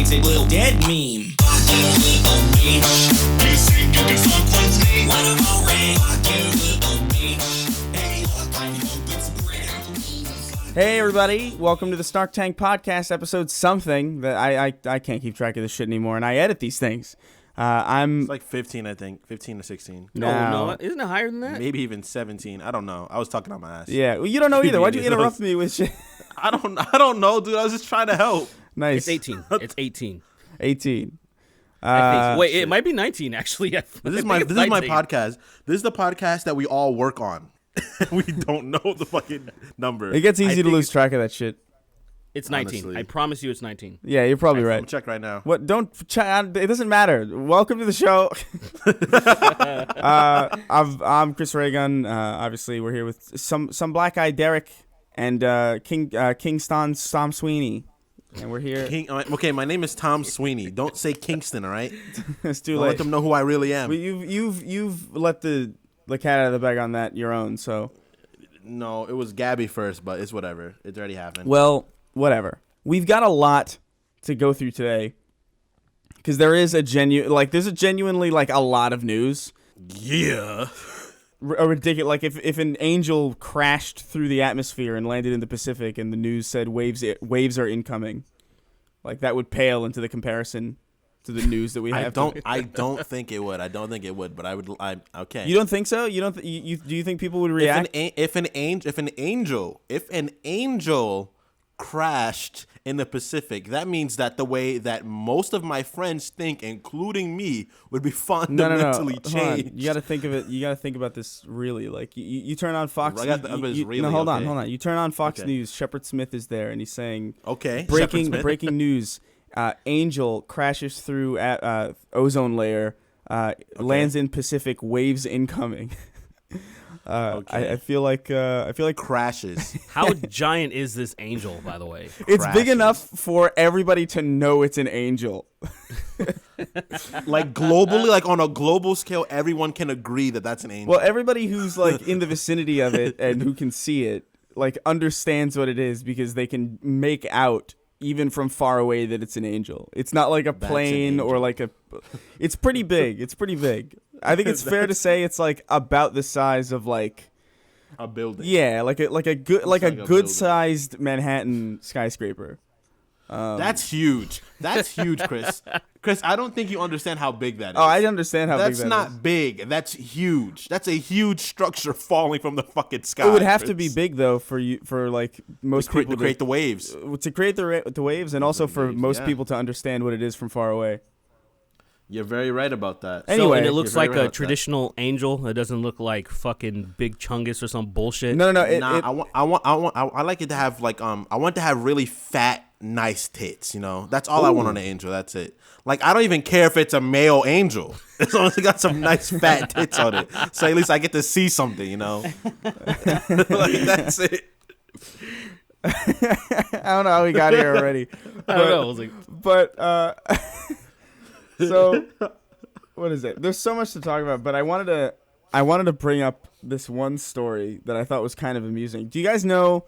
it's a little dead meme. Fuck you, little bitch. You think you can fuck with me? What am I ring? Fuck you, little bitch. Hey, look, I hope it's real. Hey everybody, welcome to the Snark Tank Podcast, episode something that I can't keep track of this shit anymore, and I edit these things. It's like 15, I think. 15 or 16. No, isn't it higher than that? Maybe even 17. I don't know. I was talking on my ass. Yeah, well, you don't know either. Why'd you interrupt me with shit? I don't know, dude. I was just trying to help. Nice. It's 18. It's 18. 18. Wait, it might be 19 actually. This is my podcast. This is the podcast that we all work on. We don't know the fucking number. It gets easy to lose track of that shit. It's 19. Honestly. I promise you it's 19. Yeah, you're probably I'm right. check right now. What? Don't check. It doesn't matter. Welcome to the show. I'm Chris Raygun. Obviously, we're here with some black eye Derek and Kingston Tom Sweeney, and we're here. Okay, my name is Tom Sweeney. Don't say Kingston, all right? It's too Don't late. let them know who I really am. But you've let the cat out of the bag on that your own. So No, it was Gabby first, but it's whatever. It's already happened. well, whatever. We've got a lot to go through today because there's a genuinely like a lot of news. Yeah. A ridiculous, like if an angel crashed through the atmosphere and landed in the Pacific, and the news said waves are incoming, like that would pale into the comparison to the news that we have. I don't think it would. I don't think it would, but I would. Okay. You don't think so? You don't? Do you think people would react? If an angel crashed in the Pacific, that means that the way that most of my friends think, including me, would be fundamentally No. Hold on. changed. You got to think of it. You got to think about this really. Like you turn on Fox. I got the numbers really. No, hold okay. on. You turn on Fox Okay. News. Shepard Smith is there, and he's saying, Okay. breaking news. Angel crashes through ozone layer. Lands in Pacific. Waves incoming. Okay. I feel like crashes. How giant is this angel, by the way? it's crashes. big enough for everybody to know it's an angel. Like globally, like on a global scale, everyone can agree that that's an angel. Well, everybody who's like in the vicinity of it and who can see it, like understands what it is because they can make out even from far away that it's an angel. It's not like a plane or like a. It's pretty big. It's pretty big. I think it's fair to say it's like about the size of like a building. Yeah, like a good sized Manhattan skyscraper. That's huge. That's huge, Chris. Chris, I don't think you understand how big that is. Oh, I understand how big that is. That's not big. That's huge. That's a huge structure falling from the fucking sky. It would have Chris. to be big though for like most people to create the waves. To create the waves, and also for most people to understand what it is from far away. You're very right about that. Anyway, and it looks you're very like right a about traditional angel. It doesn't look like fucking Big Chungus or some bullshit. No. I like it to have like I want to have really fat, nice tits. You know, that's all I want on an angel. That's it. Like I don't even care if it's a male angel as long as it got some nice fat tits on it. So at least I get to see something. You know, like that's it. I don't know how we got here already. I don't know. I was like, so what is it? There's so much to talk about, but I wanted to bring up this one story that I thought was kind of amusing. Do you guys know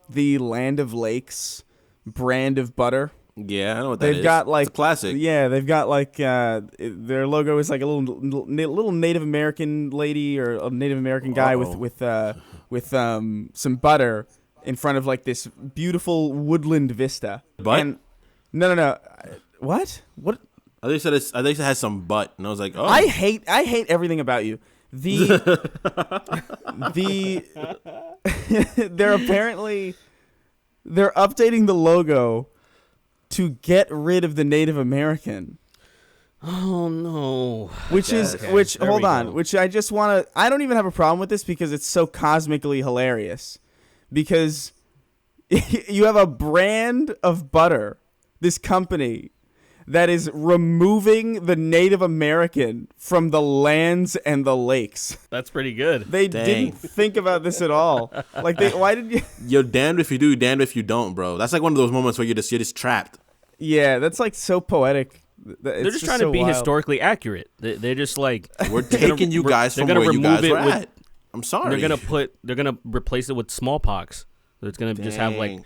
the Land of Lakes brand of butter? Yeah, I know what that is. They've got like it's a classic. Yeah, they've got like their logo is like a little Native American lady or a Native American guy with some butter in front of like this beautiful woodland vista. Butt? And, no. What? I think it has some butt, and I was like, oh. I hate everything about you. They're updating the logo to get rid of the Native American. oh no. Which I just want to. I don't even have a problem with this because it's so cosmically hilarious. Because you have a brand of butter, this company, that is removing the Native American from the lands and the lakes. That's pretty good. They didn't think about this at all. Like, why did you? You're damned if you do, damned if you don't, bro. That's like one of those moments where you're just trapped. Yeah, that's like so poetic. They're just trying to be historically accurate. They're just like we're taking you guys from where you guys were at. I'm sorry. They're gonna replace it with smallpox. So it's gonna just have like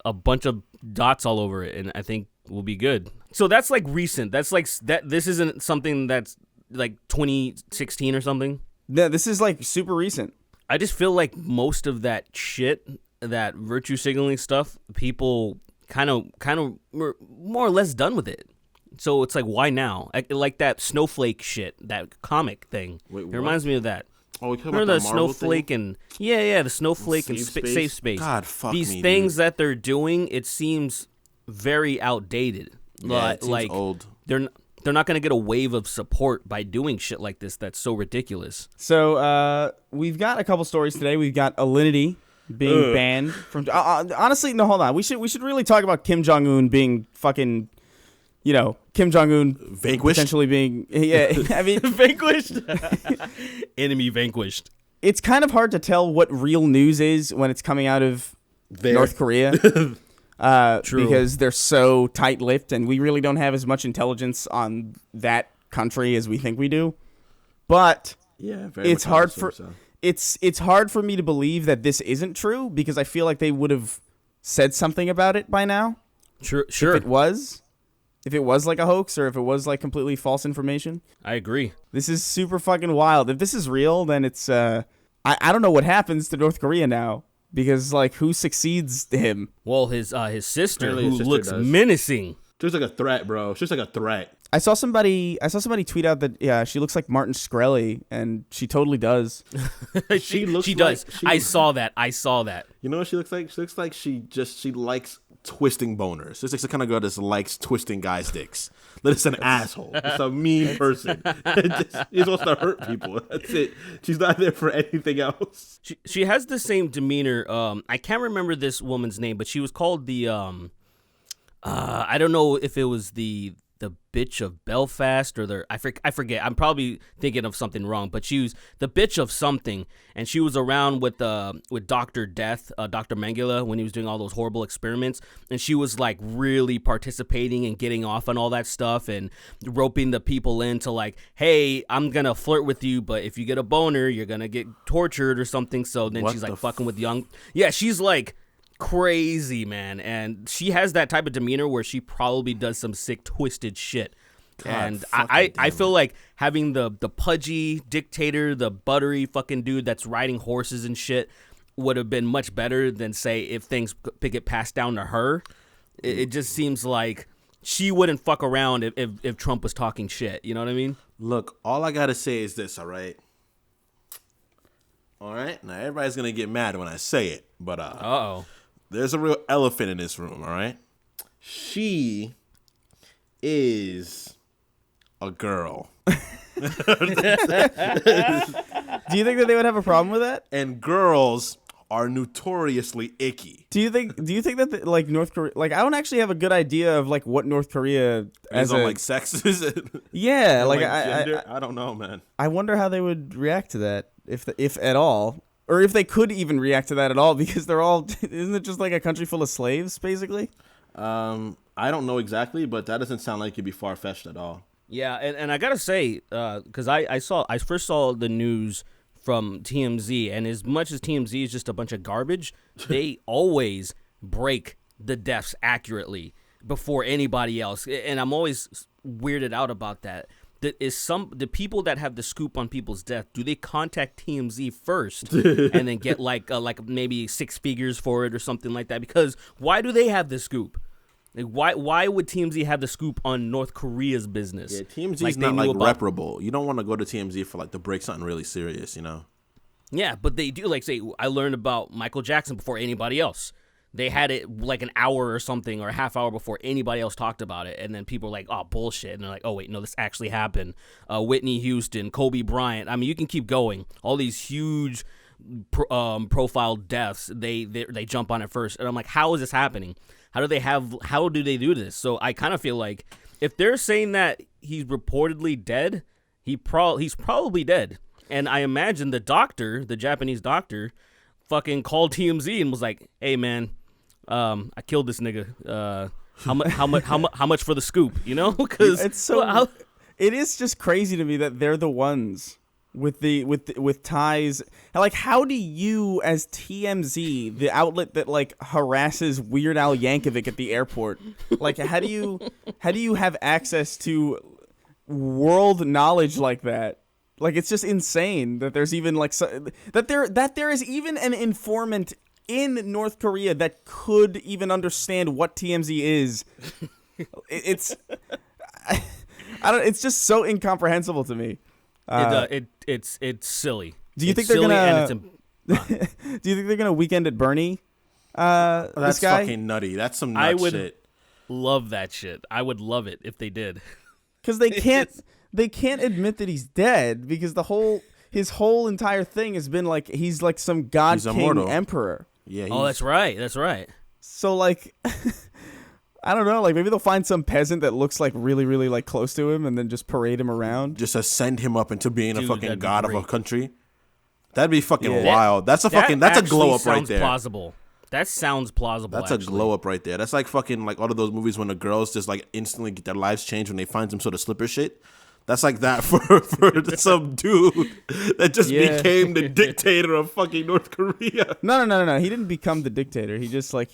a bunch of dots all over it, and I think we'll be good. So that's like recent. That's like that. This isn't something that's like 2016 or something. Yeah, this is like super recent. I just feel like most of that shit, that virtue signaling stuff, people kind of were more or less done with it. So it's like, why now? Like that snowflake shit, that comic thing. Wait, it reminds me of that. Oh, you remember the snowflake thing? And the snowflake and safe space. God, fuck These me, things dude. that they're doing, it seems very outdated. Yeah, it seems like old. They're not gonna get a wave of support by doing shit like this. That's so ridiculous. So we've got a couple stories today. We've got Alinity being banned from. Honestly, no, hold on. We should really talk about Kim Jong Un being fucking. Kim Jong Un vanquished, potentially being. Yeah, I mean vanquished. Enemy vanquished. It's kind of hard to tell what real news is when it's coming out of North Korea. True. Because they're so tight-lipped, and we really don't have as much intelligence on that country as we think we do. But it's hard for it's hard for me to believe that this isn't true, because I feel like they would have said something about it by now. Sure. If it was like a hoax, or if it was like completely false information. I agree. This is super fucking wild. If this is real, then it's I don't know what happens to North Korea now. Because, like, who succeeds him? Well, his sister, Apparently who his sister looks does. menacing. She's like a threat, bro. She's like a threat. I saw somebody tweet out that she looks like Martin Shkreli, and she totally does. She looks does. like- I saw that. You know what she looks like? She looks like she likes twisting boners. She's like the kind of girl that likes twisting guys' dicks. That is an asshole. It's a mean person. She wants to hurt people. That's it. She's not there for anything else. She has the same demeanor. I can't remember this woman's name, but she was called the I don't know if it was the bitch of Belfast or I forget. I'm probably thinking of something wrong, but she was the bitch of something, and she was around with Dr. Death, Dr. Mengele, when he was doing all those horrible experiments, and she was like really participating and getting off on all that stuff and roping the people into like, hey, I'm gonna flirt with you, but if you get a boner, you're gonna get tortured or something. So then she's like fucking with young. Yeah, she's like crazy, man, and she has that type of demeanor where she probably does some sick twisted shit. God, and I feel like having the pudgy dictator, the buttery fucking dude that's riding horses and shit would have been much better than, say, if things get passed down to her. It just seems like she wouldn't fuck around if Trump was talking shit, you know what I mean? Look, all I gotta say is this, all right, now everybody's gonna get mad when I say it, but there's a real elephant in this room, all right? She is a girl. Do you think that they would have a problem with that? And girls are notoriously icky. Do you think that like North Korea, like I don't actually have a good idea of like what North Korea as on like sexes. Yeah, like I don't know, man. I wonder how they would react to that, if at all. Or if they could even react to that at all, because they're all, isn't it just like a country full of slaves, basically? I don't know exactly, but that doesn't sound like it'd be far-fetched at all. Yeah, and I gotta say, because I first saw the news from TMZ, and as much as TMZ is just a bunch of garbage, they always break the deaths accurately before anybody else, and I'm always weirded out about that. The people that have the scoop on people's death, do they contact TMZ first and then get like maybe 6 figures for it or something like that? Because why do they have the scoop? Like why would TMZ have the scoop on North Korea's business? Yeah, TMZ's not like reparable. You don't want to go to TMZ for like to break something really serious, you know? Yeah, but they do. Like, say, I learned about Michael Jackson before anybody else. They had it like an hour or something, or a half hour before anybody else talked about it, and then people were like, "Oh, bullshit!" And they're like, "Oh, wait, no, this actually happened." Whitney Houston, Kobe Bryant. I mean, you can keep going. All these huge profile deaths, they jump on it first, and I'm like, how is this happening? How do they do this? So I kind of feel like if they're saying that he's reportedly dead, he's probably dead. And I imagine the Japanese doctor, fucking called TMZ and was like, "Hey, man, I killed this nigga. How much for the scoop? You know?" Because it's so. It is just crazy to me that they're the ones with ties. Like, how do you, as TMZ, the outlet that like harasses Weird Al Yankovic at the airport, like how do you have access to world knowledge like that? Like, it's just insane that there's even like that there is even an informant in North Korea that could even understand what TMZ is. It's I don't. It's just so incomprehensible to me. It's silly. Do you think they're gonna? Do you think they're gonna Weekend at Bernie? That's this guy? fucking nutty. That's some nut shit. Love that shit. I would love it if they did. Because they can't admit that he's dead, because his whole entire thing has been like he's like some god king immortal. emperor. Yeah. That's right. That's right. So like, I don't know. Like, maybe they'll find some peasant that looks like really, really like close to him, and then just parade him around. Just ascend him up into being a fucking god of a great. country. That'd be fucking wild. That's a glow up right there. Plausible. That sounds plausible. That's a glow up right there. That's like fucking like all of those movies when the girls just like instantly get their lives changed when they find some sort of slipper shit. That's like that for some dude that just became the dictator of fucking North Korea. No. He didn't become the dictator. He just like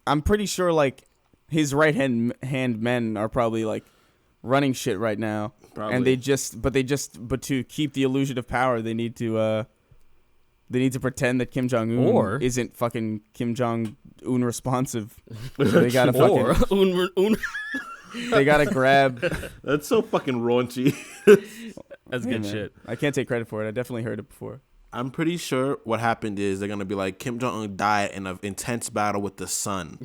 I'm pretty sure like his right hand men are probably like running shit right now. Probably. And but to keep the illusion of power, they need to pretend that Kim Jong Un isn't fucking Kim Jong Un responsive. So they gotta they gotta grab. That's so fucking raunchy. That's good shit. I can't take credit for it. I definitely heard it before. I'm pretty sure what happened is they're gonna be like, Kim Jong Un died in an intense battle with the sun.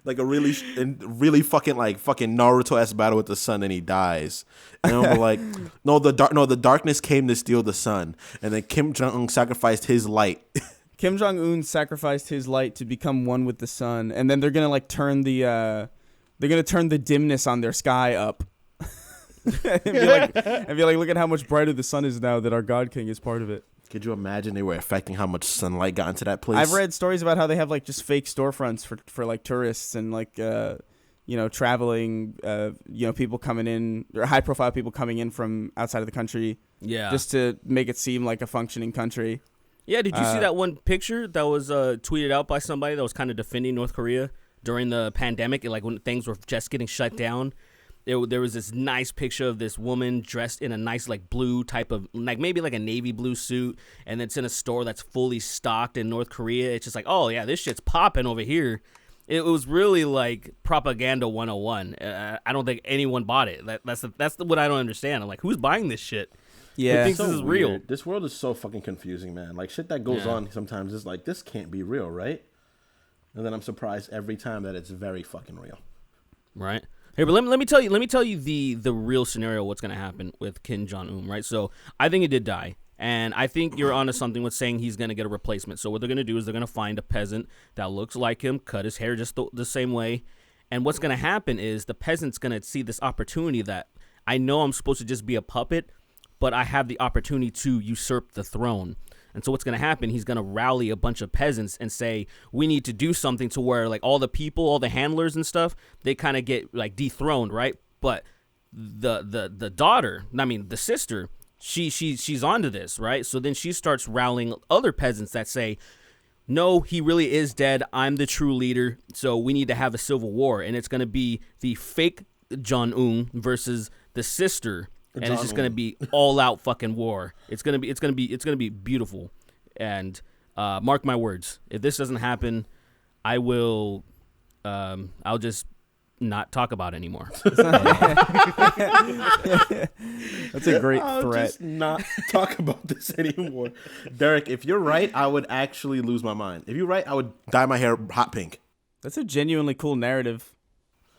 Like a really fucking Naruto-esque battle with the sun, and he dies. And I'm like, the darkness came to steal the sun, and then Kim Jong Un sacrificed his light. Kim Jong Un sacrificed his light to become one with the sun, and then they're gonna like turn the dimness on their sky up, and be like, look at how much brighter the sun is now that our God King is part of it. Could you imagine they were affecting how much sunlight got into that place? I've read stories about how they have like just fake storefronts for like tourists and like traveling people coming in, or high profile people coming in from outside of the country. Yeah, just to make it seem like a functioning country. Yeah, did you see that one picture that was tweeted out by somebody that was kind of defending North Korea during the pandemic, like when things were just getting shut down? There was this nice picture of this woman dressed in a nice like blue type of, like maybe like a navy blue suit, and it's in a store that's fully stocked in North Korea. It's just like, oh yeah, this shit's popping over here. It was really like propaganda 101. I don't think anyone bought it. That's what I don't understand. I'm like, who's buying this shit? Yeah, who thinks this is real? This world is so fucking confusing, man. Like shit that goes on sometimes is like, this can't be real, right? And then I'm surprised every time that it's very fucking real. Right. Hey, but let me tell you the real scenario of what's gonna happen with Kim Jong Un, right? So I think he did die, and I think you're onto something with saying he's gonna get a replacement. So what they're gonna do is they're gonna find a peasant that looks like him, cut his hair just the same way, and what's gonna happen is the peasant's gonna see this opportunity that I know I'm supposed to just be a puppet, but I have the opportunity to usurp the throne. And so what's going to happen, he's going to rally a bunch of peasants and say, we need to do something to where like all the people, all the handlers and stuff, they kind of get like dethroned, right? But the daughter, the sister, she's onto this, right? So then she starts rallying other peasants that say, no, he really is dead. I'm the true leader. So we need to have a civil war. And it's going to be the fake Jong Un versus the sister. And it's just gonna be all out fucking war. It's gonna be beautiful. And mark my words, if this doesn't happen, I will I'll just not talk about it anymore. That's a great threat. Just not talk about this anymore. Derek, if you're right, I would actually lose my mind. If you're right, I would dye my hair hot pink. That's a genuinely cool narrative.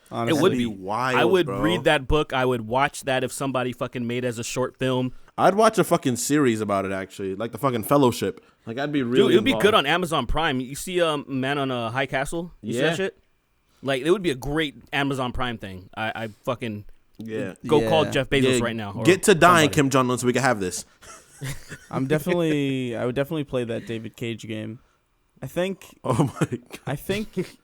Honestly. It would be wild. I would bro. read that book. I would watch that if somebody fucking made as a short film. I'd watch a fucking series about it, actually, like the fucking Fellowship. Like, I'd be really. Dude, it would be good on Amazon Prime. You see, Man on a High Castle. You see that shit? Like, it would be a great Amazon Prime thing. I fucking go call Jeff Bezos right now. Get to dying, Kim Jong Un, so we can have this. I would definitely play that David Cage game. I think. Oh my God. I think.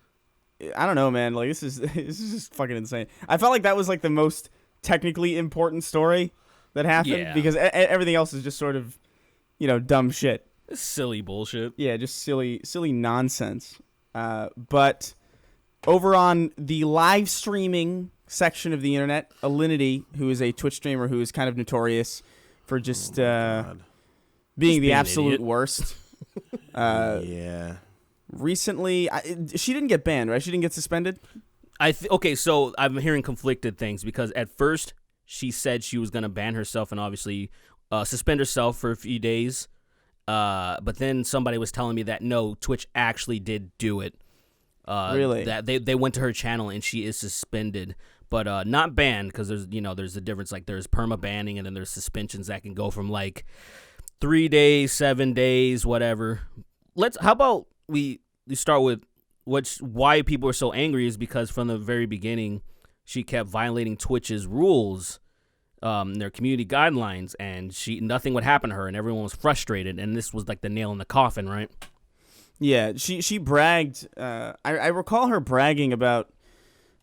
I don't know, man. Like this is just fucking insane. I felt like that was like the most technically important story that happened Yeah. because everything else is just sort of, dumb shit. Silly bullshit. Yeah, just silly nonsense. But over on the live streaming section of the internet, Alinity, who is a Twitch streamer who is kind of notorious for just being the absolute worst. Yeah. Recently, she didn't get banned, right? She didn't get suspended? Okay, so I'm hearing conflicted things because at first she said she was going to ban herself and obviously suspend herself for a few days. But then somebody was telling me that no, Twitch actually did do it. Really? That they went to her channel and she is suspended, but not banned because there's a difference. Like there's perma banning and then there's suspensions that can go from like 3 days, 7 days, whatever. How about we start with why people are so angry is because from the very beginning she kept violating Twitch's rules, their community guidelines, and nothing would happen to her and everyone was frustrated, and this was like the nail in the coffin, right? Yeah, she bragged. I recall her bragging about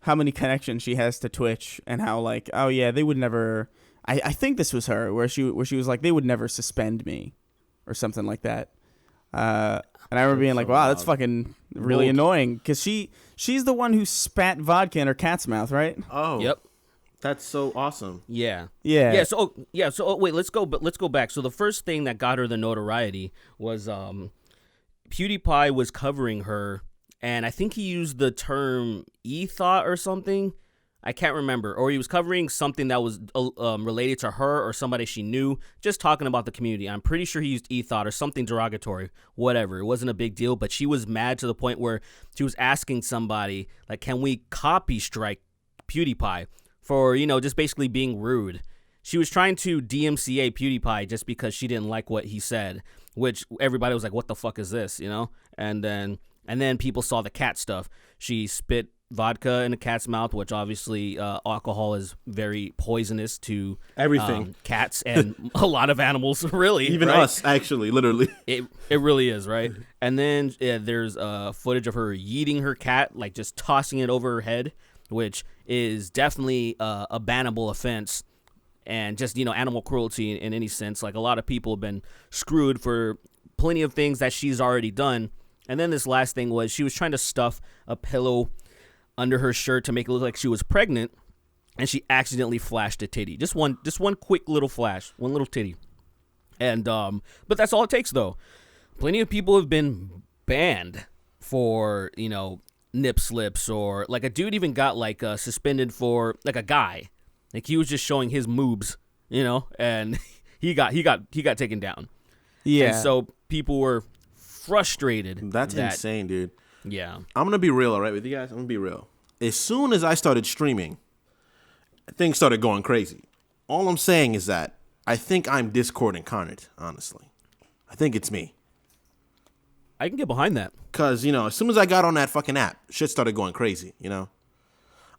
how many connections she has to Twitch and how like, oh yeah, they would never. I think this was her where she was like, they would never suspend me, or something like that. And I remember being like, wow, that's fucking really annoying because she's the one who spat vodka in her cat's mouth, right? Oh, Yep. That's so awesome. Yeah. Yeah. So wait, let's go back. So the first thing that got her the notoriety was PewDiePie was covering her, and I think he used the term e-thought or something. I can't remember. Or he was covering something that was related to her or somebody she knew, just talking about the community. I'm pretty sure he used e-thought or something derogatory, whatever. It wasn't a big deal, but she was mad to the point where she was asking somebody, like, can we copy strike PewDiePie for, just basically being rude. She was trying to DMCA PewDiePie just because she didn't like what he said, which everybody was like, what the fuck is this, And then people saw the cat stuff. She spit vodka in a cat's mouth, which obviously alcohol is very poisonous to Everything. Cats and a lot of animals, really. Even right? us, actually, literally. It really is, right? And then there's footage of her yeeting her cat, like just tossing it over her head, which is definitely a bannable offense. And just, animal cruelty in any sense. Like a lot of people have been screwed for plenty of things that she's already done. And then this last thing was she was trying to stuff a pillow under her shirt to make it look like she was pregnant, and she accidentally flashed a titty. Just one quick little flash, one little titty. And but that's all it takes though. Plenty of people have been banned for, nip slips, or like a dude even got like suspended for like a guy. Like he was just showing his moobs, and he got taken down. Yeah. And so people were frustrated. That's insane, dude. Yeah. I'm going to be real, all right, with you guys? I'm going to be real. As soon as I started streaming, things started going crazy. All I'm saying is that I think I'm Discord incarnate, honestly. I think it's me. I can get behind that. Because, as soon as I got on that fucking app, shit started going crazy,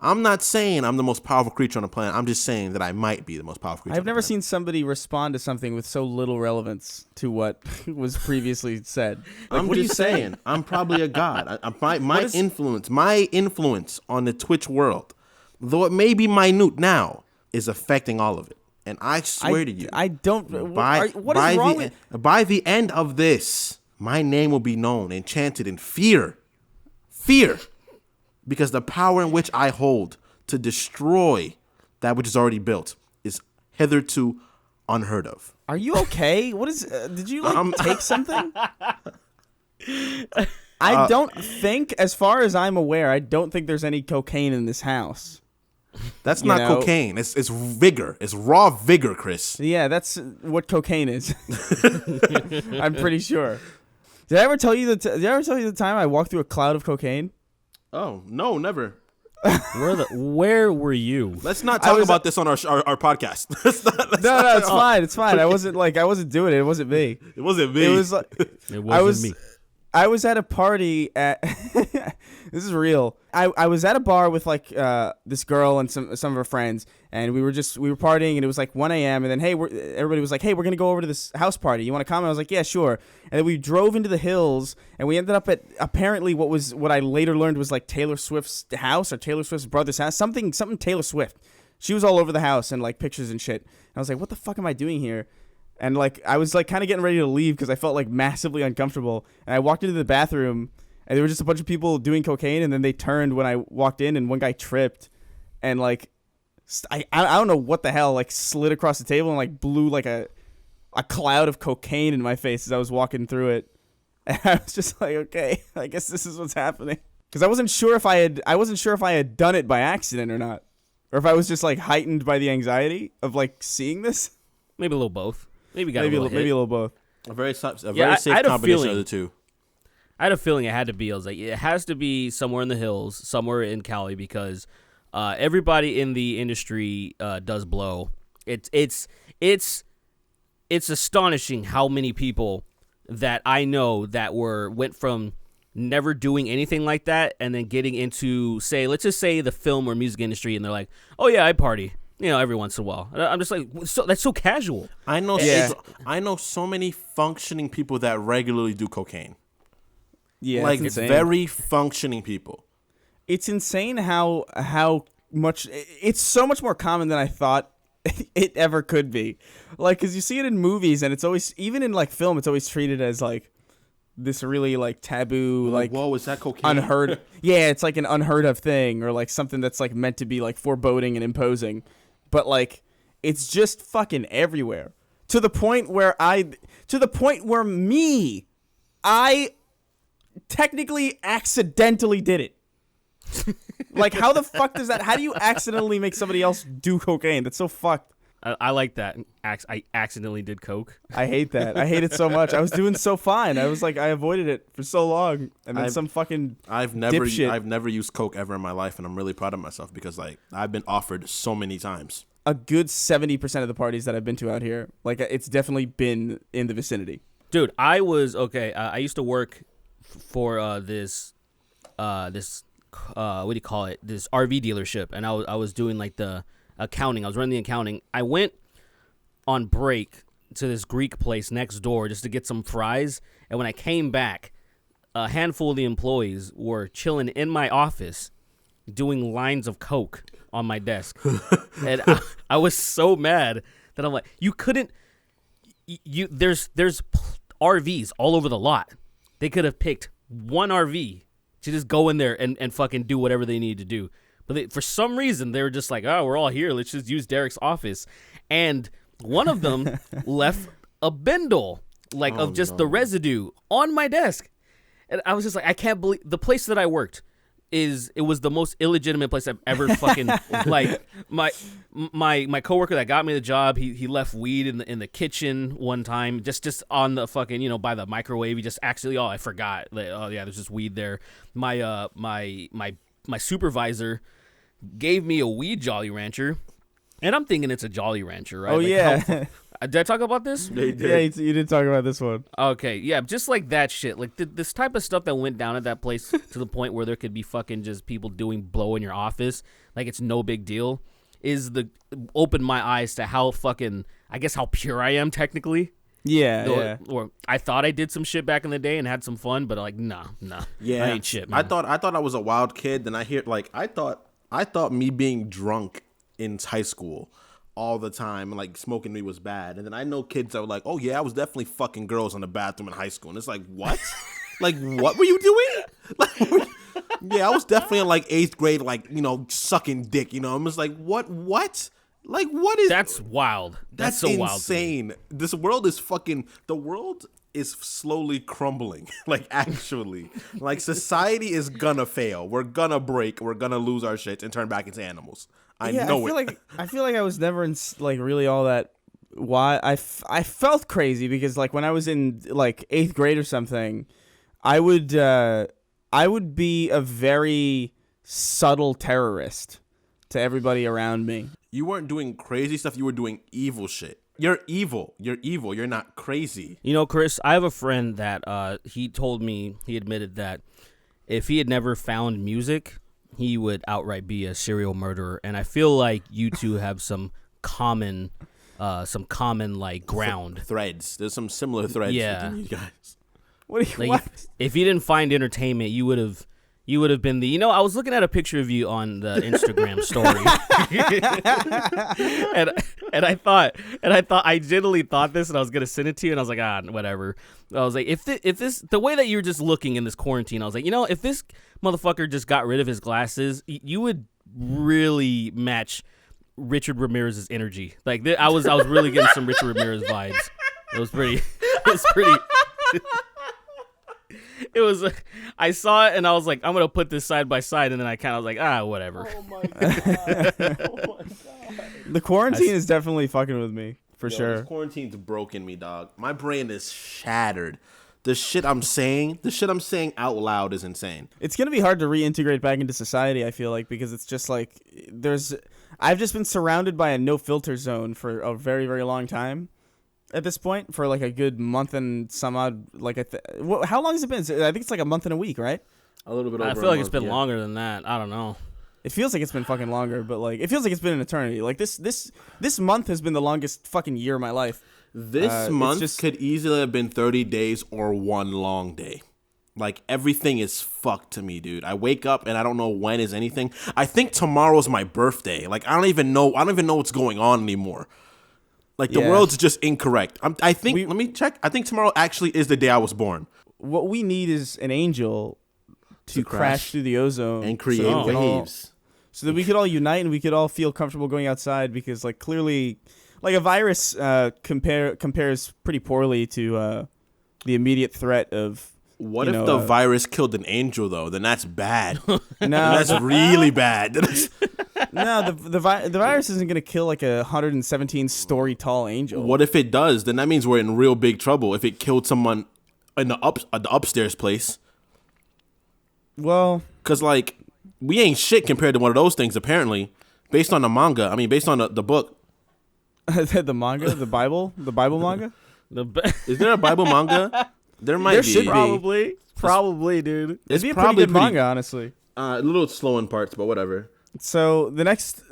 I'm not saying I'm the most powerful creature on the planet. I'm just saying that I might be the most powerful creature. I've never seen somebody respond to something with so little relevance to what was previously said. I'm just saying, I'm probably a god. My influence on the Twitch world, though it may be minute now, is affecting all of it. And I swear to you, I don't. What is by wrong with? by the end of this, my name will be known, enchanted in fear. Because the power in which I hold to destroy that which is already built is hitherto unheard of. Are you okay? What is? Did you take something? I don't think, as far as I'm aware, I don't think there's any cocaine in this house. That's not cocaine. It's vigor. It's raw vigor, Chris. Yeah, that's what cocaine is. I'm pretty sure. Did I ever tell you the time I walked through a cloud of cocaine? Oh, no, never. Where were you? Let's not talk about this on our podcast. No, it's fine. It's fine. I wasn't doing it. It wasn't me. It wasn't me. It was like, It wasn't me. I was at a party at this is real. I was at a bar with like this girl and some of her friends, and we were partying, and it was like 1 a.m. and then everybody was like, hey, we're gonna go over to this house party. You want to come? And I was like, yeah, sure. And then we drove into the hills, and we ended up at apparently what I later learned was like Taylor Swift's house or Taylor Swift's brother's house, something Taylor Swift. She was all over the house and like pictures and shit. And I was like, what the fuck am I doing here? And like I was like kind of getting ready to leave because I felt like massively uncomfortable. And I walked into the bathroom and there were just a bunch of people doing cocaine. And then they turned when I walked in and one guy tripped and like I don't know what the hell, like slid across the table and like blew like a cloud of cocaine in my face as I was walking through it. And I was just like, okay, I guess this is what's happening. Because I wasn't sure if I had done it by accident or not, or if I was just like heightened by the anxiety of like seeing this. Maybe a little both. Maybe a little both. A very safe combination of the two. I had a feeling it had to be. I was like, it has to be somewhere in the hills, somewhere in Cali, because everybody in the industry does blow. It's astonishing how many people that I know that went from never doing anything like that and then getting into, say, let's just say the film or music industry, and they're like, oh yeah, I party, every once in a while. I'm just like, that's so casual. I know so many functioning people that regularly do cocaine. Yeah, like it's very functioning people. It's insane how much it's so much more common than I thought it ever could be. Like, cause you see it in movies, and it's always, even in like film, it's always treated as like this really like taboo, like, whoa, is that cocaine? Unheard. Yeah, it's like an unheard of thing, or like something that's like meant to be like foreboding and imposing, but like it's just fucking everywhere to the point where I technically accidentally did it. Like, how the fuck does that? How do you accidentally make somebody else do cocaine? That's so fucked. I like that. I accidentally did coke. I hate that. I hate it so much. I was doing so fine. I was like, I avoided it for so long, and then some fucking I've never used coke ever in my life, and I'm really proud of myself because like I've been offered so many times. A good 70% of the parties that I've been to out here, like it's definitely been in the vicinity. Dude, I was okay. I used to work for this what do you call it? This RV dealership, and I was doing like the accounting. I was running the accounting. I went on break to this Greek place next door just to get some fries, and when I came back, a handful of the employees were chilling in my office doing lines of coke on my desk. And I was so mad that I'm like, you couldn't there's RVs all over the lot. They could have picked one RV to just go in there and fucking do whatever they need to do. But for some reason, they were just like, oh, we're all here. Let's just use Derek's office. And one of them left a bindle, like, of just the residue on my desk. And I was just like, I can't believe the place that I worked it was the most illegitimate place I've ever fucking, like, my coworker that got me the job, he left weed in the kitchen one time, just on the fucking, by the microwave. He just actually, I forgot. Like, oh yeah, there's just weed there. My supervisor gave me a weed Jolly Rancher, and I'm thinking it's a Jolly Rancher, right? Oh, like, yeah. Did I talk about this? Yeah, you did talk about this one. Okay, yeah, just like that shit. Like, this type of stuff that went down at that place to the point where there could be fucking just people doing blow in your office, like it's no big deal, opened my eyes to how fucking, I guess, how pure I am technically. Yeah, Or I thought I did some shit back in the day and had some fun, but like, nah. Yeah. I ain't shit, man. I thought I was a wild kid, then I hear, like, I thought me being drunk in high school all the time and like smoking weed was bad. And then I know kids that were like, oh yeah, I was definitely fucking girls in the bathroom in high school. And it's like, what? Like, what were you doing? Like, yeah, I was definitely in like 8th grade, like, sucking dick, I'm just like, what? Like, what is... That's wild. That's so insane. Wild. This world is the world is slowly crumbling. Like, actually. Like, society is gonna fail. We're gonna break. We're gonna lose our shit and turn back into animals. I know it. I feel like I was never in, like, really all that... Why I felt crazy because, like, when I was in, like, 8th grade or something, I would be a very subtle terrorist to everybody around me. You weren't doing crazy stuff. You were doing evil shit. You're evil. You're not crazy. Chris, I have a friend that he admitted that if he had never found music, he would outright be a serial murderer. And I feel like you two have some common like ground threads. There's some similar threads between you guys. What? If you didn't find entertainment, you would have You would have been the, I was looking at a picture of you on the Instagram story, and I genuinely thought this, and I was gonna send it to you, and I was like, whatever. I was like, if this, the way that you're just looking in this quarantine, I was like, if this motherfucker just got rid of his glasses, you would really match Richard Ramirez's energy. Like, I was really getting some Richard Ramirez vibes. It was pretty. It was, I saw it and I was like, I'm going to put this side by side. And then I kind of was like, whatever. Oh my God. The quarantine is definitely fucking with me, for sure. This quarantine's broken me, dog. My brain is shattered. The shit I'm saying out loud is insane. It's going to be hard to reintegrate back into society, I feel like, because it's just like, I've just been surrounded by a no filter zone for a very, very long time. At this point, for like a good month and some odd, how long has it been? I think it's like a month and a week, right? A little bit over. I feel like it's been longer than that. I don't know. It feels like it's been fucking longer, but like it feels like it's been an eternity. Like this month has been the longest fucking year of my life. This month could easily have been 30 days or one long day. Like, everything is fucked to me, dude. I wake up and I don't know when is anything. I think tomorrow's my birthday. Like, I don't even know what's going on anymore. Like, the world's just incorrect. Let me check. I think tomorrow actually is the day I was born. What we need is an angel to crash through the ozone and create waves. So that we could all unite and we could all feel comfortable going outside, because, like, clearly, like, a virus compares pretty poorly to the immediate threat of... What if the virus killed an angel, though? Then that's bad. No, that's really bad. No, the virus isn't going to kill like a 117-story tall angel. What if it does? Then that means we're in real big trouble. If it killed someone in the upstairs place. Well, because like we ain't shit compared to one of those things. Apparently, based on the manga. I mean, based on the book. The manga, the Bible manga. Is there a Bible manga? There might be. Probably, dude. It's It'd be a pretty good manga, honestly. A little slow in parts, but whatever. So the next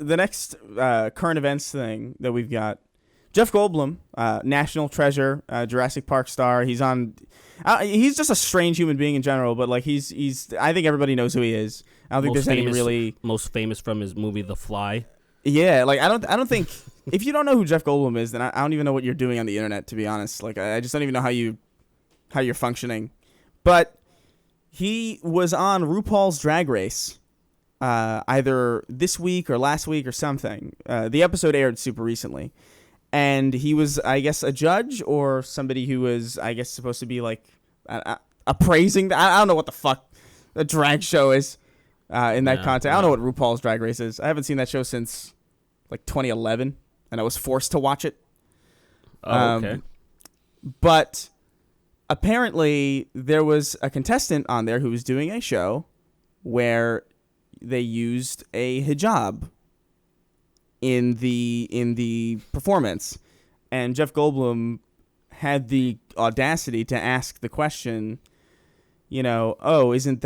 current events thing that we've got, Jeff Goldblum, national treasure, Jurassic Park star. He's on. He's just a strange human being in general, but like he's. I think everybody knows who he is. I don't think there's any really most famous from his movie The Fly. Yeah, like I don't think if you don't know who Jeff Goldblum is, then I don't even know what you're doing on the internet. To be honest, like I just don't even know how you're functioning. But he was on RuPaul's Drag Race, either this week or last week or something. The episode aired super recently. And he was, I guess, a judge or somebody who was, I guess, supposed to be like appraising. I don't know what the fuck a drag show is in that context. I don't know what RuPaul's Drag Race is. I haven't seen that show since like 2011, and I was forced to watch it. Oh, okay. But apparently there was a contestant on there who was doing a show where they used a hijab in the performance, and Jeff Goldblum had the audacity to ask the question, isn't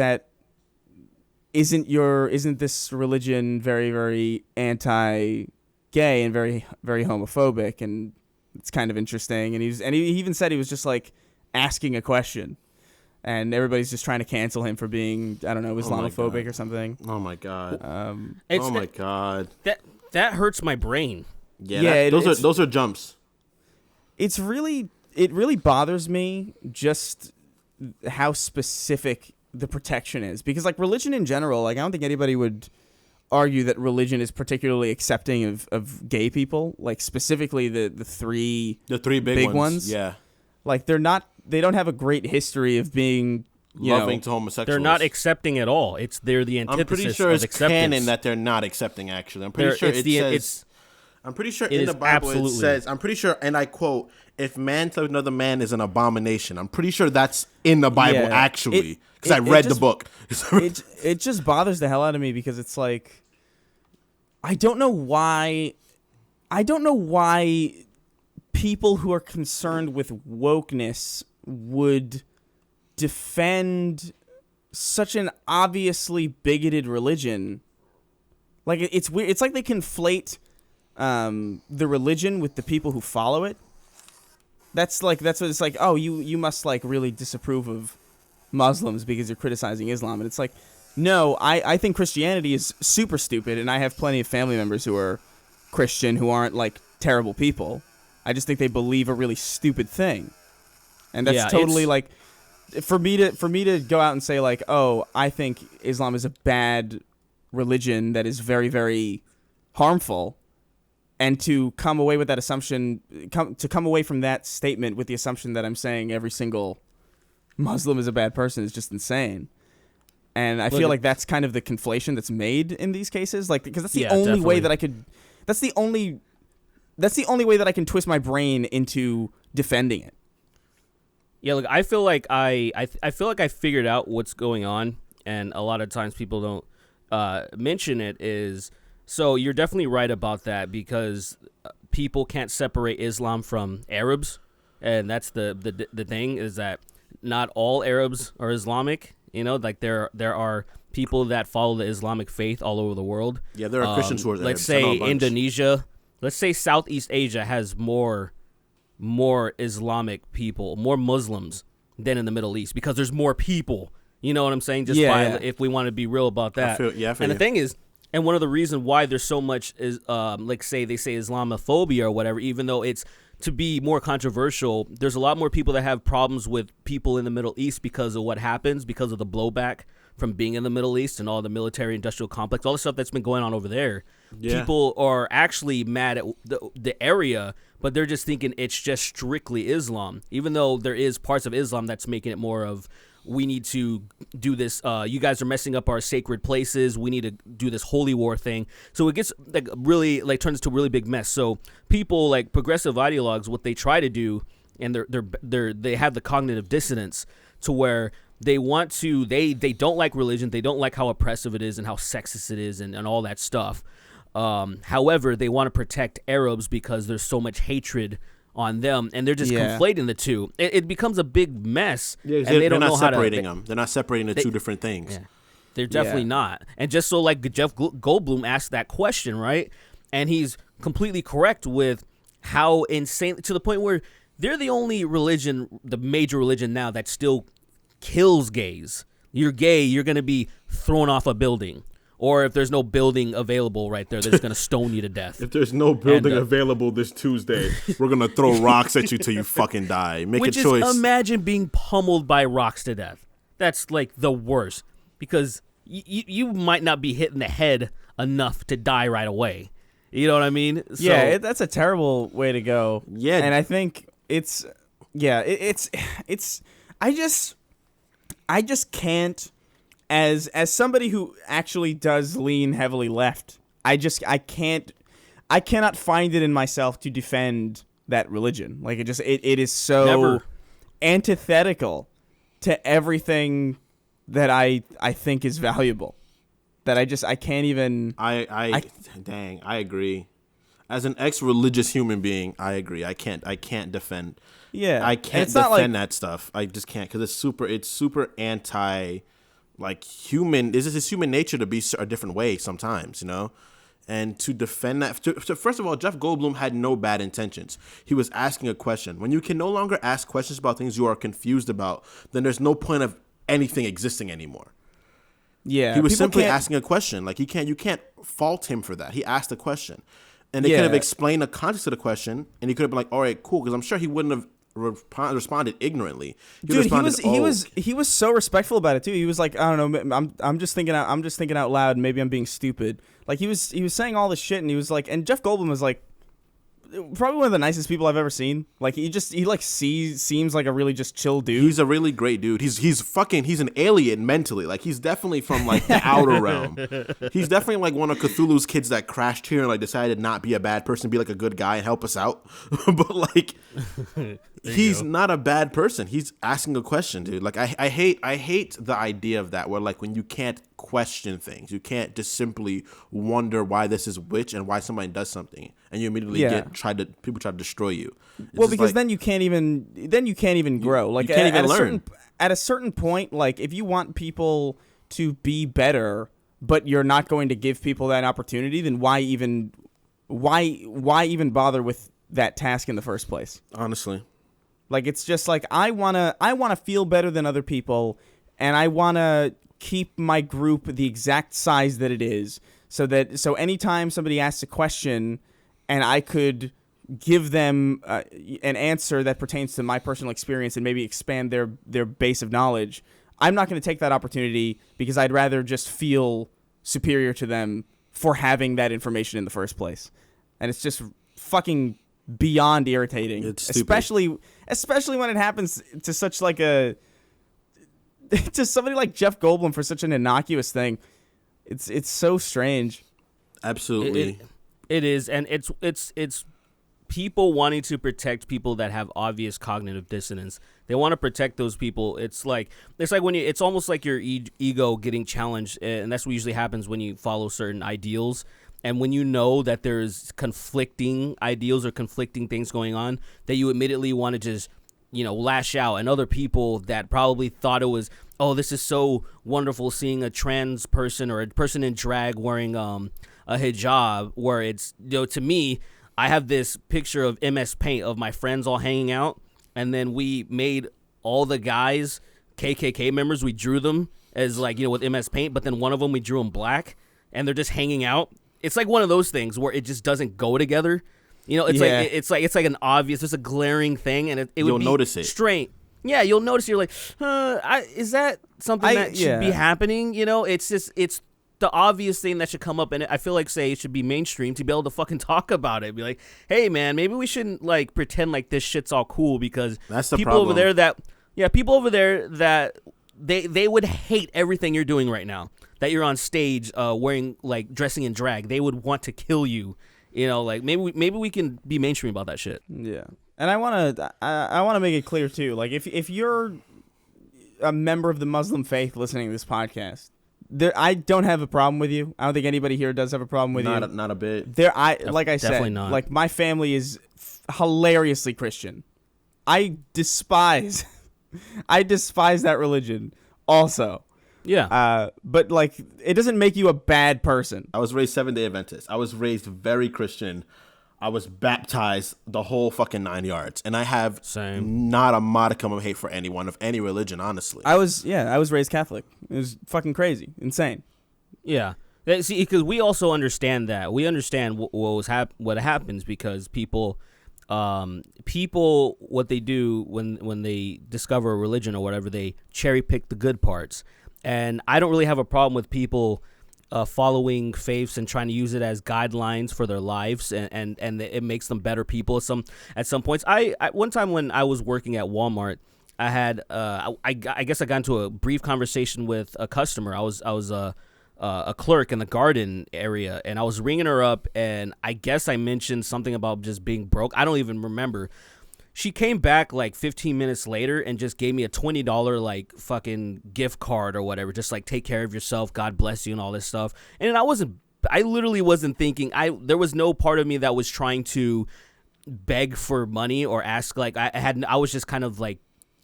this religion very, very anti-gay and very, very homophobic, and it's kind of interesting. And he even said he was just like asking a question, and everybody's just trying to cancel him for being, I don't know, Islamophobic or something. Oh my god. Oh my god. That hurts my brain. Yeah, those are jumps. It really bothers me just how specific the protection is, because like religion in general, like I don't think anybody would argue that religion is particularly accepting of gay people, like specifically the three big ones. Yeah. Like they don't have a great history of being loving to homosexuals. They're not accepting at all. They're the antithesis. I'm pretty sure of it's acceptance. canon that they're not accepting. Actually, I'm pretty sure I'm pretty sure in the Bible it says. I'm pretty sure, and I quote: "If man to another man is an abomination." I'm pretty sure that's in the Bible actually, because I read the book. It just bothers the hell out of me, because it's like I don't know why people who are concerned with wokeness would defend such an obviously bigoted religion. Like it's weird. It's like they conflate the religion with the people who follow it. That's what it's like. Oh, you must like really disapprove of Muslims because you're criticizing Islam, and it's like No, I think Christianity is super stupid, and I have plenty of family members who are Christian who aren't like terrible people. I just think they believe a really stupid thing, and that's totally like for me to go out and say like, oh, I think Islam is a bad religion that is very, very harmful, and to come away with that assumption, come away from that statement with the assumption that I'm saying every single Muslim is a bad person is just insane. And I feel like that's kind of the conflation that's made in these cases, like because that's the only way that I could. That's the only way that I can twist my brain into defending it. Yeah, look, I feel like I feel like I figured out what's going on, and a lot of times people don't mention it. So you're definitely right about that because people can't separate Islam from Arabs, and that's the thing is that not all Arabs are Islamic. You know, like there are people that follow the Islamic faith all over the world. Yeah, there are Christians who are let's say Indonesia. Let's say Southeast Asia has more Islamic people, more Muslims than in the Middle East because there's more people. You know what I'm saying? If we want to be real about that. And the thing is, and one of the reasons why there's so much is like they say Islamophobia or whatever, even though it's to be more controversial, there's a lot more people that have problems with people in the Middle East because of what happens, because of the blowback from being in the Middle East and all the military industrial complex, all the stuff that's been going on over there. Yeah. People are actually mad at the area, but they're just thinking it's just strictly Islam, even though there is parts of Islam that's making it more of, we need to do this. You guys are messing up our sacred places. We need to do this holy war thing. So it gets like really like turns into a really big mess. So people like progressive ideologues, what they try to do, and they have the cognitive dissonance to where they want to they don't like religion. They don't like how oppressive it is and how sexist it is and all that stuff. However, they want to protect Arabs because there's so much hatred on them, and they're just conflating the two. It becomes a big mess, and they don't know how to separating them. They're not separating the two different things. Yeah, they're definitely not. And just so like Jeff Goldblum asked that question, right? And he's completely correct with how insane, to the point where they're the only religion, the major religion now that still kills gays. You're gay, you're going to be thrown off a building. Or if there's no building available right there, they're just going to stone you to death. If there's no building available this Tuesday, we're going to throw rocks at you till you fucking die. Make a choice. Imagine being pummeled by rocks to death. That's like the worst. Because you might not be hit in the head enough to die right away. You know what I mean? So, yeah, that's a terrible way to go. Yeah. And I think it's I just can't. As somebody who actually does lean heavily left, I cannot find it in myself to defend that religion. Like it is so antithetical to everything that I think is valuable that I can't even. I agree. As an ex-religious human being, I agree. I can't defend. Yeah, I can't defend that stuff. I just can't because it's super anti. Like human, this is human nature to be a different way sometimes, you know, and to defend that. First of all, Jeff Goldblum had no bad intentions. He was asking a question. When you can no longer ask questions about things you are confused about, then there's no point of anything existing anymore. Yeah, he was simply asking a question. Like you can't fault him for that. He asked a question, and they could have explained the context of the question, and he could have been like, "All right, cool," because I'm sure he wouldn't have responded ignorantly. He was so respectful about it too. He was like, I don't know, I'm just thinking out loud. Maybe I'm being stupid. Like he was saying all this shit, and he was like, and Jeff Goldblum was like, probably one of the nicest people I've ever seen. Like he seems like a really just chill dude. He's a really great dude. He's an alien mentally. Like he's definitely from like the outer realm. He's definitely like one of Cthulhu's kids that crashed here and like decided not be a bad person, be like a good guy and help us out. But like he's not a bad person. He's asking a question, dude. Like I hate the idea of that where like when you can't question things, you can't just simply wonder why this is which and why somebody does something, and you immediately people try to destroy you. Well, because like, then you can't even grow. Like you can't even learn. At a certain point, like if you want people to be better, but you're not going to give people that opportunity, then why even bother with that task in the first place? Honestly. Like it's just like I wanna feel better than other people, and I wanna keep my group the exact size that it is, so anytime somebody asks a question, and I could give them an answer that pertains to my personal experience and maybe expand their base of knowledge, I'm not going to take that opportunity because I'd rather just feel superior to them for having that information in the first place. And it's just fucking beyond irritating. It's stupid. Especially when it happens to such like to somebody like Jeff Goldblum for such an innocuous thing. It's so strange. Absolutely. It is, and it's people wanting to protect people that have obvious cognitive dissonance. They want to protect those people. It's like when it's almost like your ego getting challenged, and that's what usually happens when you follow certain ideals. And when you know that there's conflicting ideals or conflicting things going on, that you immediately want to just, lash out. And other people that probably thought it was, oh, this is so wonderful seeing a trans person or a person in drag wearing a hijab, where it's, to me, I have this picture of MS Paint of my friends all hanging out, and then we made all the guys KKK members. We drew them as with MS Paint, but then one of them we drew them black, and they're just hanging out. It's like one of those things where it just doesn't go together. It's like an obvious, it's a glaring thing, and it You'll would be notice it. Strange. Yeah, you'll notice. You're like, is that something that should be happening? It's the obvious thing that should come up, and I feel like, say, it should be mainstream to be able to fucking talk about it. Be like, hey man, maybe we shouldn't pretend like this shit's all cool, because that's the people problem. People over there that they would hate everything you're doing right now. That you're on stage wearing dressing in drag, they would want to kill you. Maybe we can be mainstream about that shit. Yeah, and I want to make it clear too. If you're a member of the Muslim faith listening to this podcast, I don't have a problem with you. I don't think anybody here does have a problem with you. Not a bit. Like I said, definitely not. My family is hilariously Christian. I despise that religion also. Yeah. But it doesn't make you a bad person. I was raised Seventh-day Adventist. I was raised very Christian. I was baptized the whole fucking 9 yards, and I have not a modicum of hate for anyone of any religion, honestly. I was raised Catholic. It was fucking crazy, insane. Yeah. See, because we also understand that. We understand what happens, because people what they do when they discover a religion or whatever, they cherry pick the good parts. And I don't really have a problem with people following faiths and trying to use it as guidelines for their lives, and it makes them better people at some points. I one time when I was working at Walmart, I had I guess I got into a brief conversation with a customer. I was a clerk in the garden area, and I was ringing her up, and I guess I mentioned something about just being broke. I don't even remember. She came back 15 minutes later and just gave me a $20 fucking gift card or whatever. Just take care of yourself, God bless you, and all this stuff. And I literally wasn't thinking. There was no part of me that was trying to beg for money or ask. I was just kind of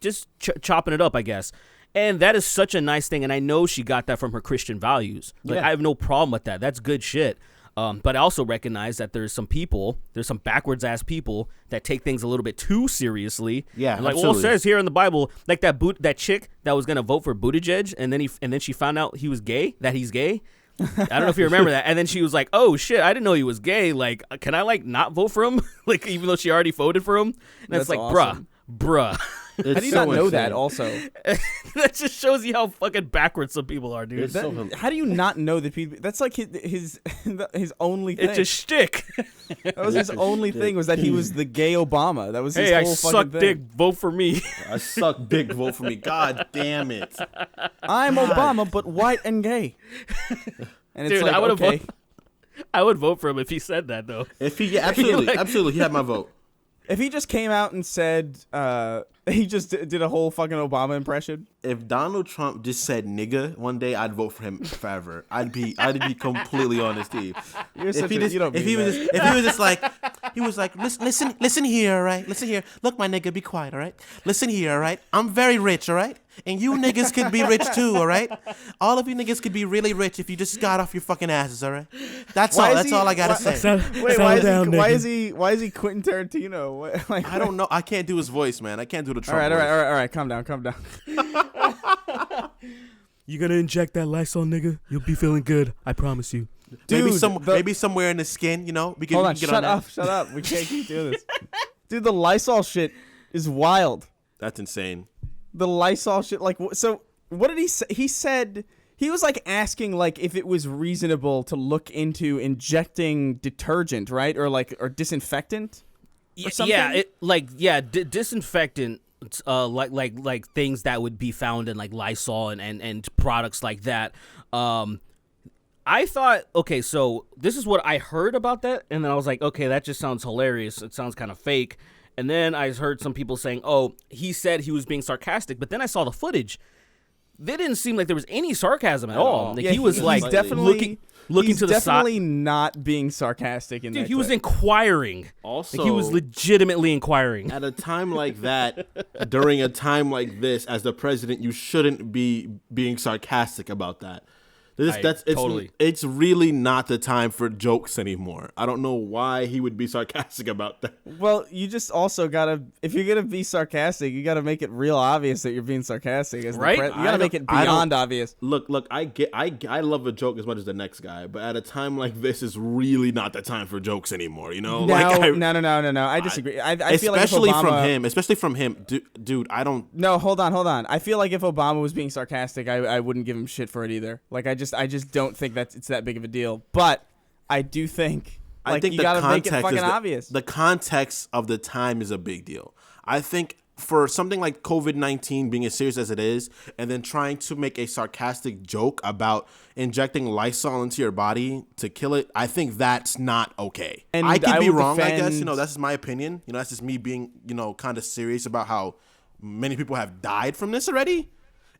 just chopping it up, I guess. And that is such a nice thing. And I know she got that from her Christian values. I have no problem with that. That's good shit. But I also recognize that there's some backwards ass people that take things a little bit too seriously. Yeah, and absolutely. Well, it says here in the Bible, that chick that was gonna vote for Buttigieg, and then she found out he was gay, that he's gay. I don't know if you remember that. And then she was like, "Oh shit, I didn't know he was gay. Can I not vote for him? Even though she already voted for him?" And that's awesome. bruh. How do you not know that also? That just shows you how fucking backwards some people are, dude. How do you not know that people? That's his only thing. It's a shtick. That was his only thing, was that he was the gay Obama. That was his I whole suck fucking thing. dick, vote for me. I suck dick, vote for me. God damn it. I'm Obama, but white and gay. And it's dude, okay. I would vote for him if he said that, though. Absolutely, he had my vote. If he just came out and said, he just did a whole fucking Obama impression. If Donald Trump just said nigga one day, I'd vote for him forever. I'd be completely honest, Steve. If he was like, listen here, all right? Listen here. Look, my nigga, be quiet, all right? Listen here, all right? I'm very rich, all right? And you niggas could be rich too, all right? All of you niggas could be really rich if you just got off your fucking asses, all right? That's all I gotta say. Wait, why is he Quentin Tarantino? I don't know. I can't do his voice, man. I can't do the Trump voice. All right. Calm down. You gonna inject that Lysol, nigga? You'll be feeling good. I promise you. Dude, maybe somewhere in the skin, we can, hold we on, can get shut on up, shut up. We can't keep doing this. Dude, the Lysol shit is wild. That's insane. The Lysol shit, like, so what did he say? He said, he was like asking like if it was reasonable to look into injecting detergent, right? Or disinfectant or something? Yeah, disinfectant, like things that would be found in like Lysol and products like that. I thought, okay, so this is what I heard about that, and then I was like, okay, that just sounds hilarious. It sounds kind of fake. And then I heard some people saying, oh, he said he was being sarcastic, but then I saw the footage. They didn't seem like there was any sarcasm at all. Like, yeah, he was like definitely looking to the side. Definitely not being sarcastic in Dude, that he was clip. inquiring. Also, like, he was legitimately inquiring. At a time like that, during a time like this, as the president, you shouldn't be being sarcastic about that. Totally. It's really not the time for jokes anymore. I don't know why he would be sarcastic about that. Well, you just also gotta, if you're gonna be sarcastic, you gotta make it real obvious that you're being sarcastic. Right? You gotta make it beyond obvious. Look, I love a joke as much as the next guy, but at a time like this is really not the time for jokes anymore. No. No. I disagree. I feel like if especially from him, dude. I don't. No, hold on. I feel like if Obama was being sarcastic, I wouldn't give him shit for it either. Like, I just don't think that it's that big of a deal. But I do think, like, I think you gotta make it fucking obvious. The context of the time is a big deal. I think for something like COVID-19 being as serious as it is, and then trying to make a sarcastic joke about injecting Lysol into your body to kill it, I think that's not okay. And I could be wrong, I guess. That's just my opinion. That's just me being, kind of serious about how many people have died from this already,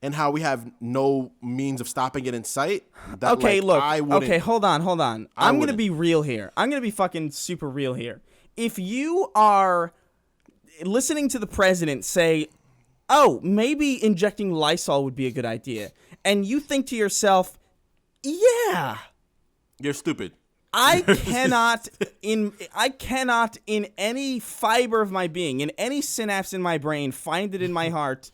and how we have no means of stopping it in sight. Okay, look. Okay, hold on. I'm going to be real here. I'm going to be fucking super real here. If you are listening to the president say, oh, maybe injecting Lysol would be a good idea, and you think to yourself, yeah. You're stupid. I cannot in any fiber of my being, in any synapse in my brain, find it in my heart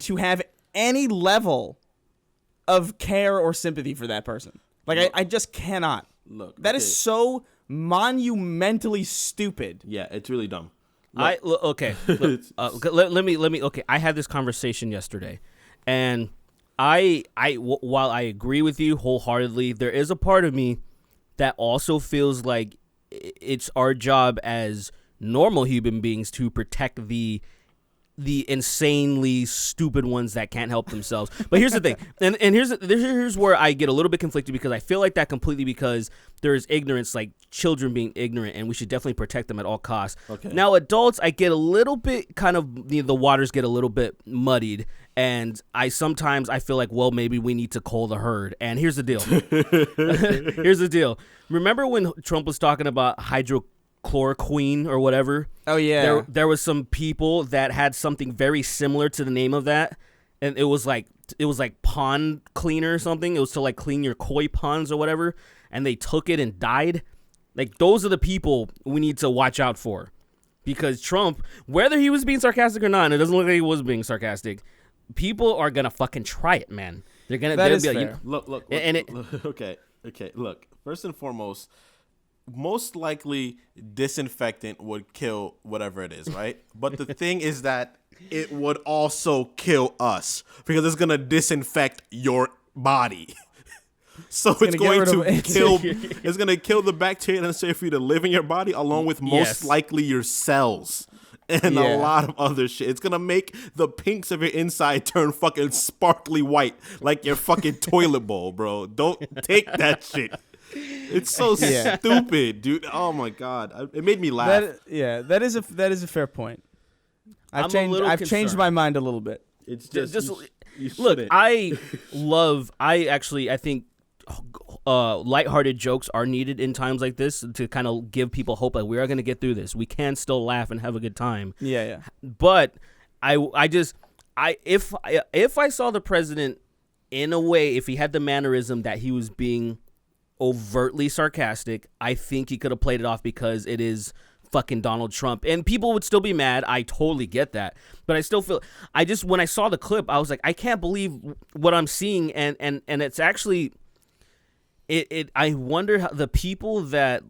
to have any level of care or sympathy for that person. Like, I just cannot. Look, that is so monumentally stupid. Yeah, it's really dumb. Let me. Okay, I had this conversation yesterday, and while I agree with you wholeheartedly, there is a part of me that also feels like it's our job as normal human beings to protect the insanely stupid ones that can't help themselves. But here's the thing, and here's where I get a little bit conflicted, because I feel like that completely because there is ignorance, like children being ignorant, and we should definitely protect them at all costs. Okay. Now, adults, I get a little bit kind of the waters get a little bit muddied, and I sometimes feel like, well, maybe we need to cull the herd. And here's the deal. Here's the deal. Remember when Trump was talking about hydrochloroquine or whatever? Oh yeah. There was some people that had something very similar to the name of that, and it was like pond cleaner or something. It was to like clean your koi ponds or whatever, and they took it and died. Like, those are the people we need to watch out for, because Trump, whether he was being sarcastic or not, and it doesn't look like he was being sarcastic, people are gonna fucking try it, man. They're gonna. That is be fair. Look. Okay. Look. First and foremost, most likely disinfectant would kill whatever it is, right? But the thing is that it would also kill us, because it's gonna disinfect your body. So it's going to kill the bacteria necessary for you to live in your body, along with most likely your cells and a lot of other shit. It's gonna make the pinks of your inside turn fucking sparkly white, like your fucking toilet bowl, bro. Don't take that shit. It's so stupid, dude. Oh my god, it made me laugh. That is a fair point. I've changed my mind a little bit. It's just look. I think lighthearted jokes are needed in times like this to kind of give people hope that we are going to get through this. We can still laugh and have a good time. Yeah. But if I saw the president in a way, if he had the mannerism that he was being overtly sarcastic, I think he could have played it off, because it is fucking Donald Trump. And people would still be mad. I totally get that. But I still feel, when I saw the clip, I was like, I can't believe what I'm seeing. And it's actually, I wonder how the people that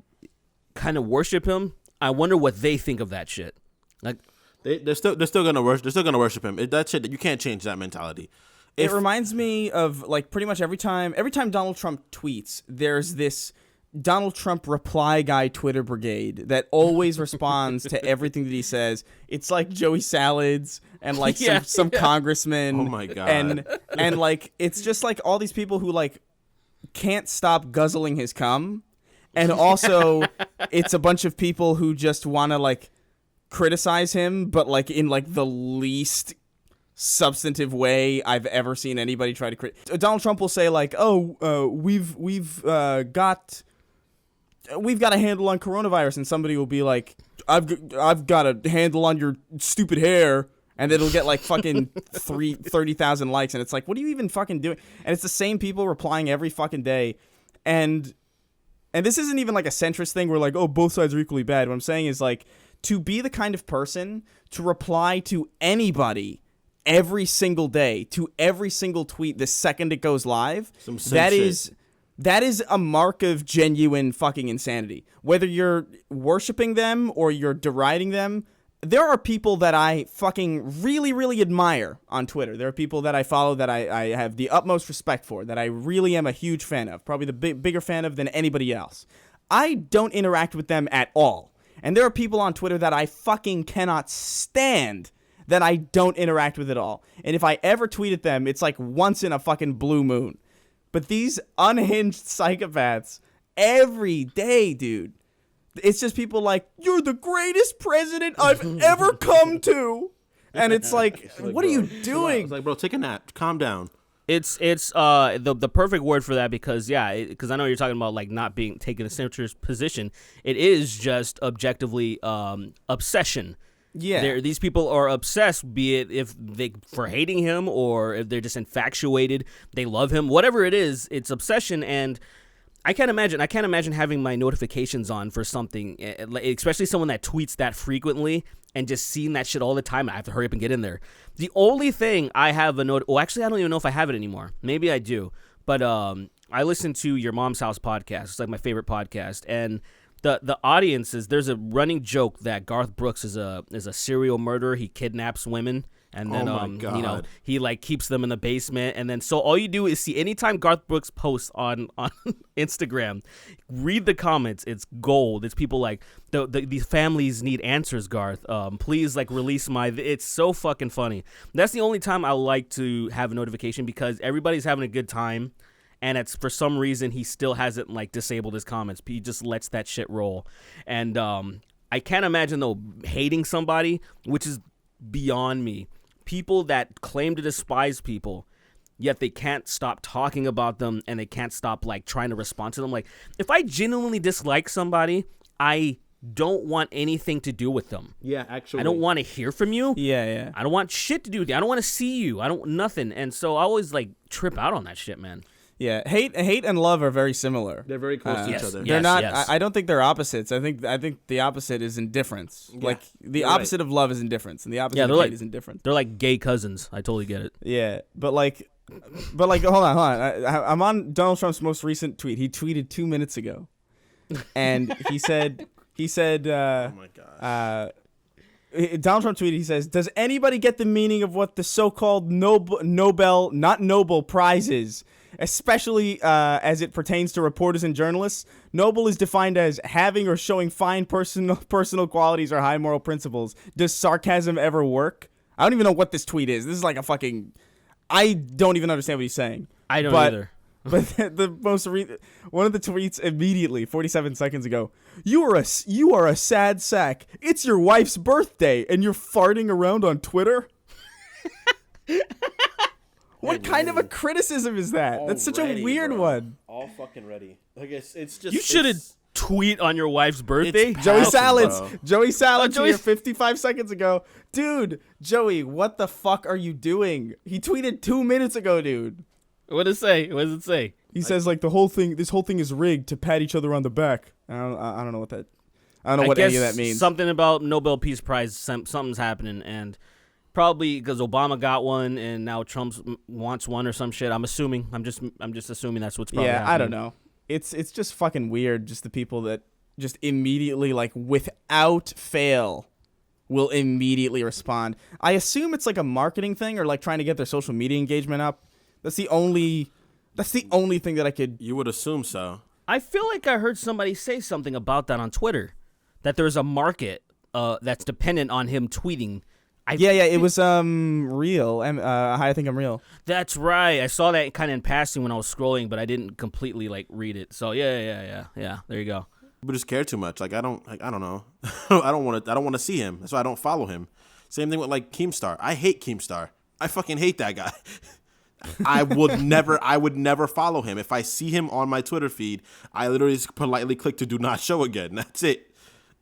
kind of worship him, I wonder what they think of that shit. Like, they're still gonna worship him. That shit, you can't change that mentality. It reminds me of like pretty much every time Donald Trump tweets, there's this Donald Trump reply guy Twitter brigade that always responds to everything that he says. It's like Joey Salads and like some congressman. Oh my God. And like it's just like all these people who like can't stop guzzling his cum. And also it's a bunch of people who just want to like criticize him, but like in like the least substantive way I've ever seen anybody try to Donald Trump will say like, we've got a handle on coronavirus, and somebody will be like, I've got a handle on your stupid hair, and it'll get like fucking 30,000 likes, and it's like, what are you even fucking doing? And it's the same people replying every fucking day, and this isn't even like a centrist thing where like, oh, both sides are equally bad. What I'm saying is like, to be the kind of person to reply to anybody every single day, to every single tweet the second it goes live, that is a mark of genuine fucking insanity. Whether you're worshiping them or you're deriding them, there are people that I fucking really, really admire on Twitter. There are people that I follow that I have the utmost respect for, that I really am a huge fan of, probably the bigger fan of than anybody else. I don't interact with them at all. And there are people on Twitter that I fucking cannot stand that I don't interact with at all. And if I ever tweet at them, it's like once in a fucking blue moon. But these unhinged psychopaths, every day, dude, it's just people like, you're the greatest president I've ever come to. And it's like, what are you doing? It's like, bro, take a nap. Calm down. It's the perfect word for that because I know you're talking about like not being taking a centrist position. It is just objectively obsession. Yeah, these people are obsessed, be it if they for hating him or if they're just infatuated, they love him, whatever it is, it's obsession. And I can't imagine having my notifications on for something, especially someone that tweets that frequently and just seeing that shit all the time. I have to hurry up and get in there. The only thing I have actually, I don't even know if I have it anymore. Maybe I do, but I listen to Your Mom's House podcast. It's like my favorite podcast, and the audience there's a running joke that Garth Brooks is a serial murderer. He kidnaps women. And then, he like keeps them in the basement. And then, so all you do is see anytime Garth Brooks posts on Instagram, read the comments. It's gold. It's people like, these families need answers, Garth. Please like release it's so fucking funny. That's the only time I like to have a notification because everybody's having a good time. And it's for some reason, he still hasn't like disabled his comments. He just lets that shit roll. And I can't imagine though, hating somebody, which is beyond me. People that claim to despise people, yet they can't stop talking about them and they can't stop like trying to respond to them. Like, if I genuinely dislike somebody, I don't want anything to do with them. Yeah, actually. I don't want to hear from you. Yeah. I don't want shit to do with you. I don't want to see you. I don't nothing. And so I always like trip out on that shit, man. Yeah, hate and love are very similar. They're very close to each other. They're not. I don't think they're opposites. I think the opposite is indifference. Yeah, like the opposite of love is indifference, and the opposite of hate is indifference. They're like gay cousins. I totally get it. Yeah, but like, hold on. I'm on Donald Trump's most recent tweet. He tweeted 2 minutes ago, and he said, oh my gosh. Donald Trump tweeted, he says, does anybody get the meaning of what the so-called Nobel, not Nobel prizes, especially as it pertains to reporters and journalists? Noble is defined as having or showing fine personal qualities or high moral principles. Does sarcasm ever work? I don't even know what this tweet is. This is like a fucking... I don't even understand what he's saying. I don't either. But one of the tweets immediately, 47 seconds ago, you are a sad sack. It's your wife's birthday, and you're farting around on Twitter? What kind of a criticism is that? That's such a weird one. All fucking ready. Like it's just. You shouldn't tweet on your wife's birthday. Joey Salads here 55 seconds ago. Dude, Joey, what the fuck are you doing? He tweeted 2 minutes ago, dude. What does it say? He says like this whole thing is rigged to pat each other on the back. I don't know what that. I don't know what any of that means. Something about Nobel Peace Prize. Something's happening, and probably because Obama got one, and now Trump wants one or some shit. I'm assuming. I'm just assuming that's what's probably happening. I don't know. It's just fucking weird. Just the people that just immediately, like, without fail, will immediately respond. I assume it's like a marketing thing or like trying to get their social media engagement up. That's the only thing that I could. You would assume so. I feel like I heard somebody say something about that on Twitter, that there's a market that's dependent on him tweeting. It was real. I think I'm real. That's right. I saw that kind of in passing when I was scrolling, but I didn't completely like read it. So yeah. There you go. People just care too much. I don't know. I don't want to see him. That's why I don't follow him. Same thing with like Keemstar. I hate Keemstar. I fucking hate that guy. I would never follow him. If I see him on my Twitter feed, I literally just politely click to do not show again. That's it.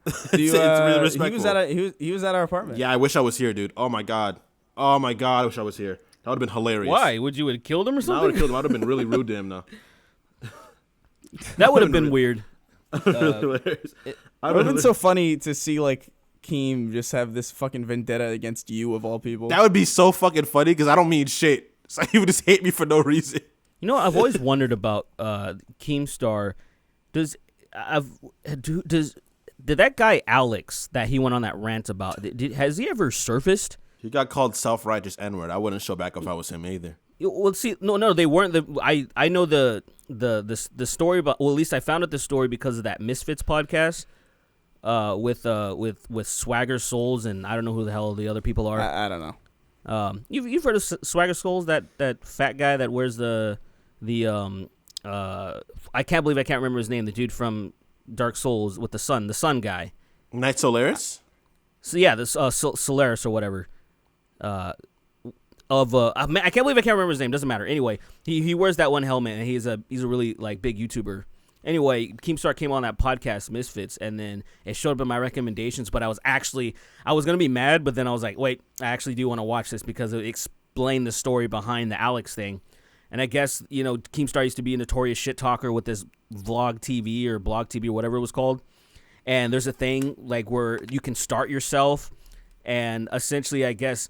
It's really respectful. He was at our apartment. Yeah, I wish I was here, dude. Oh my god, I wish I was here. That would have been hilarious. Why? Would you have killed him or something? I would have killed him. I would have been really rude to him though. That would have been weird. It would have been so funny to see like Keem just have this fucking vendetta against you of all people. That would be so fucking funny because I don't mean shit. So he would just hate me for no reason. You know, I've always wondered about Keemstar. Did that guy Alex that he went on that rant about? Has he ever surfaced? He got called self-righteous N-word. I wouldn't show back if I was him either. Well, see, no, they weren't. I know the story about. Well, at least I found out the story because of that Misfits podcast with Swagger Souls, and I don't know who the hell the other people are. I don't know. You've heard of Swagger Souls, that fat guy that wears the I can't believe I can't remember his name. The dude from Dark Souls with the sun guy. Knight Solaris? So yeah, this Solaris or whatever. I can't believe I can't remember his name. Doesn't matter. Anyway, he wears that one helmet, and he's a really like big YouTuber. Anyway, Keemstar came on that podcast, Misfits, and then it showed up in my recommendations. But I was gonna be mad, but then I was like, wait, I actually do want to watch this because it explained the story behind the Alex thing. And I guess, you know, Keemstar used to be a notorious shit talker with this Blog TV or whatever it was called. And there's a thing like where you can start yourself, and essentially, I guess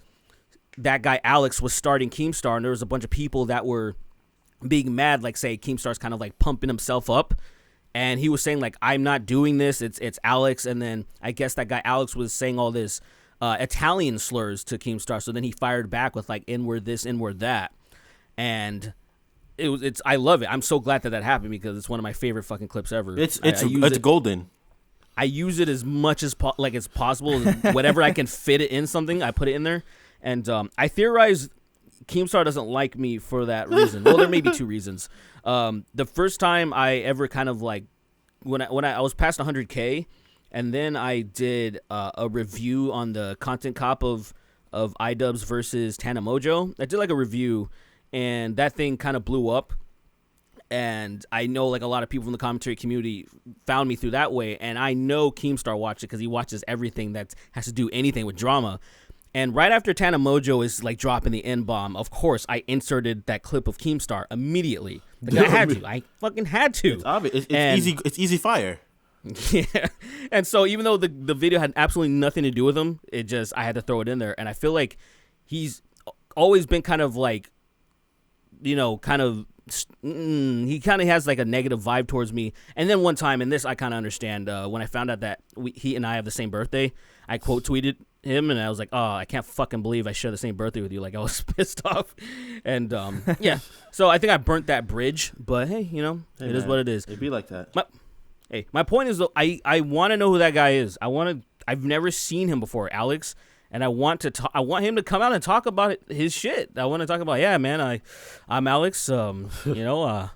that guy Alex was starting Keemstar, and there was a bunch of people that were being mad, like say Keemstar's kind of like pumping himself up, and he was saying like, I'm not doing this, it's Alex. And then I guess that guy Alex was saying all this Italian slurs to Keemstar, so then he fired back with like N-word this, N-word that, and I love it. I'm so glad that happened because it's one of my favorite fucking clips ever. It's golden. I use it as much as as possible. Whatever I can fit it in something, I put it in there. And I theorize Keemstar doesn't like me for that reason. Well, there may be two reasons. The first time I ever kind of like when I was past 100K, and then I did a review on the content cop of iDubbbz versus Tana Mojo. I did like a review, and that thing kind of blew up. And I know like a lot of people from the commentary community found me through that way. And I know Keemstar watched it because he watches everything that has to do anything with drama. And right after Tana Mojo is like dropping the N-bomb, of course, I inserted that clip of Keemstar immediately. Like, I had to. I fucking had to. It's obvious. It's easy fire. Yeah. And so even though the video had absolutely nothing to do with him, I had to throw it in there. And I feel like he's always been kind of like, you know, he kind of has like a negative vibe towards me. And then one time, and this I kind of understand, when I found out that he and I have the same birthday, I quote tweeted him, and I was like, oh, I can't fucking believe I share the same birthday with you. Like, I was pissed off. And yeah, so I think I burnt that bridge, but hey, you know, it is what it is. It'd be like that. My point is though, I want to know who that guy is. I've never seen him before, Alex. And I want him to come out and talk about his shit. I want to talk about, yeah, man, I'm Alex. You know,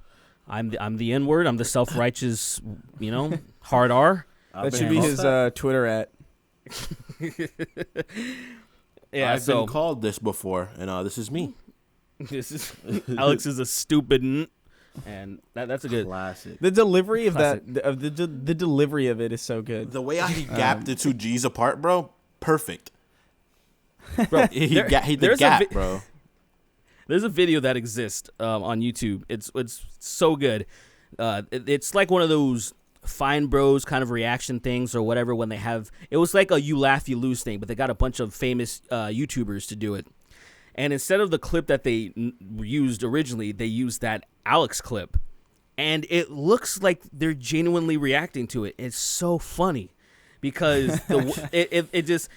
I'm the N-word. I'm the self-righteous, you know, hard R. That should be his Twitter @. Yeah, I've been called this before, and this is me. Alex is a stupid, and that's a good classic. The delivery of the delivery of it is so good. The way he gapped the two G's apart, bro, perfect. Bro, he did gap, bro. There's a video that exists on YouTube. It's so good. It's like one of those Fine Bros kind of reaction things or whatever when they have. It was like a you laugh you lose thing, but they got a bunch of famous YouTubers to do it. And instead of the clip that they used originally, they used that Alex clip. And it looks like they're genuinely reacting to it. It's so funny because it just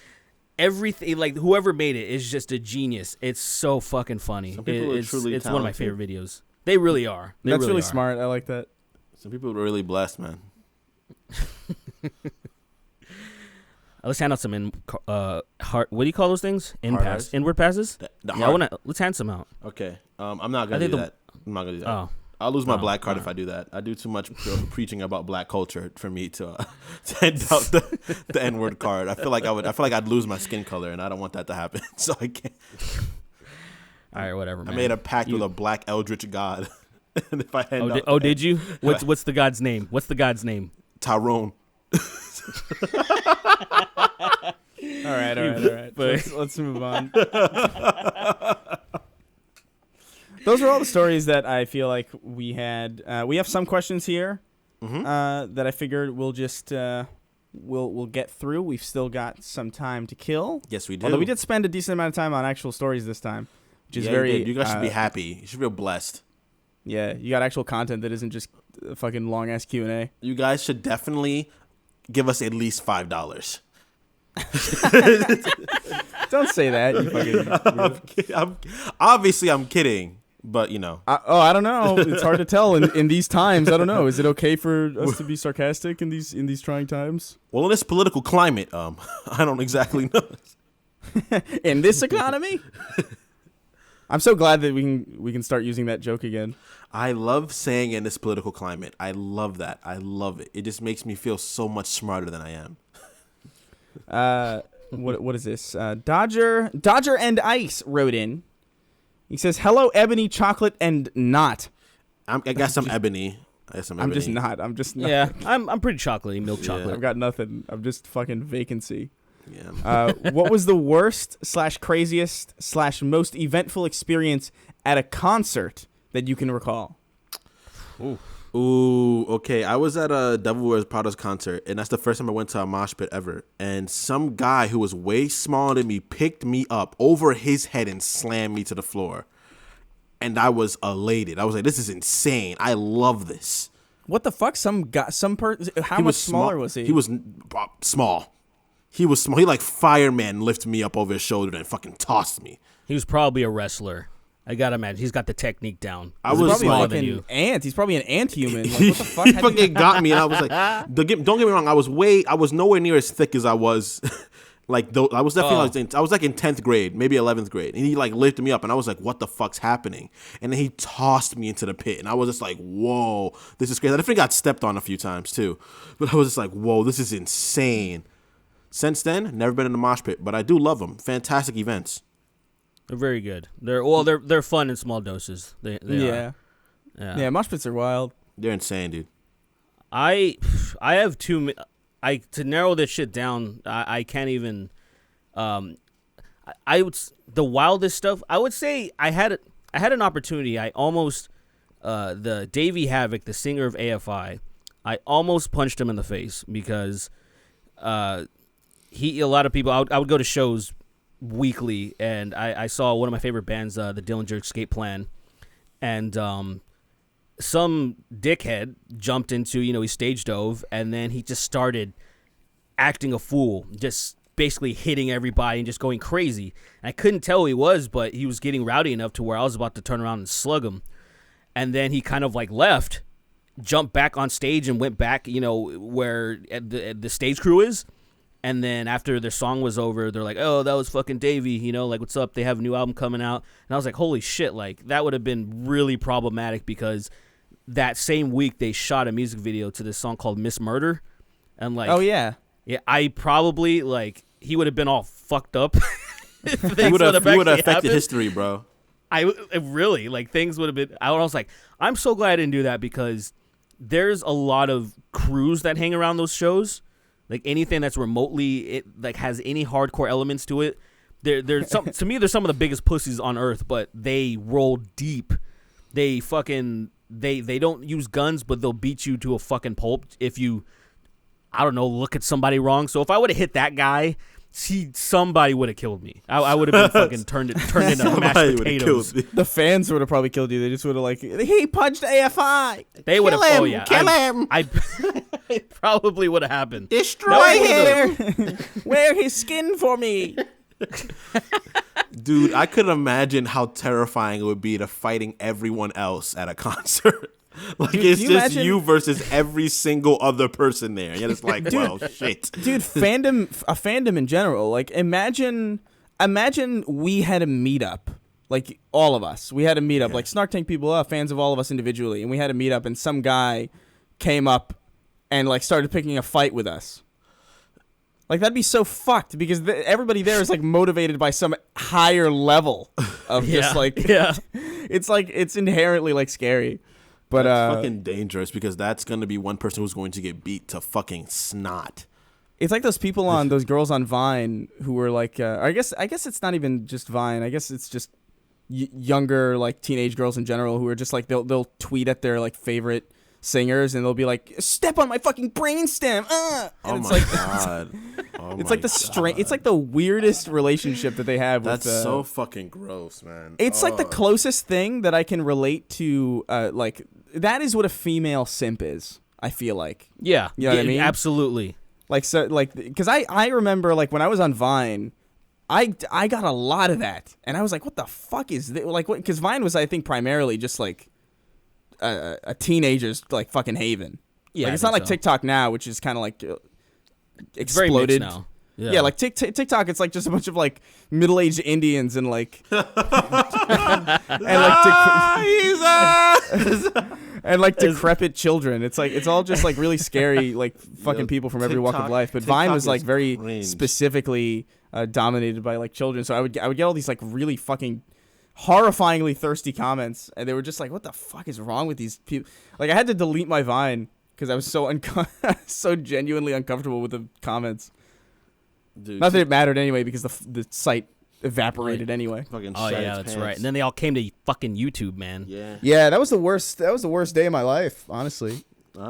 everything, like whoever made it is just a genius. It's so fucking funny. Some people are It's truly one of my talented. favorite videos. They really are. That's really smart. I like that. Some people are really blessed, man. Let's hand out some what do you call those things? Hard Inward passes. The Let's hand some out. Okay. I'm not gonna do that. I'm not gonna do that. Oh. I'll lose my black card if I do that. I do too much preaching about black culture for me to hand out the N-word card. I feel like I'd lose my skin color, and I don't want that to happen. So I can't. All right, whatever. Man. I made a pact with a black eldritch god. And if I hand out, did you? What's the god's name? What's the god's name? Tyrone. All right. Let's move on. Those are all the stories that I feel like we had. We have some questions here that I figured we'll just we'll get through. We've still got some time to kill. Yes, we do. Although we did spend a decent amount of time on actual stories this time, which is You guys should be happy. You should feel blessed. Yeah, you got actual content that isn't just a fucking long ass Q&A. You guys should definitely give us at least $5. Don't say that. You fucking. I'm kidding. But, you know. I don't know. It's hard to tell in these times. I don't know. Is it okay for us to be sarcastic in these trying times? Well, in this political climate, I don't exactly know. In this economy? I'm so glad that we can start using that joke again. I love saying in this political climate. I love that. I love it. It just makes me feel so much smarter than I am. What is this? Dodger and Ice wrote in. He says, "Hello, Ebony, Chocolate, and Not." I guess I'm Ebony. I'm just not. Yeah, I'm pretty chocolatey, milk chocolate. I've got nothing. I'm just fucking vacancy. Yeah. What was the worst / craziest / most eventful experience at a concert that you can recall? Ooh, okay. I was at a Devil Wears Prada's concert, and that's the first time I went to a mosh pit ever. And some guy who was way smaller than me picked me up over his head and slammed me to the floor. And I was elated. I was like, this is insane. I love this. What the fuck? How much smaller was he? He was small. He was small. He like fireman lifted me up over his shoulder and fucking tossed me. He was probably a wrestler. I gotta imagine he's got the technique down. I was probably smaller like an ant. He's probably an ant human. Like, what the fuck? He fucking got me, and I was like, don't get me wrong. I was nowhere near as thick as I was. I was definitely I was like in 10th grade, maybe 11th grade, and he like lifted me up, and I was like, what the fuck's happening? And then he tossed me into the pit, and I was just like, whoa, this is crazy. I definitely got stepped on a few times too, but I was just like, whoa, this is insane. Since then, never been in a mosh pit, but I do love them. Fantastic events. They're very good. They're fun in small doses. They are. Yeah, mosh pits are wild. They're insane, dude. I have to narrow this shit down. I can't even. The wildest stuff. I would say I had an opportunity. I almost the Davey Havoc, the singer of AFI. I almost punched him in the face because a lot of people. I would go to shows weekly, and I saw one of my favorite bands, the Dillinger Escape Plan, and some dickhead jumped into, he stage dove, and then he just started acting a fool, just basically hitting everybody and just going crazy. And I couldn't tell who he was, but he was getting rowdy enough to where I was about to turn around and slug him. And then he kind of like left, jumped back on stage and went back, where the stage crew is. And then after their song was over, they're like, oh, that was fucking Davey, like, what's up? They have a new album coming out. And I was like, holy shit, like, that would have been really problematic because that same week they shot a music video to this song called Miss Murder. And, like, oh, yeah. Yeah, I probably, like, he would have been all fucked up. He would have affected history, bro. Really, like, things would have been, I was like, I'm so glad I didn't do that because there's a lot of crews that hang around those shows. Like anything that's remotely has any hardcore elements to it, there's some to me. They're some of the biggest pussies on earth, but they roll deep. They fucking they don't use guns, but they'll beat you to a fucking pulp if you, I don't know, look at somebody wrong. So if I would have hit that guy, somebody would have killed me. I would have been fucking turned into mashed potatoes. The fans would have probably killed you. They just would have like, he punched AFI. They would have. Oh yeah, kill him. It probably would have happened. Destroy him. Wear his skin for me. Dude, I could imagine how terrifying it would be to fighting everyone else at a concert. Like, dude, it's just you versus every single other person there. And it's like, well, shit. Dude, fandom in general. Like, imagine we had a meetup. Like, all of us. We had a meetup. Like, Snark Tank people, fans of all of us individually. And we had a meetup, and some guy came up and, like, started picking a fight with us. Like, that'd be so fucked because everybody there is, like, motivated by some higher level of just, like... Yeah. It's, like, it's inherently, like, scary. But that's fucking dangerous because that's going to be one person who's going to get beat to fucking snot. It's like those people on those girls on Vine who were like, I guess it's not even just Vine. I guess it's just younger like teenage girls in general who are just like they'll tweet at their like favorite singers and they'll be like, "Step on my fucking brainstem." And oh it's my like, god! It's like it's like the weirdest relationship that they have. That's with, so fucking gross, man. It's like the closest thing that I can relate to. Like that is what a female simp is. I feel like. Yeah. You know what I mean? Absolutely. Like so, like because I remember like when I was on Vine, I got a lot of that, and I was like, what the fuck is this? Like, because Vine was I think primarily just like a teenager's like fucking haven. Yeah, like, it's not like TikTok now, which is kind of like exploded now. Yeah, like TikTok, it's like just a bunch of like middle-aged Indians and like and like decrepit children. It's like it's all just like really scary, like fucking people from every walk of life. But Vine was like very cringe. Specifically dominated by like children. So I would get all these like really fucking horrifyingly thirsty comments, and they were just like, "What the fuck is wrong with these people?" Like I had to delete my Vine because I was so so genuinely uncomfortable with the comments. Dude, not that it mattered anyway because the site evaporated anyway. Fucking oh yeah, that's right. And then they all came to fucking YouTube, man. Yeah, that was the worst. That was the worst day of my life, honestly. Can you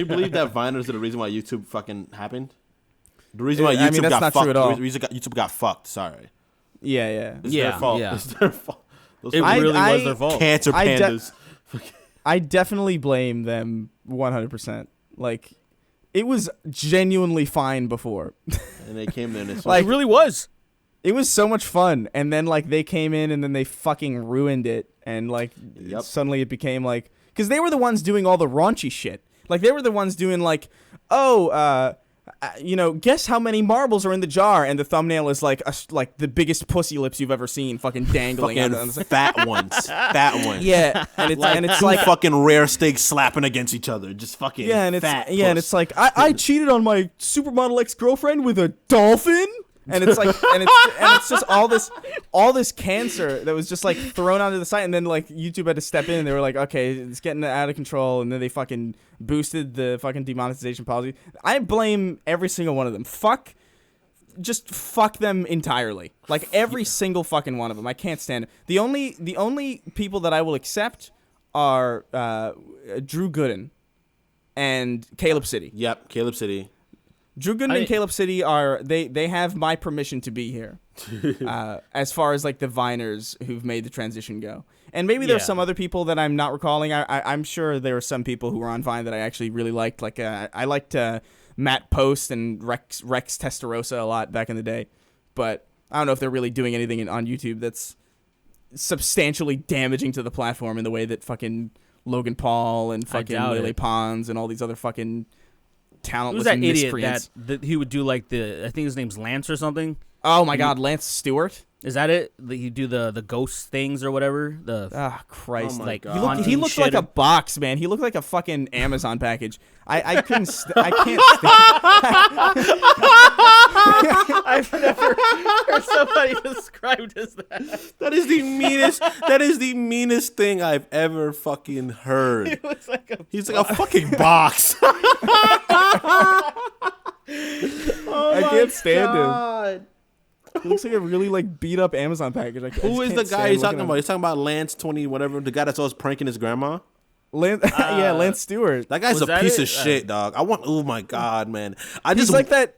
believe that Viners are the reason why YouTube fucking happened? The reason why YouTube got fucked. The reason YouTube got fucked. Sorry. Yeah. It's their fault. Yeah. It's their fault. It really was their fault. Cancer pandas. I definitely blame them 100%. Like, it was genuinely fine before. And they came in. Like, it really was. It was so much fun. And then, like, they came in and then they fucking ruined it. And, like, suddenly it became, like... Because they were the ones doing all the raunchy shit. Like, they were the ones doing, like, guess how many marbles are in the jar, and the thumbnail is like the biggest pussy lips you've ever seen, fucking dangling. Fat ones. Yeah, and it's like fucking rare steaks slapping against each other, just fucking. Yeah, and fat and it's like I cheated on my supermodel ex-girlfriend with a dolphin. And it's like, and it's just all this cancer that was just like thrown onto the site, and then like YouTube had to step in, and they were like, okay, it's getting out of control, and then they fucking boosted the fucking demonetization policy. I blame every single one of them. Just fuck them entirely. Like every single fucking one of them. I can't stand it. The only people that I will accept are Drew Gooden and Caleb City. Yep, Caleb City. Drew Gooden and Caleb City they have my permission to be here, as far as like the Viners who've made the transition go. And maybe there's some other people that I'm not recalling. I'm sure there were some people who were on Vine that I actually really liked. Like I liked Matt Post and Rex Testarossa a lot back in the day, but I don't know if they're really doing anything on YouTube that's substantially damaging to the platform in the way that fucking Logan Paul and fucking Lily Pons and all these other fucking talentless miscreants. Who's that idiot that he would do like I think his name's Lance or something? Oh my God, Lance Stewart. Is that it? He do the ghost things or whatever? Christ! Oh my God. He looked like a box, man. He looked like a fucking Amazon package. I couldn't. I can't. I've never heard somebody described as that. That is the meanest. That is the meanest thing I've ever fucking heard. He's like a fucking box. I can't stand him. looks like a really like beat up Amazon package. Who is the guy he's talking about? He's talking about Lance 20 whatever, the guy that's always pranking his grandma. Lance Stewart. That guy's a piece of shit, dog. Oh my god, man. He's like that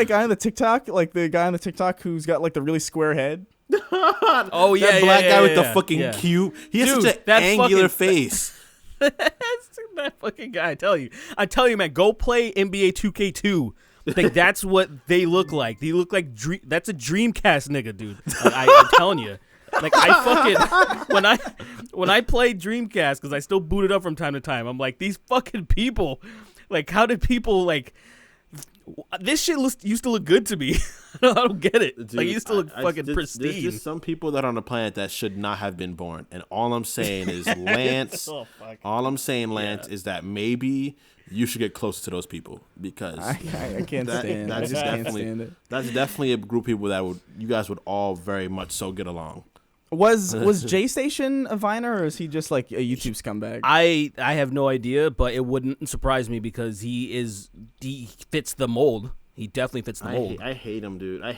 guy on the TikTok, like the guy on the TikTok who's got like the really square head. Oh yeah, that black guy with the fucking cube. He has such an angular face. That fucking guy, I tell you, man, go play NBA 2K2. Like that's what they look like. They look like that's a Dreamcast nigga, dude. Like, I'm telling you. Like I fucking when I play Dreamcast, because I still boot it up from time to time, I'm like, these fucking people, like how did people like this shit used to look good to me. I don't get it. Dude, like it used to look fucking pristine. There's just some people that are on the planet that should not have been born, and all I'm saying is Lance. All I'm saying, Lance, is that maybe you should get close to those people because I can't stand. I just can't stand it. That's definitely a group of people that you guys would all very much so get along. Was J Station a Viner, or is he just like a YouTube scumbag? I have no idea, but it wouldn't surprise me because he fits the mold. He definitely fits the mold. I hate him, dude. I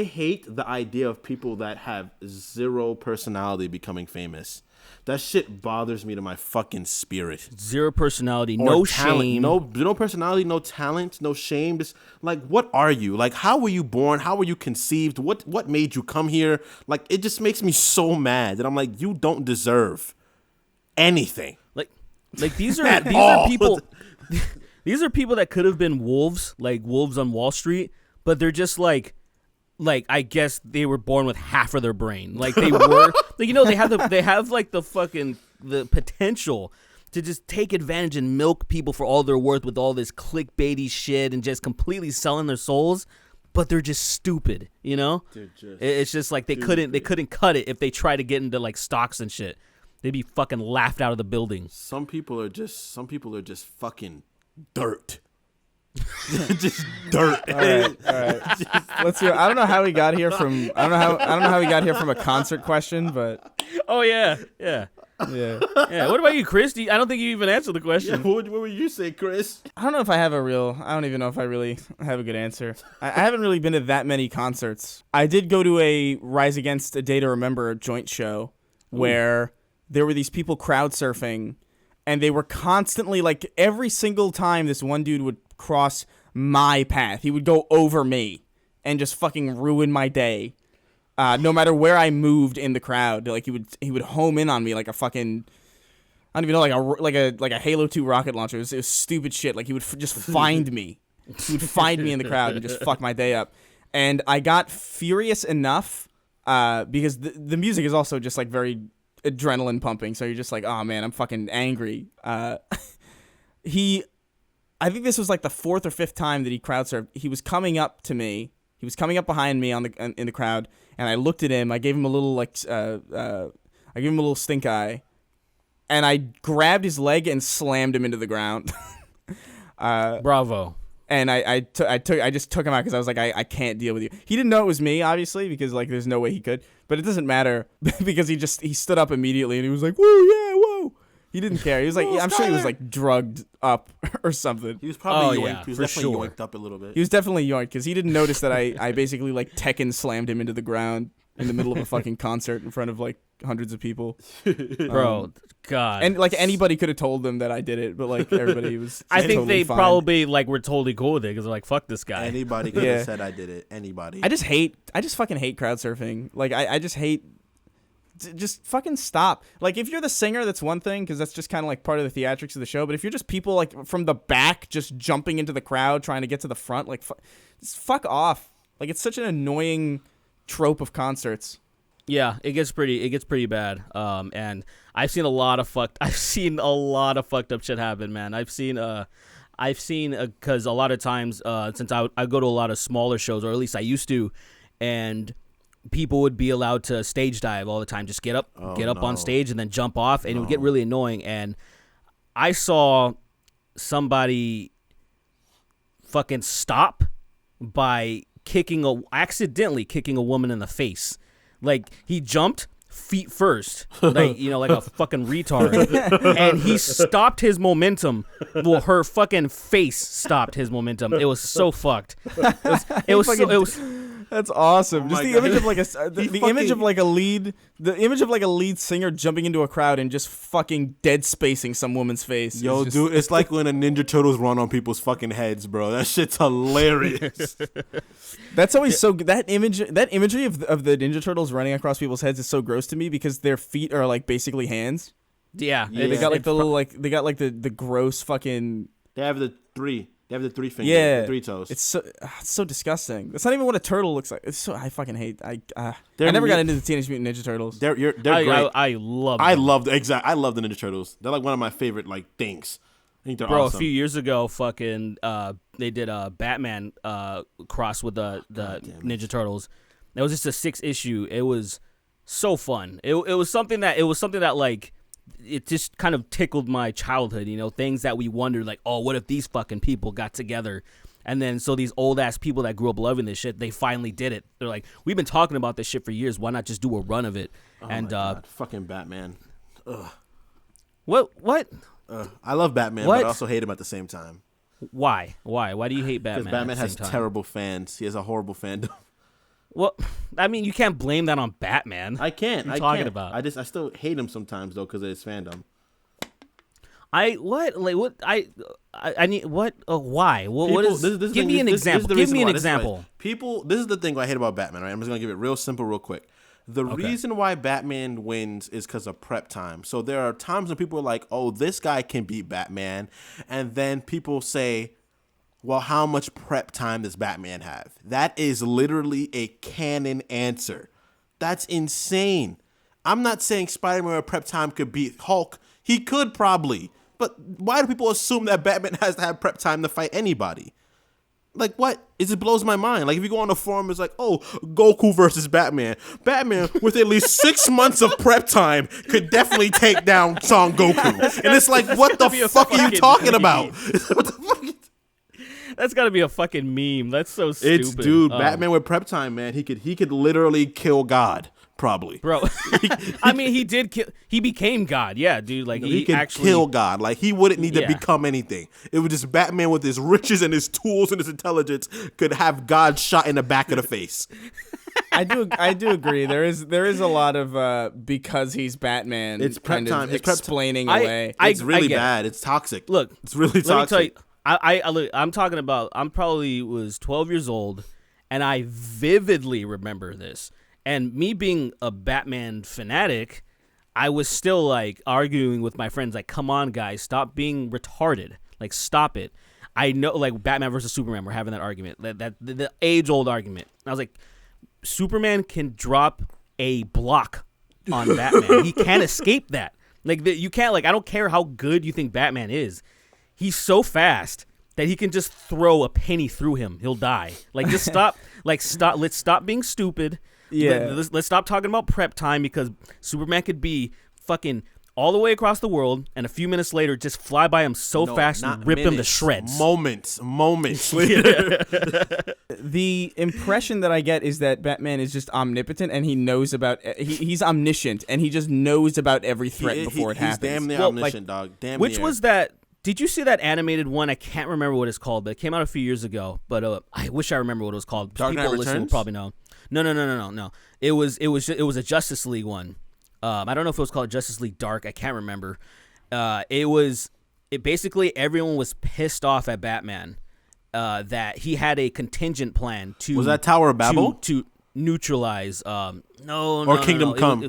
hate the idea of people that have zero personality becoming famous. That shit bothers me to my fucking spirit. Zero personality, or no talent. shame. No personality, no talent, no shame. Just like, what are you? Like, how were you born? How were you conceived? What made you come here? Like, it just makes me so mad that I'm like, you don't deserve anything. Like these are people. These are people that could have been wolves, like wolves on Wall Street, but they're just like I guess they were born with half of their brain. Like they were, like, you know, they have like the potential to just take advantage and milk people for all they're worth with all this clickbaity shit and just completely selling their souls. But they're just stupid, you know. It's just like they couldn't cut it if they try to get into like stocks and shit. They'd be fucking laughed out of the building. Some people are just fucking dirt. Just dirt. All right. Let's hear. I don't know how we got here from. I don't know how we got here from a concert question, but. Oh yeah. What about you, Chris? I don't think you even answered the question. Yeah, what would you say, Chris? I don't know if I have I don't even know if I really have a good answer. I haven't really been to that many concerts. I did go to a Rise Against a Day to Remember joint show where there were these people crowd surfing, and they were constantly like every single time this one dude would cross my path, he would go over me and just fucking ruin my day. No matter where I moved in the crowd, like he would home in on me like a fucking, I don't even know, like a Halo 2 rocket launcher. It was stupid shit. Like he would just find me. He would find me in the crowd and just fuck my day up. And I got furious enough because the music is also just like very adrenaline pumping. So you're just like, oh man, I'm fucking angry. I think this was like the fourth or fifth time that he crowd surfed. He was coming up to me. He was coming up behind me in the crowd, and I looked at him. I gave him a little stink eye, and I grabbed his leg and slammed him into the ground. Bravo. And I just took him out because I was like, I can't deal with you. He didn't know it was me, obviously, because like there's no way he could. But it doesn't matter because he stood up immediately and he was like, woo, yeah, whoa. He didn't care. He was like, I'm sure he was like drugged up or something. He was probably yoinked. Yeah, he was for definitely sure. yoinked up a little bit. He was definitely yoinked because he didn't notice that I basically like Tekken slammed him into the ground in the middle of a fucking concert in front of like hundreds of people. Bro, God. And like anybody could have told them that I did it, but like everybody was I think totally they fine. probably like were totally cool with it because they're like, fuck this guy. Anybody could have said I did it. Anybody. I just fucking hate crowd surfing. Like I just hate. Just fucking stop. Like if you're the singer, that's one thing because that's just kind of like part of the theatrics of the show. But if you're just people like from the back just jumping into the crowd trying to get to the front, like just fuck off. Like it's such an annoying trope of concerts. Yeah, it gets pretty bad. And I've seen a lot of fucked up shit happen, man. I've seen because a lot of times since I go to a lot of smaller shows, or at least I used to, and people would be allowed to stage dive all the time. Just get up on stage and then jump off, and it would get really annoying. And I saw somebody fucking stop by accidentally kicking a woman in the face. Like he jumped feet first, like like a fucking retard, and he stopped his momentum. Well, her fucking face stopped his momentum. It was so fucked. It was That's awesome. Oh Just my the God. image of like the image of like a lead singer jumping into a crowd and just fucking dead spacing some woman's face. Yo, dude, it's like when the Ninja Turtles run on people's fucking heads, bro. That shit's hilarious. That's always so. That imagery of the Ninja Turtles running across people's heads is so gross to me because their feet are like basically hands. Yeah, They got like the little they got like the gross fucking. They have the three fingers, Yeah, the 3 toes. It's so disgusting. That's not even what a turtle looks like. It's so I fucking hate. I They're never me- got into the Teenage Mutant Ninja Turtles. They're great. I love them. I love the Ninja Turtles. They're like one of my favorite like things. I think they're Bro, awesome. a few years ago, fucking, they did a Batman cross with the Ninja Turtles. It was just a 6 issue. It was so fun. It was something that like it just kind of tickled my childhood. You know, things that we wondered like, oh, what if these fucking people got together? And then so these old ass people that grew up loving this shit, they finally did it. They're like, we've been talking about this shit for years. Why not just do a run of it? Oh and my God. Fucking Batman. Ugh. What? I love Batman, What? but I also hate him at the same time. Why? Why do you hate Batman? Because Batman at the has same time? terrible fans. He has a horrible fandom. Well, I mean, you can't blame that on Batman. I can't. What are you I talking can't. about? I still hate him sometimes though because of his fandom. I need what? Why? What People- is? this is the Give thing, me an this is example. the Give reason me an why. This is why. example. People, this is the thing I hate about Batman. Right, I'm just gonna give it real simple, real quick. The reason why Batman wins is because of prep time. So there are times when people are like, "Oh, this guy can beat Batman," and then people say, "Well, how much prep time does Batman have?" That is literally a canon answer. That's insane. I'm not saying Spider-Man with prep time could beat Hulk. He could probably. But why do people assume that Batman has to have prep time to fight anybody? Like, what? It just blows my mind. Like, if you go on the forum, it's like, oh, Goku versus Batman. Batman, with at least 6 months of prep time, could definitely take down Son Goku. And it's like, what the fuck are you talking about? What the fuck? That's got to be a fucking meme. That's so stupid. It's, dude, Batman with prep time, man. He could literally kill God, probably. Bro, I mean, he did kill. He became God. Yeah, dude. Like He could actually kill God. Like, he wouldn't need to Yeah. become anything. It was just Batman with his riches and his tools and his intelligence could have God shot in the back of the face. I do agree. There is a lot of because he's Batman. It's prep kind time. Of It's prep explaining I- away. I- It's really get it. bad. It's toxic. Look, it's really let me tell you. toxic. I'm talking about. I'm probably was 12 years old, and I vividly remember this. And me being a Batman fanatic, I was still like arguing with my friends, like, "Come on, guys, stop being retarded. Like, stop it." I know, like, Batman versus Superman. We're having that argument, that the age-old argument. I was like, Superman can drop a block on Batman. He can't escape that. Like, you can't. Like, I don't care how good you think Batman is. He's so fast that he can just throw a penny through him. He'll die. Like, just stop. Like, stop. Let's stop being stupid. Yeah. Let's stop talking about prep time because Superman could be fucking all the way across the world and a few minutes later just fly by him so fast and rip him to minutes, shreds. Moments later. The impression that I get is that Batman is just omnipotent and he knows about. He's omniscient and he just knows about every threat before it happens. He's damn near Well, like, omniscient, dog. Damn Which near. was that? Did you see that animated one? I can't remember what it's called, but it came out a few years ago. But I wish I remember what it was called. Dark Knight People listening will Returns? probably know. No. It was a Justice League one. I don't know if it was called Justice League Dark. I can't remember. It basically everyone was pissed off at Batman that he had a contingent plan to. Was that Tower of Babel? To neutralize? No. Or Kingdom no. Come?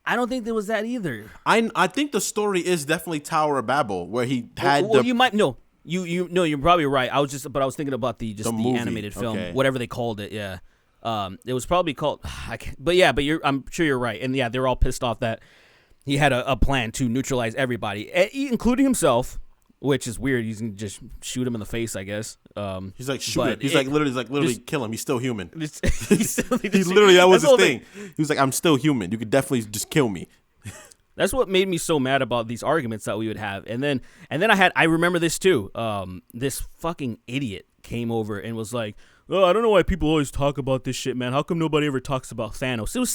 I don't think there was that either. I think the story is definitely Tower of Babel, where he had Well, you might no. You no, you're probably right. I was thinking about the movie. animated film, Okay. whatever they called it. Yeah, it was probably called. I'm sure you're right. And yeah, they're all pissed off that he had a plan to neutralize everybody, including himself, which is weird. He's gonna just shoot him in the face, I guess. He's like shoot but him. He's like literally just- kill him. He's still human. he Literally that was that's his the thing. He was like, I'm still human. You could definitely just kill me. That's what made me so mad about these arguments that we would have. And then I remember this too. This fucking idiot came over and was like, "Oh, I don't know why people always talk about this shit, man. How come nobody ever talks about Thanos?" It was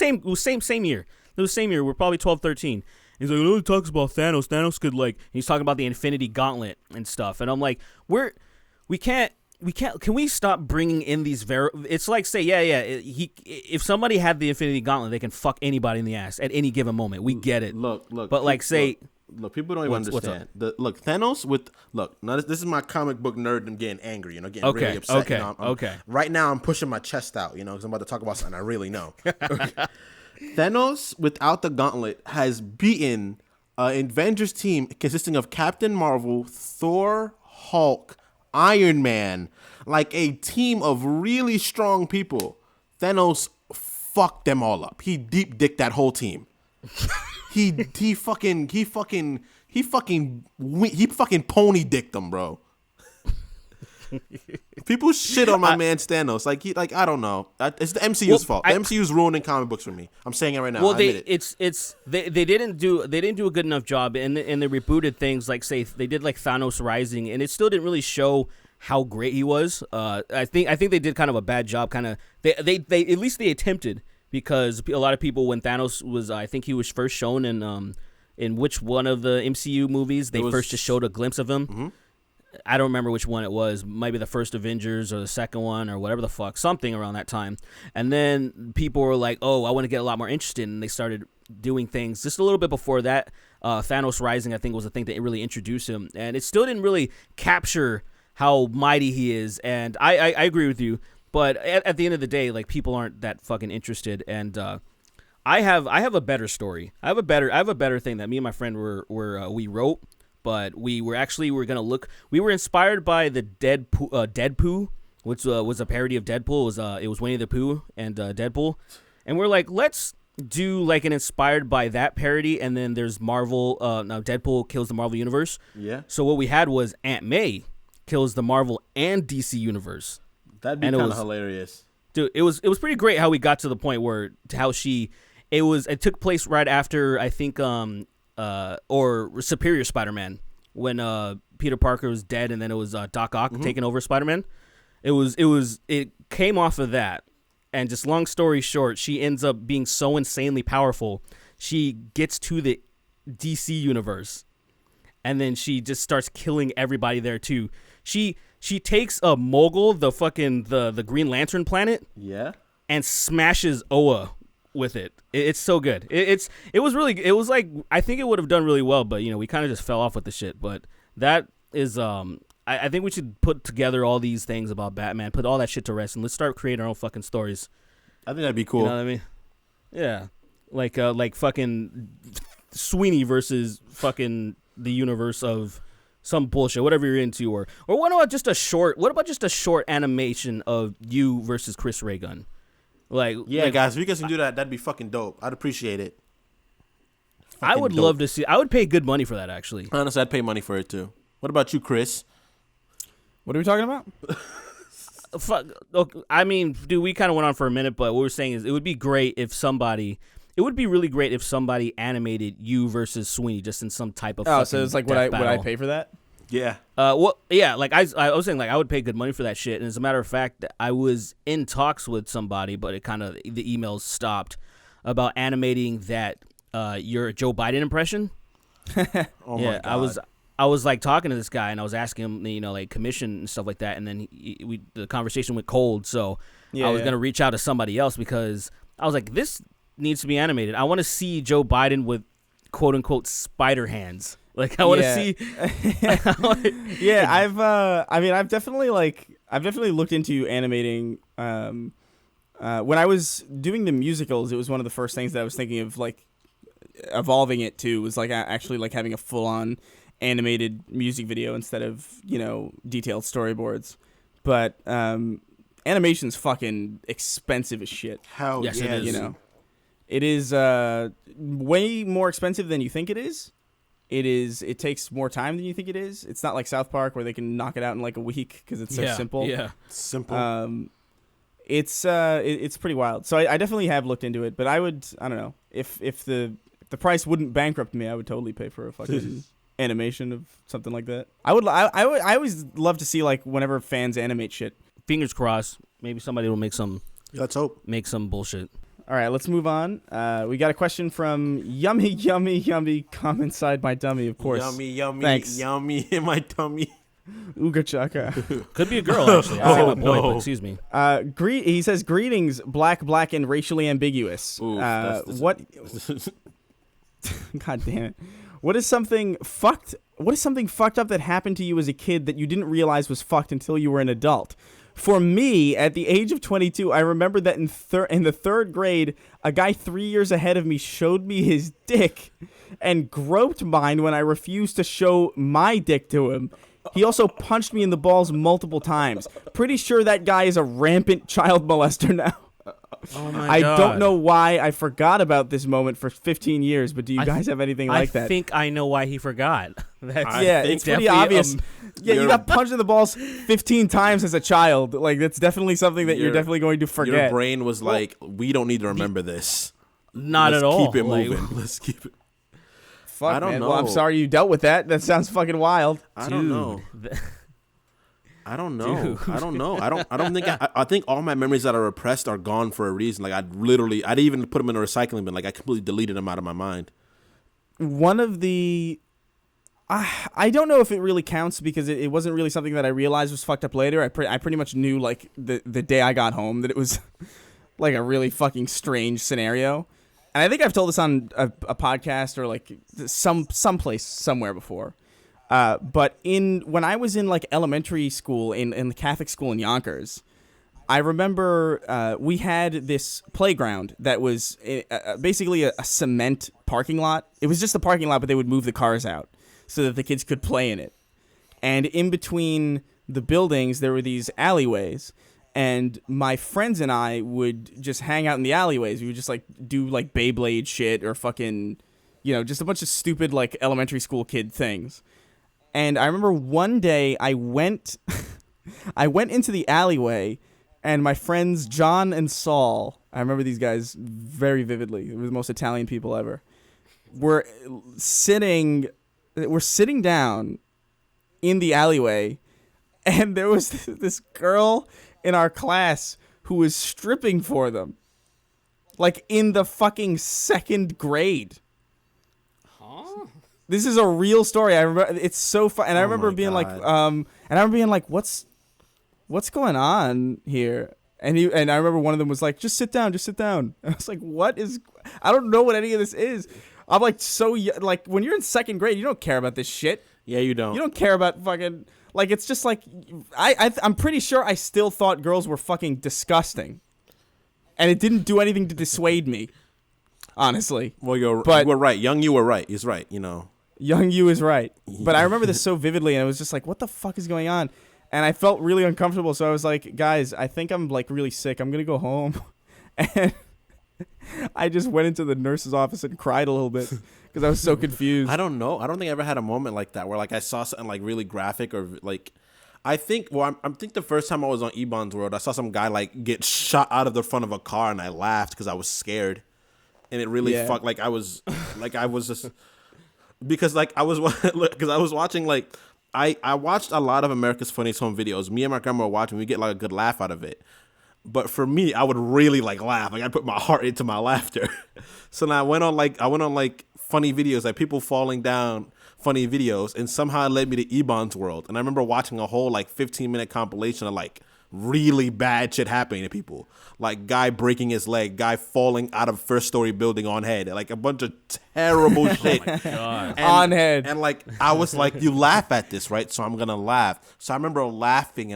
same year. It was same year. We're probably 12, 13. He's like, "Nobody talks about Thanos. Thanos could like." He's talking about the Infinity Gauntlet and stuff. And I'm like, we can't. we can't. Can we stop bringing in these It's like say, if somebody had the Infinity Gauntlet, they can fuck anybody in the ass at any given moment. We get it. Look. But like, say, look, people don't even understand. Look, Thanos now this is my comic book nerd. I'm getting angry, getting really upset. Okay. Okay. Right now, I'm pushing my chest out, because I'm about to talk about something I really know. Thanos, without the gauntlet, has beaten an Avengers team consisting of Captain Marvel, Thor, Hulk, Iron Man, like a team of really strong people. Thanos fucked them all up. He deep dicked that whole team. He fucking pony dicked them, bro. People shit on my man Thanos. I don't know. It's the MCU's fault. The MCU's ruining comic books for me. I'm saying it right now. Well, I admit they didn't do a good enough job, and they rebooted things like say they did like Thanos Rising, and it still didn't really show how great he was. I think they did kind of a bad job. They at least they attempted, because a lot of people, when Thanos was, I think he was first shown in which one of the MCU movies they first just showed a glimpse of him. Mm-hmm. I don't remember which one it was. Maybe the first Avengers or the second one or whatever the fuck, something around that time. And then people were like, "Oh, I want to get a lot more interested," and they started doing things just a little bit before that. Thanos Rising, I think, was the thing that really introduced him, and it still didn't really capture how mighty he is. And I agree with you, but at the end of the day, like, people aren't that fucking interested. And I have a better story. I have a better thing that me and my friend we wrote. But we were gonna look. We were inspired by the Deadpoo, which was a parody of Deadpool. It was Winnie the Pooh and Deadpool, and we're like, let's do like an inspired by that parody. And then there's Marvel. Now Deadpool kills the Marvel universe. Yeah. So what we had was Aunt May kills the Marvel and DC universe. That'd be kind of hilarious, dude. It was pretty great how we got to the point where it took place right after, I think, or Superior Spider-Man, when Peter Parker was dead, and then it was Doc Ock taking over Spider-Man. It came off of that, and just long story short, she ends up being so insanely powerful. She gets to the DC universe, and then she just starts killing everybody there too. She takes a Mogul, the Green Lantern planet, and smashes Oa with it. It's so good. It was like, I think it would have done really well, but we kind of just fell off with the shit. But that is I think we should put together all these things about Batman, put all that shit to rest, and let's start creating our own fucking stories. I think that'd be cool. You know what I mean? Yeah. Like fucking Sweeney versus fucking the universe of some bullshit, whatever you're into, or what about just a short animation of you versus Chris Ray Gun? Guys, if you guys can do that, that'd be fucking dope. I'd appreciate it. I would love to see. I would pay good money for that, actually. Honestly, I'd pay money for it too. What about you, Chris? What are we talking about? Fuck. I mean, dude, we kind of went on for a minute, but what we're saying is it would be great if somebody. It would be really great if somebody animated you versus Sweeney just in some type of. Oh, so it's like would I pay for that? Yeah. Like I was saying, like, I would pay good money for that shit. And as a matter of fact, I was in talks with somebody, but the emails stopped about animating that your Joe Biden impression. Oh my God. I was like talking to this guy, and I was asking him, like, commission and stuff like that, and then the conversation went cold. So I was gonna reach out to somebody else, because I was like, this needs to be animated. I want to see Joe Biden with quote unquote spider hands. Like, I want to see. Yeah, I've definitely looked into animating. When I was doing the musicals, it was one of the first things that I was thinking of, like, evolving it to, was like actually like having a full on animated music video instead of detailed storyboards. But animation's fucking expensive as shit. Hell yes, it is. It is way more expensive than you think it is. It takes more time than you think it is. It's not like South Park, where they can knock it out in like a week because it's so simple. Yeah, simple. It's pretty wild. So I definitely have looked into it, but I don't know, if the price wouldn't bankrupt me, I would totally pay for a fucking animation of something like that. I always love to see, like, whenever fans animate shit. Fingers crossed. Maybe somebody will make some. Let's hope. Make some bullshit. All right, let's move on. We got a question from Yummy, come inside my dummy, of course. Yummy, Thanks. yummy in my tummy. Ooga chaka. Could be a girl, actually. I say my boy, but excuse me. He says, greetings, black, and racially ambiguous. Ooh, What? God damn it. What is something fucked up that happened to you as a kid that you didn't realize was fucked until you were an adult? For me, at the age of 22, I remember that in the third grade, a guy 3 years ahead of me showed me his dick and groped mine when I refused to show my dick to him. He also punched me in the balls multiple times. Pretty sure that guy is a rampant child molester now. Oh my I God. don't know why I forgot about this moment for 15 years, but do you guys have anything like that? I think I know why he forgot. It's pretty obvious. You got punched in the balls 15 times as a child. Like, that's definitely something that you're definitely going to forget. Your brain was like, we don't need to remember this. Not Let's at all. Keep it moving. Let's keep it. Fuck, I don't man. know. Well, I'm sorry you dealt with that. That sounds fucking wild. I don't know. I don't know. I don't think. I think all my memories that are repressed are gone for a reason. Like I'd even put them in a recycling bin. Like I completely deleted them out of my mind. One of the, I don't know if it really counts because it wasn't really something that I realized was fucked up later. I pretty much knew like the day I got home that it was like a really fucking strange scenario. And I think I've told this on a podcast or like someplace somewhere before. But when I was in like elementary school in the Catholic school in Yonkers, I remember we had this playground that was basically a cement parking lot. It was just a parking lot, but they would move the cars out so that the kids could play in it. And in between the buildings, there were these alleyways. And my friends and I would just hang out in the alleyways. We would just like do like Beyblade shit or fucking, just a bunch of stupid like elementary school kid things. And I remember one day I went into the alleyway, and my friends John and Saul, I remember these guys very vividly. They were the most Italian people ever. We're sitting down in the alleyway, and there was this girl in our class who was stripping for them, like in the fucking second grade. This is a real story. I remember it's so fun, and I remember being like, what's going on here? And I remember one of them was like, just sit down. And I was like, what is? I don't know what any of this is. I'm like like when you're in second grade, you don't care about this shit. Yeah, you don't. You don't care about fucking like it's just like I'm pretty sure I still thought girls were fucking disgusting, and it didn't do anything to dissuade me. Honestly, well, you were right. Young you were right. He's right. Young you is right. But I remember this so vividly, and it was just like, what the fuck is going on? And I felt really uncomfortable, so I was like, guys, I think I'm like really sick. I'm going to go home. And I just went into the nurse's office and cried a little bit because I was so confused. I don't know. I don't think I ever had a moment like that where like I saw something like really graphic or like I think the first time I was on Ebon's World, I saw some guy like get shot out of the front of a car, and I laughed because I was scared. And it really fucked. Like I was just because like I was watching like I watched a lot of America's Funniest Home Videos. Me and my grandma were watching. We get like a good laugh out of it. But for me, I would really like laugh. Like I put my heart into my laughter. So then I went on like funny videos, like people falling down, funny videos, and somehow it led me to Ebon's World. And I remember watching a whole like 15-minute compilation of like really bad shit happening to people. Like guy breaking his leg, guy falling out of first story building on head, like a bunch of terrible shit. Oh my God. On head. And like I was like, you laugh at this, right? So I'm gonna laugh. So I remember laughing,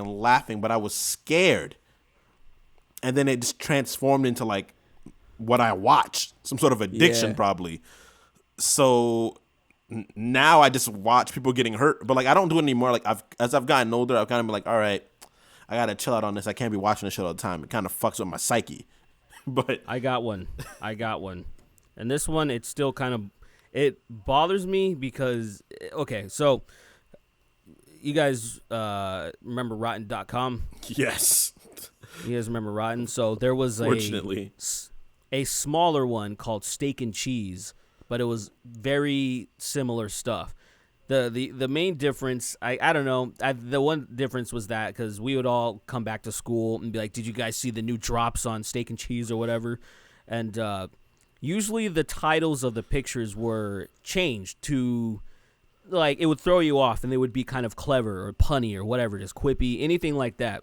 but I was scared. And then it just transformed into like what I watched, some sort of addiction probably. So now I just watch people getting hurt, but like I don't do it anymore. Like as I've gotten older, I've kind of been like, all right, I gotta chill out on this. I can't be watching this shit all the time. It kind of fucks with my psyche. But I got one. And this one, it's still kind of, it bothers me because, okay, so you guys remember Rotten.com? yes, You guys remember Rotten? So there was fortunately a smaller one called Steak and Cheese, but it was very similar stuff. The main difference, I don't know, the one difference was that because we would all come back to school and be like, did you guys see the new drops on Steak and Cheese or whatever? And usually the titles of the pictures were changed to like it would throw you off, and they would be kind of clever or punny or whatever, just quippy, anything like that.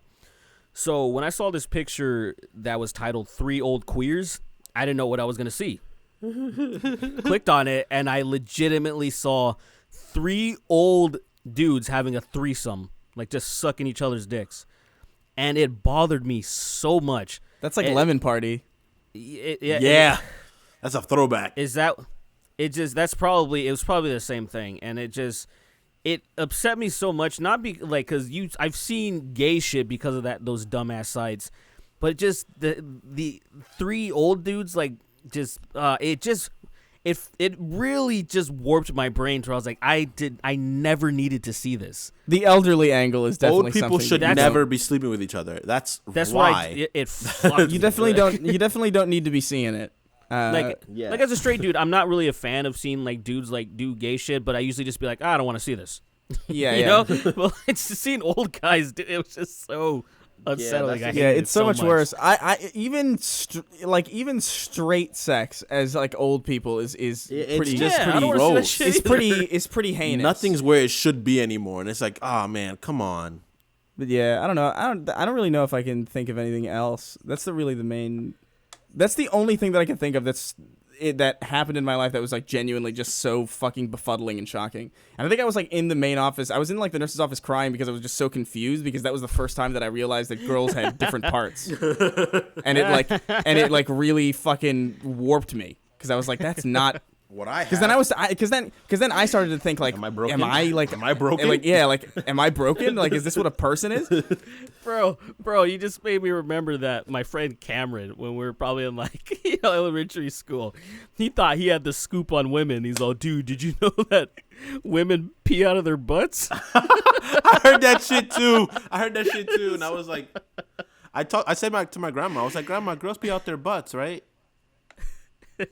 So when I saw this picture that was titled 3 Old Queers, I didn't know what I was going to see. Clicked on it, and I legitimately saw 3 old dudes having a threesome, like just sucking each other's dicks. And it bothered me so much. That's like Lemon Party. Yeah. That's a throwback. Is that it? It was probably the same thing, and it upset me so much. Not because I've seen gay shit because of those dumbass sites, but just the 3 old dudes it really just warped my brain to where I was like, I never needed to see this. The elderly angle is definitely old people something should never be sleeping with each other. That's why it fucked you me. definitely don't need to be seeing it. Like as a straight dude, I'm not really a fan of seeing like dudes like do gay shit, but I usually just be like, I don't want to see this. Yeah, you know? Well, it's just seeing old guys do it was just so unsettling. It's so much worse. Even straight sex as like old people is pretty gross. It's pretty heinous. Nothing's where it should be anymore, and it's like, oh man, come on. But yeah, I don't know. I don't really know if I can think of anything else. That's the only thing that I can think of that happened in my life that was like genuinely just so fucking befuddling and shocking. And I think I was like in the main office. I was in like the nurse's office crying because I was just so confused because that was the first time that I realized that girls had different parts. And it like really fucking warped me because I was like, that's not what I have. Because then I started to think like, am I broken? Am I broken? Like, yeah, like am I broken? Like, is this what a person is? Bro, you just made me remember that my friend Cameron, when we were probably in like elementary school, he thought he had the scoop on women. He's all, dude, did you know that women pee out of their butts? I heard that shit too. And I was like, I said to my grandma, I was like, Grandma, girls pee out their butts, right?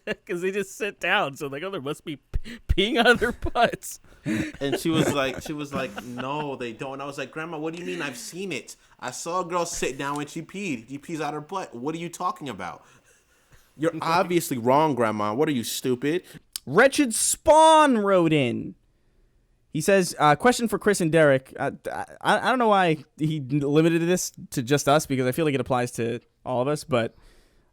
Because they just sit down, so like, there must be peeing out of their butts. And she was like, no, they don't. And I was like, Grandma, what do you mean? I've seen it. I saw a girl sit down when she peed. She pees out her butt. What are you talking about? You're obviously wrong, Grandma. What are you, stupid? Wretched Spawn wrote in. He says, question for Chris and Derek. I don't know why he limited this to just us, because I feel like it applies to all of us, but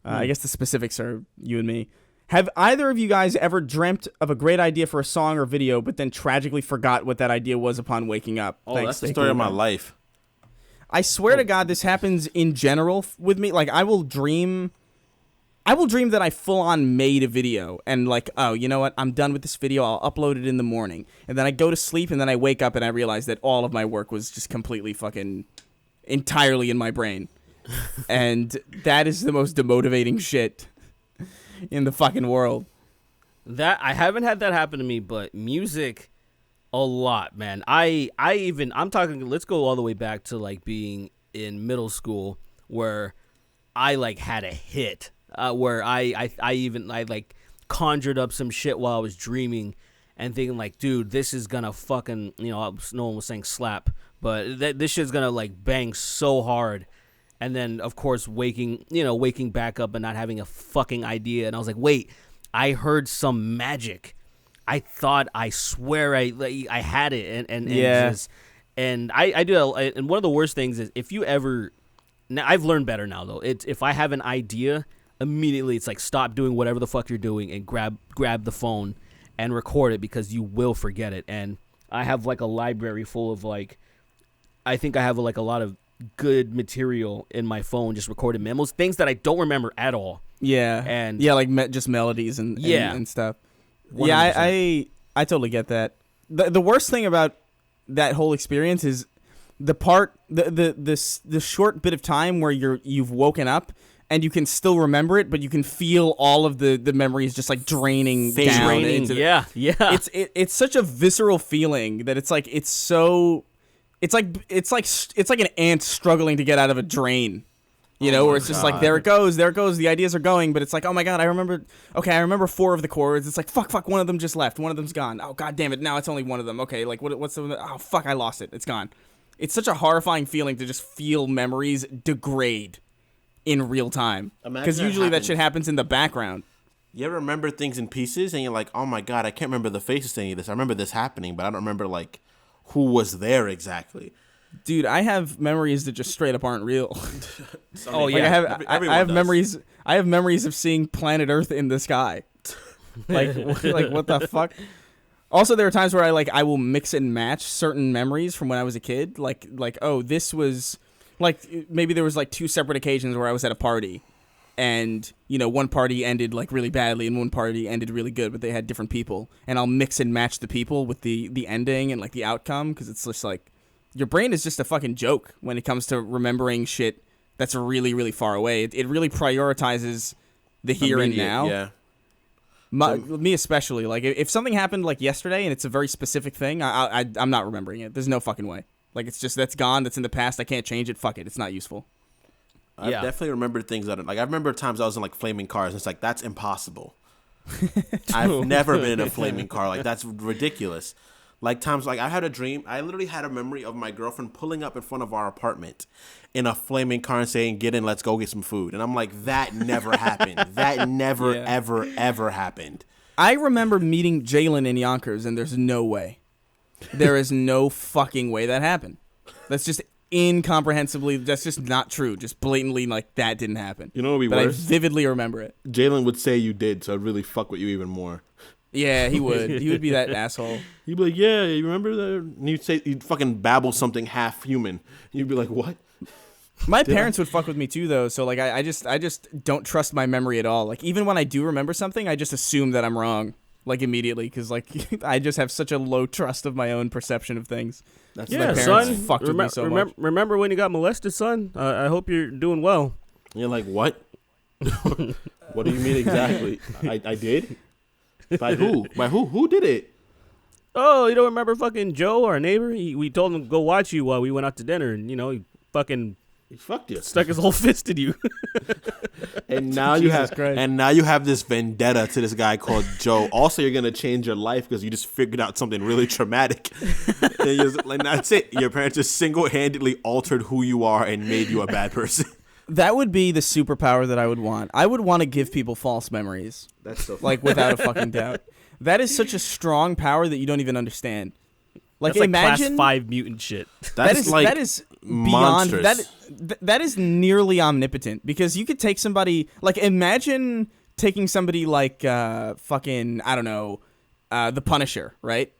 I guess the specifics are you and me. Have either of you guys ever dreamt of a great idea for a song or video, but then tragically forgot what that idea was upon waking up? Oh, that's the story of my life. I swear to God, this happens in general with me. Like, I will dream that I full on made a video and like, oh, you know what? I'm done with this video. I'll upload it in the morning. And then I go to sleep and then I wake up and I realize that all of my work was just completely fucking entirely in my brain. And that is the most demotivating shit in the fucking world. That I haven't had that happen to me, but music a lot, man. I'm talking, let's go all the way back to like being in middle school where I like had a hit. Where I like conjured up some shit while I was dreaming and thinking like, dude, this is gonna fucking, no one was saying slap, but this shit's gonna like bang so hard. And then of course waking back up and not having a fucking idea. And I was like, wait, I heard some magic. I swear I had it. And yeah. And I do. And one of the worst things is if you ever, now I've learned better now though. It's if I have an idea, immediately it's like stop doing whatever the fuck you're doing and grab the phone and record it, because you will forget it. And I have like a library full of like, I think I have like a lot of good material in my phone, just recorded memos, things that I don't remember at all. Yeah. And yeah, like just melodies and stuff. 100%. Yeah, I totally get that. The worst thing about that whole experience is the part the short bit of time where you've woken up and you can still remember it, but you can feel all of the memories just like draining down. It's such a visceral feeling that it's like it's like an ant struggling to get out of a drain. Where it's just like, there it goes, the ideas are going, but it's like, oh my God, I remember 4 of the chords. It's like, fuck, one of them just left, one of them's gone. Oh God damn it, now it's only one of them. Okay, like what's the, oh fuck, I lost it, it's gone. It's such a horrifying feeling to just feel memories degrade in real time, because usually that shit happens in the background. You ever remember things in pieces and you're like, oh my God, I can't remember the faces to any of this. I remember this happening, but I don't remember like who was there exactly. Dude, I have memories that just straight up aren't real. Oh Like, yeah, I have memories. I have memories of seeing planet Earth in the sky. Like what the fuck? Also, there are times where I will mix and match certain memories from when I was a kid. Like oh, this was like maybe there was like 2 separate occasions where I was at a party, and one party ended like really badly and one party ended really good, but they had different people, and I'll mix and match the people with the ending and like the outcome, because it's just like your brain is just a fucking joke when it comes to remembering shit that's really, really far away. It really prioritizes the here and now. Yeah. Me especially. Like, if something happened like yesterday and it's a very specific thing, I'm not remembering it. There's no fucking way. Like, it's just, that's gone. That's in the past. I can't change it. Fuck it. It's not useful. I've definitely remembered things that I remember times I was in like flaming cars and it's like, that's impossible. I've never been in a flaming car. Like, that's ridiculous. Like times like I had a dream. I literally had a memory of my girlfriend pulling up in front of our apartment in a flaming car and saying, "Get in, let's go get some food." And I'm like, that never happened. That never, ever happened. I remember meeting Jalen in Yonkers, and there's no way. There is no fucking way that happened. That's just incomprehensibly, that's just not true. Just blatantly, like, that didn't happen. You know what would be but worse? I vividly remember it. Jalen would say you did, so I'd really fuck with you even more. Yeah, he would. He would be that asshole. He'd be like, "Yeah, you remember that?" And you'd fucking babble something half human. You'd be like, "What?" My parents would fuck with me too, though. So like, I just don't trust my memory at all. Like, even when I do remember something, I just assume that I'm wrong, like, immediately, because like I just have such a low trust of my own perception of things. That's yeah, my parents son. fucked with me so much. Remember when you got molested, son? I hope you're doing well. You're like, "What? What do you mean exactly?" I did. By who? By who? Who did it? Oh, you don't remember fucking Joe, our neighbor? We told him to go watch you while we went out to dinner, and he fucking He fucked you. stuck his whole fist in you. And now you have this vendetta to this guy called Joe. Also, you're gonna change your life because you just figured out something really traumatic. And that's it. Your parents just single-handedly altered who you are and made you a bad person. That would be the superpower that I would want. I would want to give people false memories. That's so like, without a fucking doubt. That is such a strong power that you don't even understand. Like, That's imagine class 5 mutant shit. that is beyond monstrous. that is nearly omnipotent, because you could take somebody, like, imagine taking somebody like fucking, I don't know, the Punisher, right?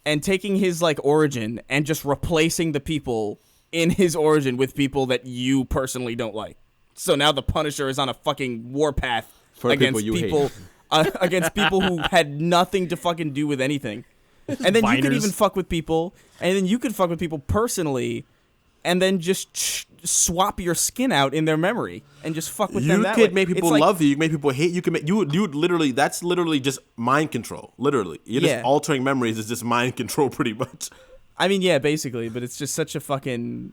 And taking his like origin and just replacing the people in his origin with people that you personally don't like. So now the Punisher is on a fucking warpath For against people against people who had nothing to fucking do with anything. And then you could even fuck with people, and then you could fuck with people personally, and then just swap your skin out in their memory and just fuck with them that way. You could make people love you. You can make people hate you. Can make you would literally. That's literally just mind control. Literally, you're just altering memories. Is just mind control, pretty much. I mean, yeah, basically, but it's just such a fucking.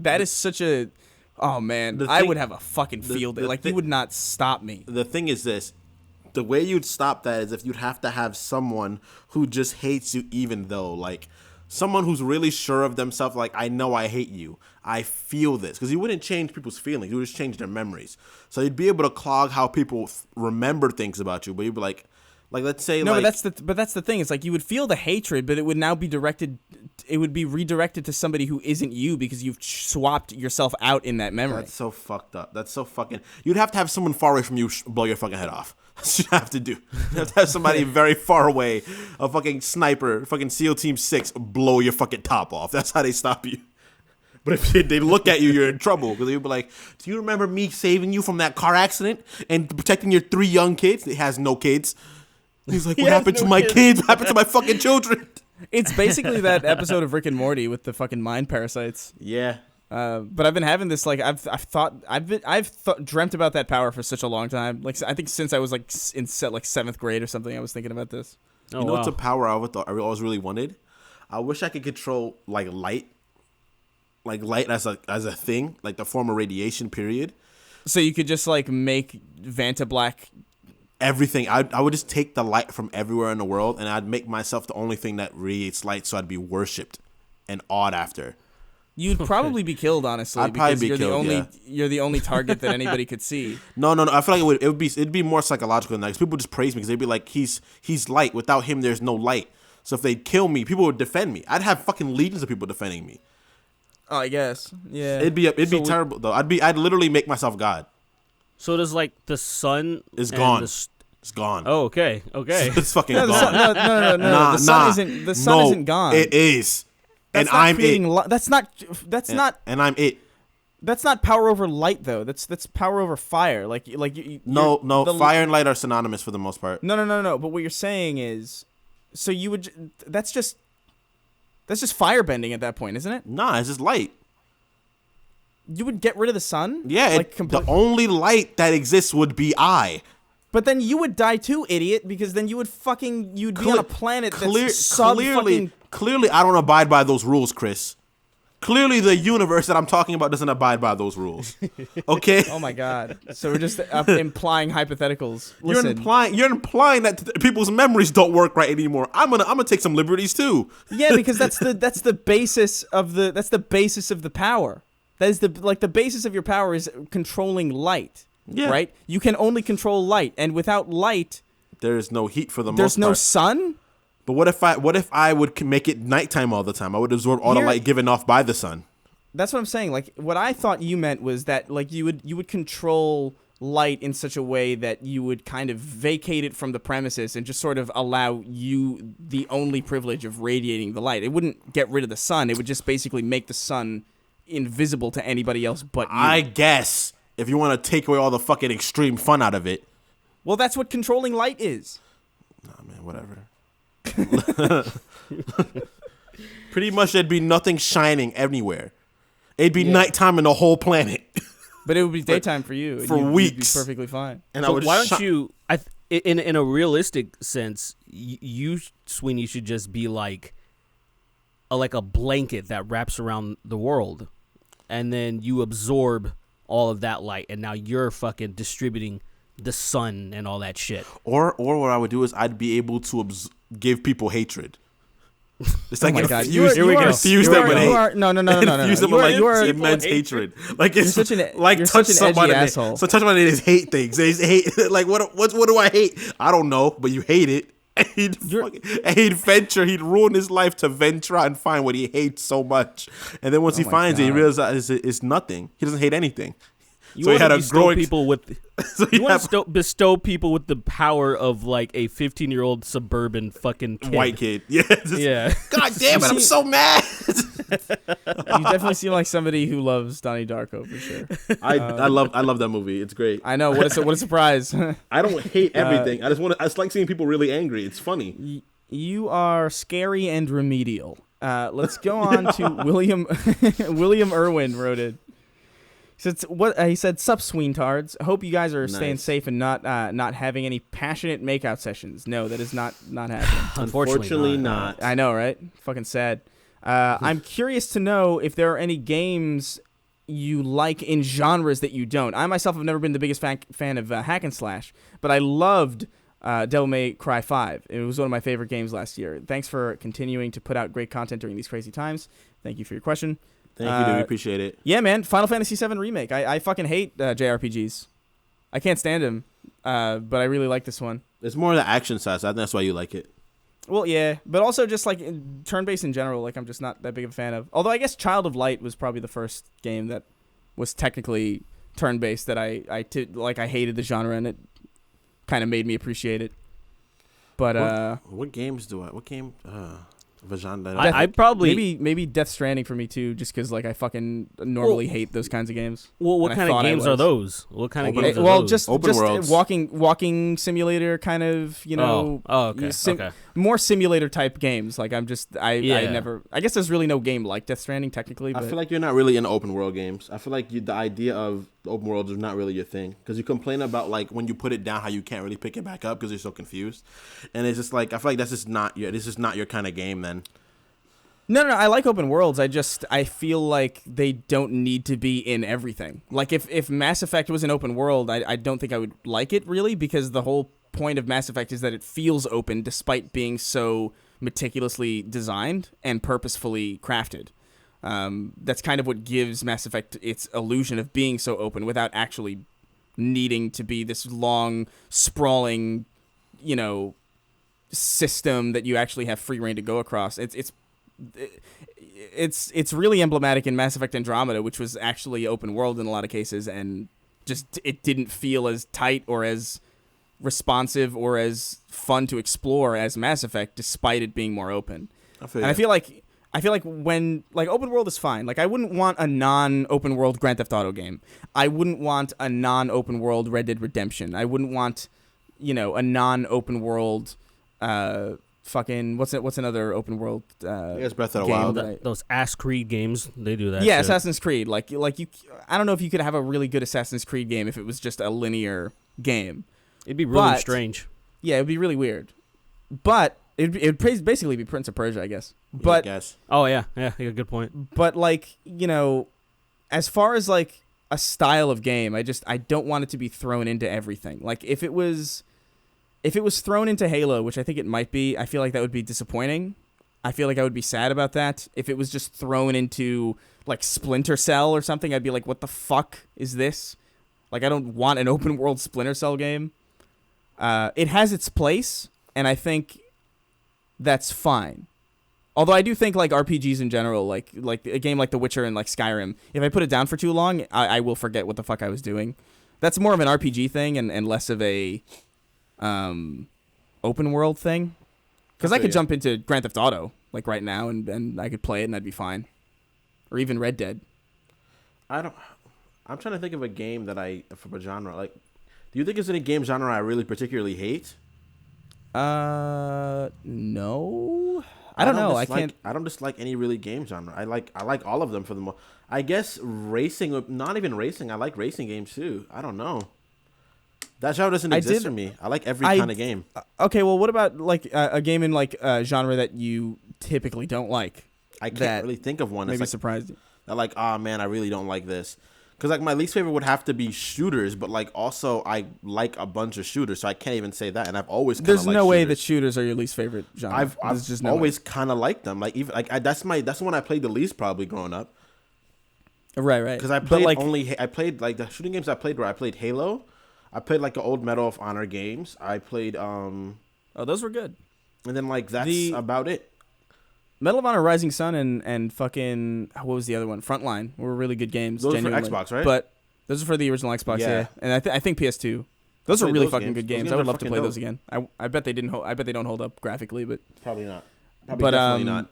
That is such a. Oh man, I would have a fucking field day. Like, you would not stop me. The thing is this. The way you'd stop that is if you'd have to have someone who just hates you, even though, like, someone who's really sure of themselves, like, I know I hate you. I feel this. Because you wouldn't change people's feelings. You would just change their memories. So you'd be able to clog how people remember things about you. But you'd be like let's say, no, like... but that's the thing. It's like, you would feel the hatred, but it would now be directed... It would be redirected to somebody who isn't you, because you've swapped yourself out in that memory. That's so fucked up. That's so fucking... You'd have to have someone far away from you blow your fucking head off. That's what you have to do. You have to have somebody very far away, a fucking sniper, fucking SEAL Team 6, blow your fucking top off. That's how they stop you. But if they look at you, you're in trouble. Because they'll be like, do you remember me saving you from that car accident and protecting your 3 young kids? He has no kids. He's like, what happened to my kids? What happened to my fucking children? It's basically that episode of Rick and Morty with the fucking mind parasites. Yeah. But I've been having this, like, I've dreamt about that power for such a long time. Like, I think since I was like in 7th grade or something, I was thinking about this. You know what's a power I always really wanted? I wish I could control like light as a thing, like the form of radiation. Period. So you could just like make Vanta Black. Everything. I would just take the light from everywhere in the world, and I'd make myself the only thing that radiates light, so I'd be worshipped and awed after. You'd probably be killed, honestly. I'd probably because be you're killed, the only yeah. you're the only target that anybody could see. No. I feel like it'd be more psychological than that. 'Cause people just praise me because they'd be like, he's light. Without him, there's no light. So if they'd kill me, people would defend me. I'd have fucking legions of people defending me. Oh, I guess. Yeah. It'd be terrible though. I'd literally make myself God. So does like the sun It's and gone. the It's gone. Oh, okay. It's fucking No, gone. no. Nah, The sun isn't. The sun isn't gone. It is. That's And not I'm creating it. That's not. That's not. And I'm it. That's not power over light, though. That's power over fire. No. the- Fire and light are synonymous for the most part. No. But what you're saying is, so you would. That's just firebending at that point, isn't it? Nah, it's just light. You would get rid of the sun. Yeah, Like the only light that exists would be I. But then you would die too, idiot, because then you'd be on a planet that's Clearly, I don't abide by those rules, Chris. Clearly, the universe that I'm talking about doesn't abide by those rules. Okay? Oh my god! So we're just implying hypotheticals. Listen, You're implying that people's memories don't work right anymore. I'm gonna take some liberties too. yeah, because that's the basis of the power. That is the basis of your power is controlling light. Yeah. Right. You can only control light, and without light, There is no heat for the most there's no part. sun. But what if I would make it nighttime all the time? I would absorb all the light given off by the sun. That's what I'm saying. Like, what I thought you meant was that, like, you would control light in such a way that you would kind of vacate it from the premises and just sort of allow you the only privilege of radiating the light. It wouldn't get rid of the sun. It would just basically make the sun invisible to anybody else but you. I guess if you want to take away all the fucking extreme fun out of it. Well, that's what controlling light is. Nah, man, whatever. Pretty much there'd be nothing shining anywhere. It'd be nighttime in the whole planet. But it would be daytime for you. For You'd weeks. be perfectly fine. And So why don't you? In a realistic sense, you Sweeney should just be like a blanket that wraps around the world, and then you absorb all of that light, and now you're fucking distributing the sun and all that shit. Or what I would do is I'd be able to give people hatred. It's like Oh my God. infuse them with hate. No. Infuse them with like immense hatred. Like it's You're such an like touch edgy somebody. asshole. So touch somebody is hate things. They hate like what do I hate? I don't know, but you hate it. And he'd venture. He'd ruin his life to venture out and find what he hates so much. And then once he finds it, he realizes it's nothing. He doesn't hate anything. You want to bestow people with the power of like a 15-year-old suburban fucking kid. White kid. Yeah. Yeah. God damn it! I'm so mad. You definitely seem like somebody who loves Donnie Darko for sure. I love that movie. It's great. I know. What a surprise. I don't hate everything. I just like seeing people really angry. It's funny. You are scary and remedial. Let's go on to William. William Irwin wrote it. He said, "Sup, sweentards. Hope you guys are staying safe and not having any passionate makeout sessions. No, that is not happening. Unfortunately not. I know, right? Fucking sad. I'm curious to know if there are any games you like in genres that you don't. I myself have never been the biggest fan of hack and slash, but I loved Devil May Cry 5. It was one of my favorite games last year. Thanks for continuing to put out great content during these crazy times. Thank you for your question." Thank you, dude. We appreciate it. Yeah, man. Final Fantasy VII Remake. I fucking hate JRPGs. I can't stand them, but I really like this one. It's more the action side, so I think that's why you like it. Well, yeah, but also just like turn-based in general, like I'm just not that big of a fan of. Although I guess Child of Light was probably the first game that was technically turn-based that I hated the genre, and it kind of made me appreciate it. But what games do I? What game? Vagina. I probably maybe Death Stranding for me too, just because like I fucking normally hate those kinds of games. Well, what kind of games are those? What kind of games are well, those? just Open worlds. walking simulator kind of, you know. Oh, okay. Okay. More simulator type games. Like I guess there's really no game like Death Stranding technically. But I feel like you're not really into open world games. I feel like the idea of the open world is not really your thing, because you complain about like when you put it down how you can't really pick it back up because you're so confused, and it's just like I feel like this is not your kind of game then. No, I like open worlds. I feel like they don't need to be in everything. Like if Mass Effect was an open world, I don't think I would like it really, because the whole point of Mass Effect is that it feels open despite being so meticulously designed and purposefully crafted. That's kind of what gives Mass Effect its illusion of being so open without actually needing to be this long, sprawling, system that you actually have free reign to go across. It's really emblematic in Mass Effect Andromeda, which was actually open world in a lot of cases, and just it didn't feel as tight or as responsive or as fun to explore as Mass Effect, despite it being more open. I feel like when open world is fine. Like I wouldn't want a non-open world Grand Theft Auto game. I wouldn't want a non-open world Red Dead Redemption. I wouldn't want, a non-open world what's another open world I guess Breath of the Wild. Those Ass Creed games, they do that. Yeah, shit. Assassin's Creed. I don't know if you could have a really good Assassin's Creed game if it was just a linear game. It'd be really strange. Yeah, it'd be really weird. But it'd basically be Prince of Persia, I guess. But I guess. Oh yeah, good point. But as far as a style of game, I don't want it to be thrown into everything. Like if it was thrown into Halo, which I think it might be, I feel like that would be disappointing. I feel like I would be sad about that. If it was just thrown into Splinter Cell or something, I'd be like, what the fuck is this? I don't want an open world Splinter Cell game. It has its place, and I think that's fine. Although I do think RPGs in general, like a game like The Witcher and Skyrim, if I put it down for too long, I will forget what the fuck I was doing. That's more of an RPG thing and less of a open world thing. Because I could jump into Grand Theft Auto right now and I could play it and I'd be fine. Or even Red Dead. I'm trying to think of a game that from a genre. Do you think there's any game genre I really particularly hate? No. I don't know. I don't dislike any really game genre. I like all of them for the most. I guess racing, not even racing. I like racing games too. I don't know. That genre doesn't exist for me. I like every kind of game. Okay, well, what about a game in genre that you typically don't like? I can't really think of one. Maybe surprised you. That oh man, I really don't like this. Because my least favorite would have to be shooters, but also I like a bunch of shooters, so I can't even say that. And I've always there's no way that shooters are your least favorite genre. I've just always kind of liked them. That's the one I played the least probably growing up. Right. Because I played the shooting games I played where I played Halo, I played an old Medal of Honor games. I played oh, those were good. And then that's about it. Medal of Honor Rising Sun and fucking what was the other one? Frontline were really good games. Those are for Xbox, right? But those are for the original Xbox, yeah. And I think PS2. Those are really fucking good games. I would love to play those again. I bet they didn't. I bet they don't hold up graphically, but probably not. Definitely not.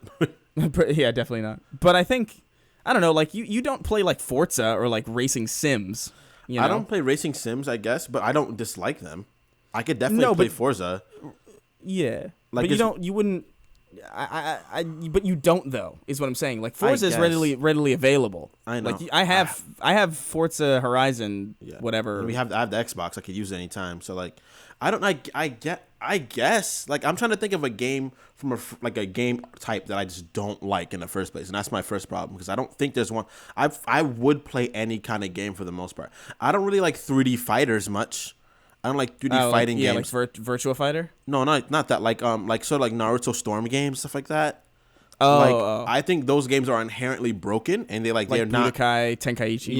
Yeah, definitely not. But I think I don't know. You don't play Forza or racing sims. I don't play racing sims, I guess, but I don't dislike them. I could definitely play Forza. Yeah, but you wouldn't. But you don't though, is what I'm saying. Forza is readily available. I know. I have Forza Horizon, whatever. I have the Xbox. I could use it anytime. So I guess I'm trying to think of a game from a game type that I just don't like in the first place, and that's my first problem because I don't think there's one. I would play any kind of game for the most part. I don't really like 3D fighters much. I don't like 3D fighting games. Yeah, Virtua Fighter? No, not that. Sort of Naruto Storm games, stuff like that. I think those games are inherently broken, and they're they're not. Budokai Tenkaichi.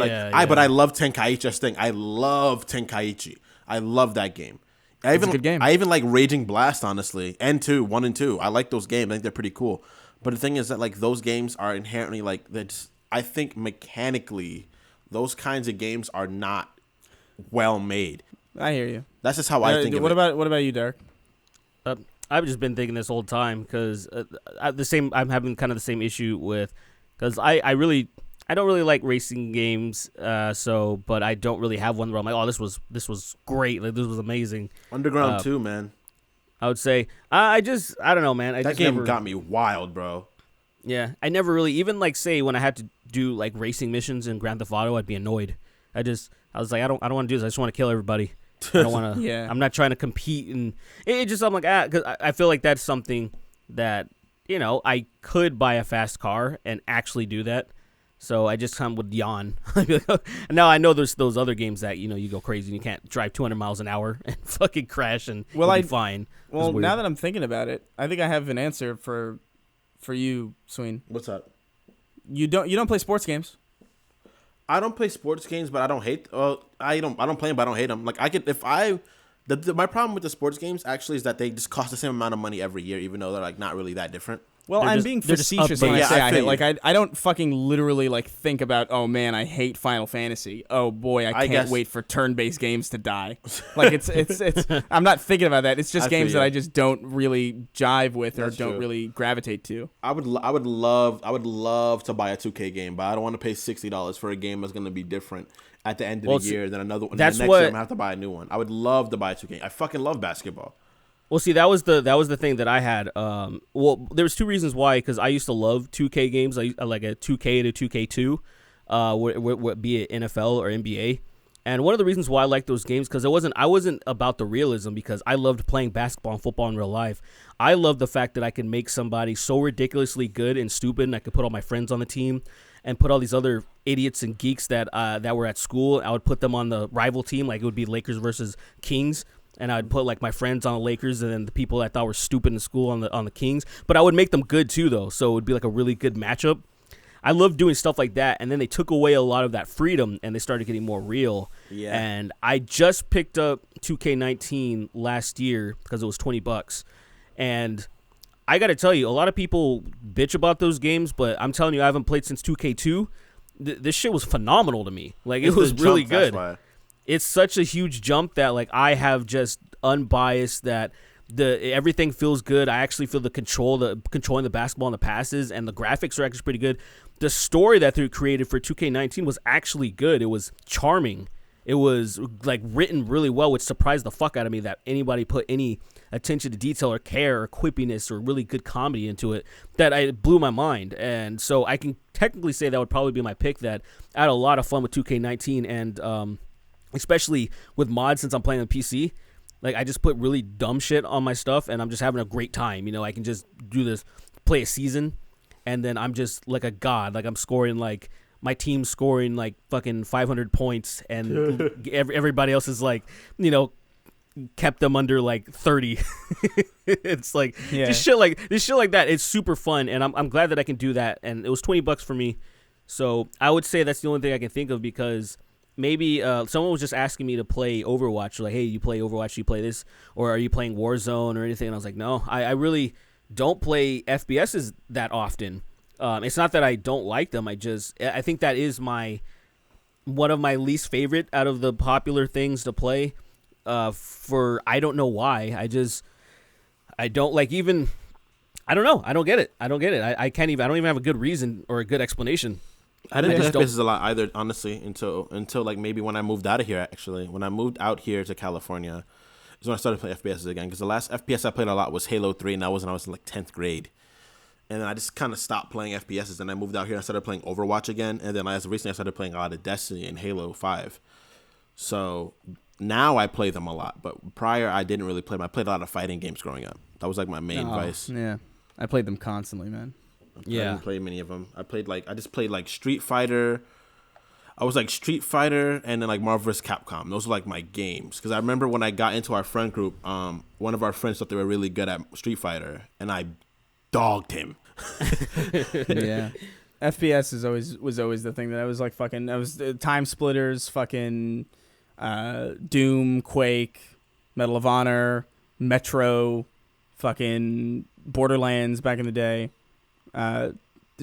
But I love Tenkaichi. I love Tenkaichi. I love that game. It's a good game. I even like Raging Blast, honestly, and 1 and 2. I like those games. I think they're pretty cool. But the thing is that those games are inherently I think mechanically, those kinds of games are not well made. I hear you. That's just how I think of it. What about you, Derek? I've just been thinking this whole time because I'm having kind of the same issue with because I don't really like racing games. But I don't really have one where I'm like, oh, this was great. This was amazing. Underground 2, man. I would say I don't know, man. That game got me wild, bro. Yeah, I never really even say when I had to do racing missions in Grand Theft Auto, I'd be annoyed. I was like, I don't want to do this. I just want to kill everybody. I don't want to. Yeah. I'm not trying to compete, and I'm like, because I feel like that's something that I could buy a fast car and actually do that. So I just kind of would yawn. Now I know there's those other games that you go crazy and you can't drive 200 miles an hour and fucking crash and you'll be fine. Well, now that I'm thinking about it, I think I have an answer for you, Sween. What's up? You don't play sports games. I don't play sports games, but I don't hate. I don't play them, but I don't hate them. Like I could if I. My problem with the sports games actually is that they just cost the same amount of money every year, even though they're like not really that different. Well, I'm being facetious when I say I hate. Like I don't fucking literally like think about, oh man, I hate Final Fantasy. Oh boy, I can't wait for turn-based games to die. Like it's I'm not thinking about that. It's just games that I just don't really jive with or don't really gravitate to. I would love to buy a 2K game, but I don't want to pay $60 for a game that's going to be different at the end of the year than another one. Next year I'm going to have to buy a new one. I would love to buy a 2K. I fucking love basketball. Well, see, that was the thing that I had. Well, there was two reasons why. Because I used to love 2K games, I like a 2K to 2K2, be it NFL or NBA. And one of the reasons why I liked those games because I wasn't about the realism because I loved playing basketball and football in real life. I loved the fact that I could make somebody so ridiculously good and stupid, and I could put all my friends on the team and put all these other idiots and geeks that were at school. I would put them on the rival team, like it would be Lakers versus Kings. And I'd put like my friends on the Lakers and then the people I thought were stupid in school on the Kings. But I would make them good too, though. So it would be like a really good matchup. I love doing stuff like that. And then they took away a lot of that freedom and they started getting more real. Yeah. And I just picked up 2K19 last year because it was $20. And I got to tell you, a lot of people bitch about those games, but I'm telling you, I haven't played since 2K2. This shit was phenomenal to me. Like it was really good. It's such a huge jump that like I have just unbiased that everything feels good. I actually feel controlling the basketball and the passes and the graphics are actually pretty good. The story that they created for 2K19 was actually good. It was charming. It was like written really well, which surprised the fuck out of me that anybody put any attention to detail or care or quippiness or really good comedy into it. It blew my mind. And so I can technically say that would probably be my pick. That I had a lot of fun with 2K19 and especially with mods since I'm playing on PC. Like I just put really dumb shit on my stuff and I'm just having a great time. You know, I can just do this, play a season, and then I'm just like a god. Like I'm scoring like my team's scoring like fucking 500 points and everybody else is like, you know, kept them under like 30. It's like just shit like that. It's super fun and I'm glad that I can do that. And it was $20 for me. So I would say that's the only thing I can think of because maybe someone was just asking me to play Overwatch. Like, hey, you play Overwatch, you play this, or are you playing Warzone or anything? And I was like, no, I really don't play FPSs that often. It's not that I don't like them. I think that is one of my least favorite out of the popular things to play. For I don't know why. I don't like even. I don't know. I don't get it. I can't even. I don't even have a good reason or a good explanation. I didn't play FPSs a lot either, honestly, until like maybe when I moved out of here. Actually, when I moved out here to California, is when I started playing FPSs again. Because the last FPS I played a lot was Halo 3, and that was when I was in like 10th grade. And then I just kind of stopped playing FPSs, and I moved out here and I started playing Overwatch again. And then as of recently, I started playing a lot of Destiny and Halo 5. So now I play them a lot, but prior I didn't really play them. I played a lot of fighting games growing up. That was like my main vice. Yeah, I played them constantly, man. I didn't play many of them. I just played like Street Fighter. I was like Street Fighter and then like Marvel vs. Capcom. Those were like my games. Because I remember when I got into our friend group, one of our friends thought they were really good at Street Fighter, and I dogged him. Yeah, FPS was always the thing that I was like fucking. I was Time Splitters, fucking Doom, Quake, Medal of Honor, Metro, fucking Borderlands back in the day. There's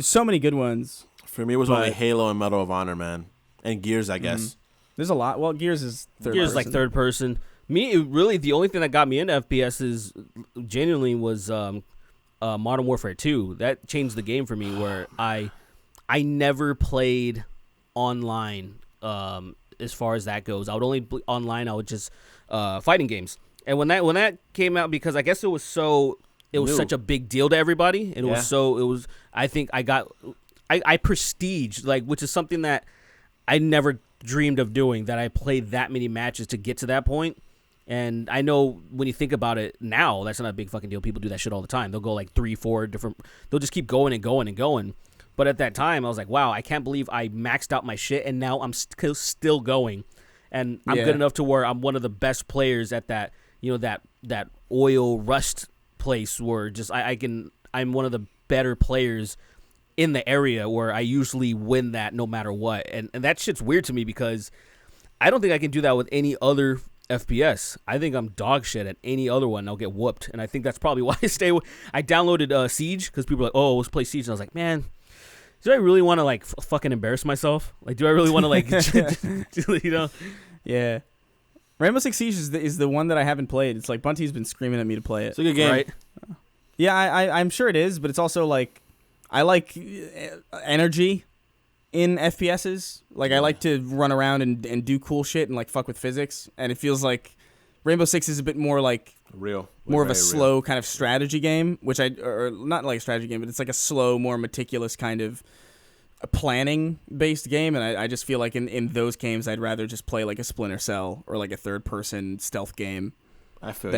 so many good ones. For me, it was only Halo and Medal of Honor, man, and Gears, I guess. There's a lot. Well, Gears is third. Gears like third person. Me, really, the only thing that got me into FPS is genuinely was Modern Warfare 2. That changed the game for me. Where I never played online. As far as that goes, I would only online. I would just fighting games. And when that came out, because I guess it was such a big deal to everybody, and I think I prestige, like, which is something that I never dreamed of doing, that I played that many matches to get to that point. And I know when you think about it now, that's not a big fucking deal. People do that shit all the time. They'll go like 3-4 different, they'll just keep going and going and going. But at that time, I was like, wow, I can't believe I maxed out my shit, and now I'm still going. And I'm good enough to where I'm one of the best players at that, that oil rust place where just I'm one of the better players in the area where I usually win that no matter what. And that shit's weird to me because I don't think I can do that with any other FPS. I think I'm dog shit at any other one. I'll get whooped. And I think that's probably why I downloaded Siege because people were like, oh, let's play Siege. And I was like, man, do I really want to like fucking embarrass myself? Like, do I really want to like, you know? Yeah. Rainbow Six Siege is the one that I haven't played. It's like Bunty's been screaming at me to play it. It's a good game. Right? Yeah, I'm sure it is, but it's also like I like energy in FPSs. Like I like to run around and do cool shit and like fuck with physics. And it feels like Rainbow Six is a bit more like more of a slow kind of strategy game, or not like a strategy game, but it's like a slow, more meticulous kind of planning based game. And I just feel like in those games I'd rather just play like a Splinter Cell or like a third person stealth game. I feel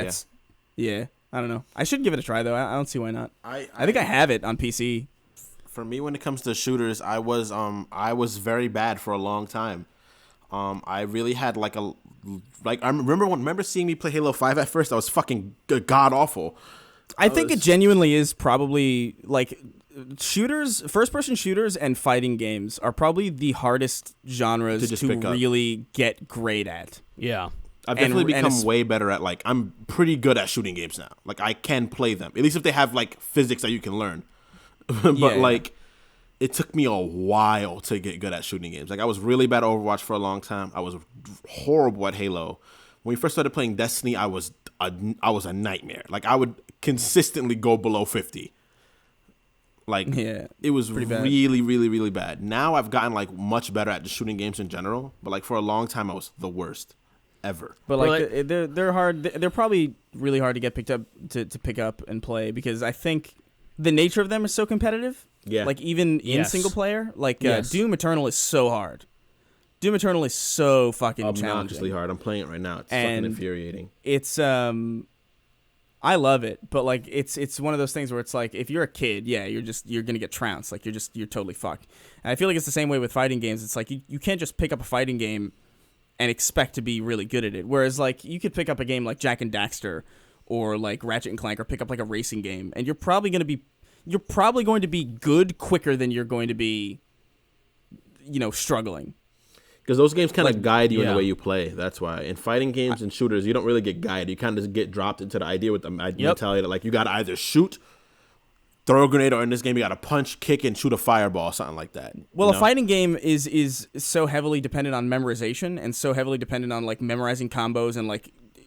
yeah. I don't know. I should give it a try though. I don't see why not. I think I have it on PC. For me, when it comes to shooters, I was very bad for a long time. I really had I remember seeing me play Halo 5 at first. I was fucking god awful. I think it genuinely is probably like shooters, first person shooters and fighting games are probably the hardest genres to really get great at. Yeah. I've definitely become way better at I'm pretty good at shooting games now. Like I can play them. At least if they have like physics that you can learn. But it took me a while to get good at shooting games. Like I was really bad at Overwatch for a long time. I was horrible at Halo. When we first started playing Destiny, I was a nightmare. Like I would consistently go below 50. It was really, really, really bad. Now I've gotten much better at just shooting games in general. But for a long time, I was the worst ever. But they're hard. They're probably really hard to get picked up to pick up and play because I think the nature of them is so competitive. Yeah. Like even in single player, Doom Eternal is so hard. Doom Eternal is so fucking obnoxiously hard. I'm playing it right now. It's fucking infuriating. It's I love it, but it's one of those things where it's like if you're a kid, you're gonna get trounced. Like you're totally fucked. And I feel like it's the same way with fighting games. It's like you can't just pick up a fighting game and expect to be really good at it. Whereas you could pick up a game like Jak and Daxter or like Ratchet and Clank or pick up like a racing game, and you're probably going to be good quicker than you're going to be, struggling. Because those games kind of guide you in the way you play. That's why. In fighting games and shooters, you don't really get guided. You kind of just get dropped into the idea with the mentality that you got to either shoot, throw a grenade, or in this game you got to punch, kick, and shoot a fireball, something like that. Well, a fighting game is so heavily dependent on memorization and so heavily dependent on memorizing combos and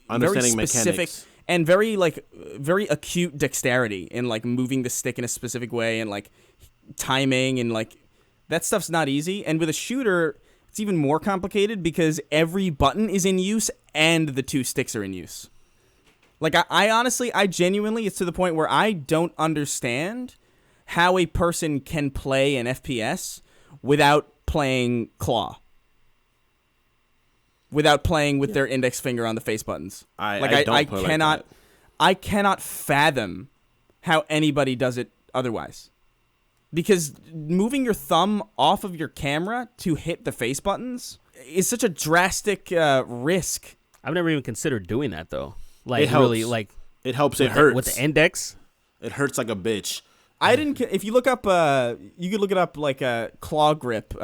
understanding very specific mechanics. And very acute dexterity in moving the stick in a specific way and timing and that stuff's not easy. And with a shooter, it's even more complicated because every button is in use and the two sticks are in use. I honestly, I genuinely, it's to the point where I don't understand how a person can play an FPS without playing claw. Without playing with their index finger on the face buttons. I cannot fathom how anybody does it otherwise. Because moving your thumb off of your camera to hit the face buttons is such a drastic risk. I've never even considered doing that though. It helps. It helps. It hurts with the index. It hurts like a bitch. I didn't. If you look up, you could look it up a claw grip,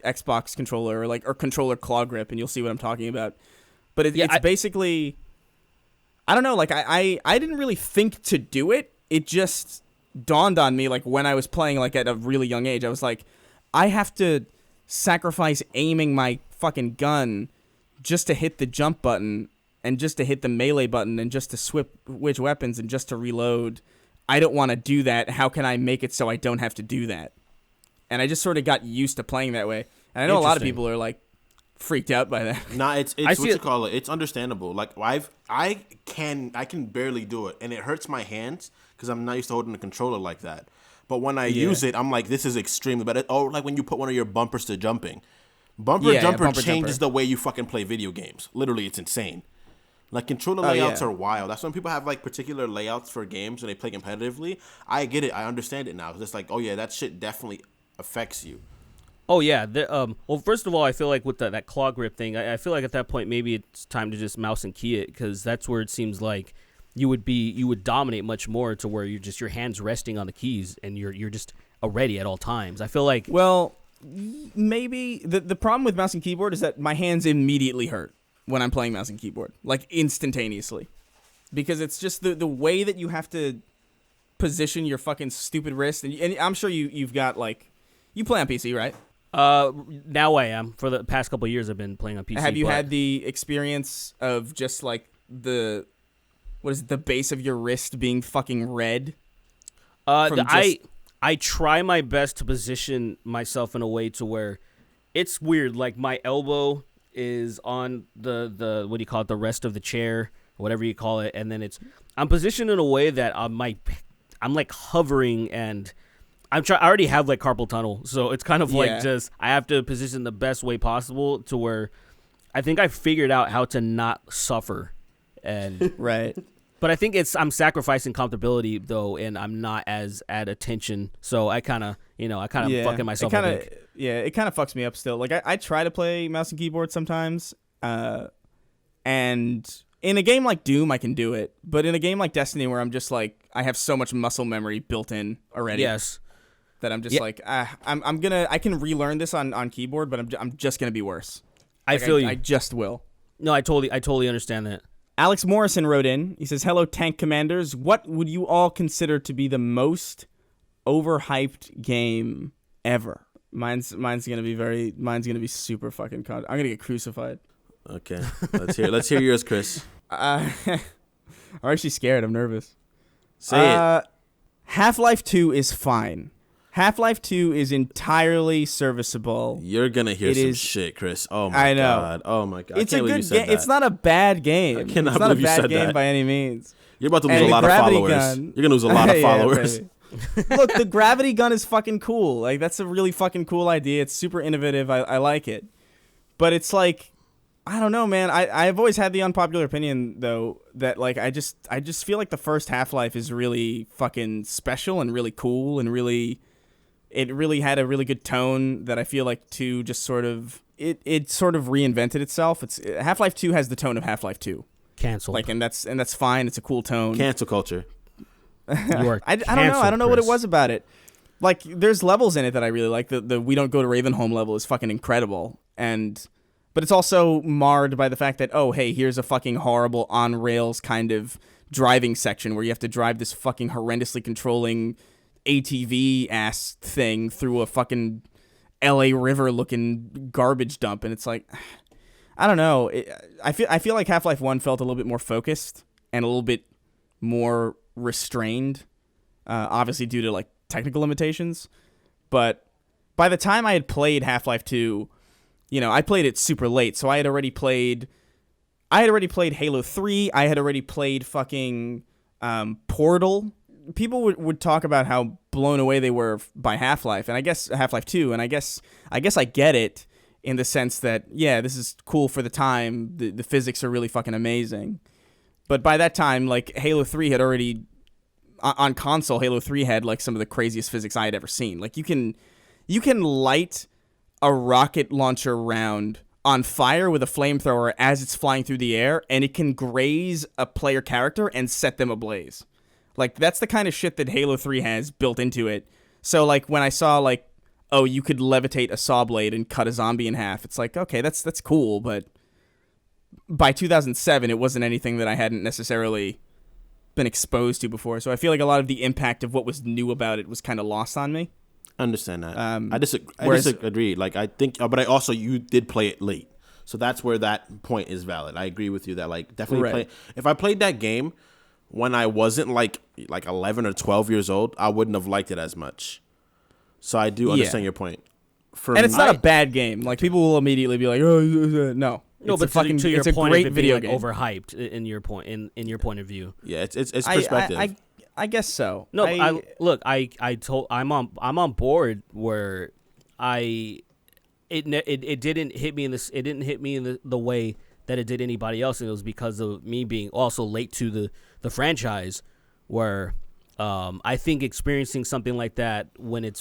Xbox controller or controller claw grip, and you'll see what I'm talking about. But it's basically, I don't know. I didn't really think to do it. It just dawned on me when I was playing at a really young age. I was like, I have to sacrifice aiming my fucking gun just to hit the jump button and just to hit the melee button and just to switch weapons and just to reload. I don't want to do that. How can I make it so I don't have to do that? And I just sort of got used to playing that way. And I know a lot of people are freaked out by that. Nah, it's what you call it. It's understandable. I can barely do it, and it hurts my hands because I'm not used to holding a controller like that. But when I use it, I'm like, this is extremely bad. Oh, when you put one of your bumpers to jumping. Bumper changes the way you fucking play video games. Literally, it's insane. Controller layouts are wild. That's when people have particular layouts for games when they play competitively. I get it. I understand it now. It's just that shit definitely affects you. Oh yeah. Well, first of all, I feel like with that claw grip thing, I feel like at that point maybe it's time to just mouse and key it because that's where it seems like you would dominate much more to where you're just your hands resting on the keys and you're just already at all times. I feel like Well, maybe the problem with mouse and keyboard is that my hands immediately hurt when I'm playing mouse and keyboard, like instantaneously, because it's just the way that you have to position your fucking stupid wrist, and I'm sure you've got like you play on PC, right? now I am. For the past couple of years, I've been playing on PC. Have you had the experience of just like the base of your wrist being fucking red? I try my best to position myself in a way to where it's weird. Like my elbow is on the what do you call it, the rest of the chair, whatever you call it, and then I'm positioned in a way that I'm like hovering, and I already have like carpal tunnel, so it's kind of like just I have to position the best way possible to where I think I figured out how to not suffer, and Right. But I think I'm sacrificing comfortability though, and I'm not as at attention, so I kind of fucking myself up. It kind of fucks me up still. Like I try to play mouse and keyboard sometimes, and in a game like Doom I can do it, but in a game like Destiny where I'm just like I have so much muscle memory built in already. Yes. That I'm just like I can relearn this on keyboard, but I'm just gonna be worse. I feel you. I just will. No, I totally understand that. Alex Morrison wrote in. He says, "Hello, Tank Commanders. What would you all consider to be the most overhyped game ever?" Mine's gonna be super fucking. I'm gonna get crucified. Okay, let's hear yours, Chris. I'm actually scared. I'm nervous. Say it. Half-Life 2 is fine. Half-Life 2 is entirely serviceable. You're gonna hear some shit, Chris. Oh my I know. god. Oh my god. It's I a can't believe good you said game. that. It's not a bad game. I cannot it's not believe a you bad said game that. by any means. You're about to lose And a the lot of gravity followers. gun- You're gonna lose a lot of Yeah, followers. baby. Look, the gravity gun is fucking cool. Like that's a really fucking cool idea. It's super innovative. I like it. But it's like I don't know, man. I've always had the unpopular opinion though that like I just feel like the first Half-Life is really fucking special and really cool and it really had a really good tone that I feel like 2 just sort of it sort of reinvented itself. It's Half-Life 2 has the tone of Half-Life 2. Canceled. Like and that's fine. It's a cool tone. Cancel culture. I don't know what it was about it. Like there's levels in it that I really like. The we don't go to Ravenholm level is fucking incredible. But it's also marred by the fact that oh hey, here's a fucking horrible on rails kind of driving section where you have to drive this fucking horrendously controlling ATV ass thing through a fucking LA River looking garbage dump, and it's like I don't know. I feel like Half-Life 1 felt a little bit more focused and a little bit more restrained, obviously due to like technical limitations. But by the time I had played Half-Life 2, you know, I played it super late, so I had already played Halo 3. I had already played fucking Portal. People would talk about how blown away they were by Half-Life, and I guess Half-Life 2, and I guess I get it in the sense that, yeah, this is cool for the time. The physics are really fucking amazing. But by that time, like, Halo 3 had already, on console, Halo 3 had, like, some of the craziest physics I had ever seen. Like, you can light a rocket launcher round on fire with a flamethrower as it's flying through the air, and it can graze a player character and set them ablaze. Like, that's the kind of shit that Halo 3 has built into it. So, like, when I saw, like, oh, you could levitate a saw blade and cut a zombie in half, it's like, okay, that's cool, but by 2007, it wasn't anything that I hadn't necessarily been exposed to before. So I feel like a lot of the impact of what was new about it was kind of lost on me. I understand that. I disagree. Like, I think, but I also, you did play it late. So that's where that point is valid. I agree with you that, like, definitely if I played that game when I wasn't like 11 or 12 years old, I wouldn't have liked it as much. So I do understand your point. And it's not a bad game. Like, people will immediately be like, "Oh, no." No, but to your point, great of it video being, game. Overhyped in your point your point of view. Yeah, it's perspective. I guess so. No, I'm on board where it didn't hit me in the way that it did anybody else, and it was because of me being also late to the franchise, where I think experiencing something like that when it's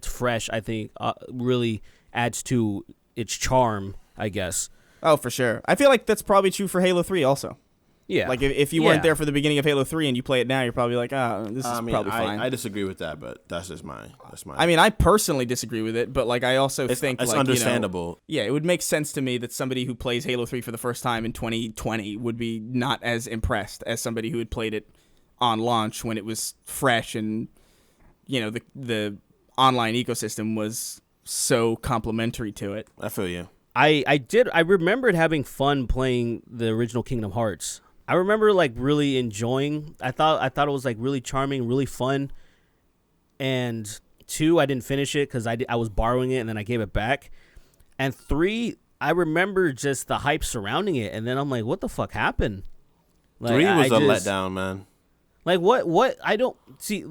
fresh, I think really adds to its charm, I guess. Oh, for sure. I feel like that's probably true for Halo 3 also. Yeah. Like if you weren't there for the beginning of Halo 3 and you play it now, you're probably like, this is probably fine. I disagree with that, but that's mine. I mean, I personally disagree with it, but like I also think it's like, understandable. Yeah, it would make sense to me that somebody who plays Halo 3 for the first time in 2020 would be not as impressed as somebody who had played it on launch when it was fresh and the online ecosystem was so complimentary to it. I feel you. I remembered having fun playing the original Kingdom Hearts. I remember like really enjoying. I thought it was like really charming, really fun. And 2, I didn't finish it because I was borrowing it and then I gave it back. And 3, I remember just the hype surrounding it, and then I'm like, what the fuck happened? Like, 3 was a letdown, man. Like what? I don't see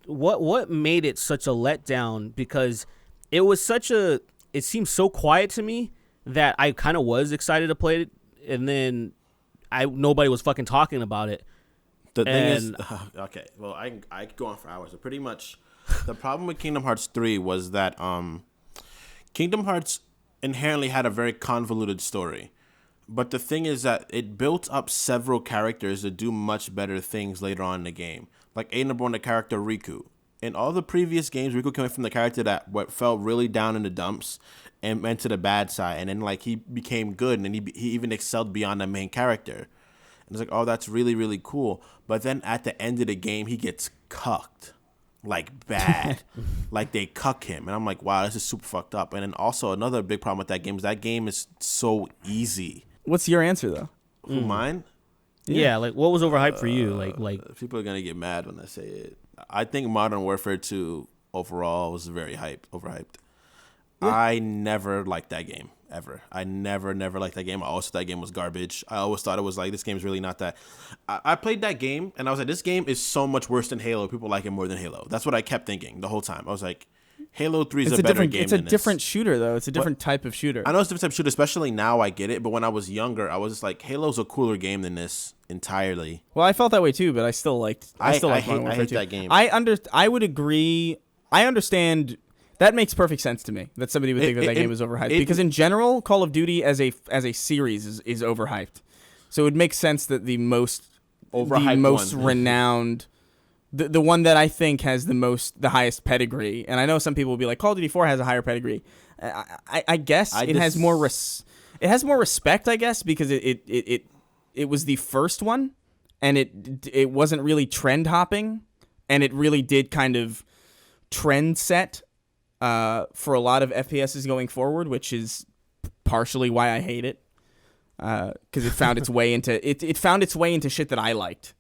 what made it such a letdown, because it was it seemed so quiet to me that I kind of was excited to play it, and then nobody was fucking talking about it. The thing is, okay, well, I could go on for hours. But pretty much, the problem with Kingdom Hearts 3 was that Kingdom Hearts inherently had a very convoluted story. But the thing is that it built up several characters to do much better things later on in the game. Like Aiden born the character Riku. In all the previous games, Riku came from the character that felt really down in the dumps and went to the bad side. And then like he became good, and then he even excelled beyond the main character. And it's like, oh, that's really, really cool. But then at the end of the game, he gets cucked. Like bad. Like they cuck him. And I'm like, wow, this is super fucked up. And then also another big problem with that game is so easy. What's your answer though? Who, mine? Yeah, like what was overhyped for you? Like people are gonna get mad when I say it. I think Modern Warfare 2 overall was very overhyped. Yeah. I never liked that game ever. I never liked that game. I always thought that game was garbage. I always thought it was like, this game's really not that. I played that game and I was like, this game is so much worse than Halo. People like it more than Halo. That's what I kept thinking the whole time. I was like, Halo 3 is a better game. It's a different shooter though. It's a different type of shooter. I know it's a different type of shooter, especially now I get it. But when I was younger, I was just like, Halo's a cooler game than this entirely. Well, I felt that way too, but I still liked Modern Warfare 2. I hate that game. I would agree. I understand. That makes perfect sense to me that somebody would think that game is overhyped, because in general, Call of Duty as a series is overhyped. So it would make sense that the most renowned, the one that I think has the highest pedigree, and I know some people will be like, Call of Duty 4 has a higher pedigree. I guess it has more respect, I guess, because it was the first one, and it wasn't really trend hopping, and it really did kind of trend set for a lot of FPSs going forward, which is partially why I hate it, because it found its way into shit that I liked.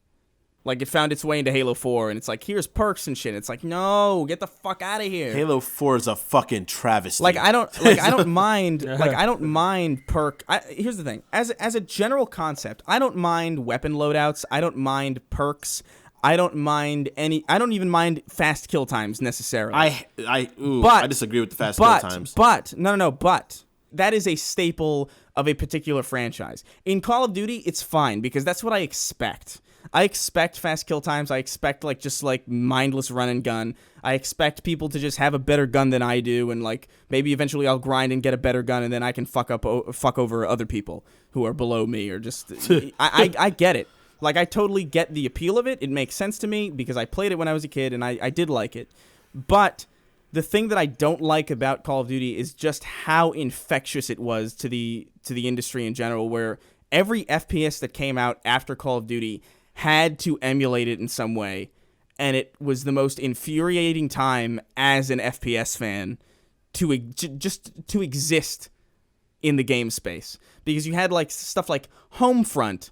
Like, it found its way into Halo 4, and it's like, here's perks and shit. It's like, no, get the fuck out of here. Halo 4 is a fucking travesty. I don't mind perk. Here's the thing. As a general concept, I don't mind weapon loadouts. I don't mind perks. I don't even mind fast kill times necessarily. I disagree with the fast kill times. But that is a staple of a particular franchise. In Call of Duty, it's fine because that's what I expect. I expect fast kill times. I expect just mindless run and gun. I expect people to just have a better gun than I do, and maybe eventually I'll grind and get a better gun, and then I can fuck over other people who are below me, or just I get it. I totally get the appeal of it. It makes sense to me because I played it when I was a kid and I did like it. But the thing that I don't like about Call of Duty is just how infectious it was to the industry in general, where every FPS that came out after Call of Duty had to emulate it in some way. And it was the most infuriating time as an FPS fan to exist in the game space. Because you had stuff like Homefront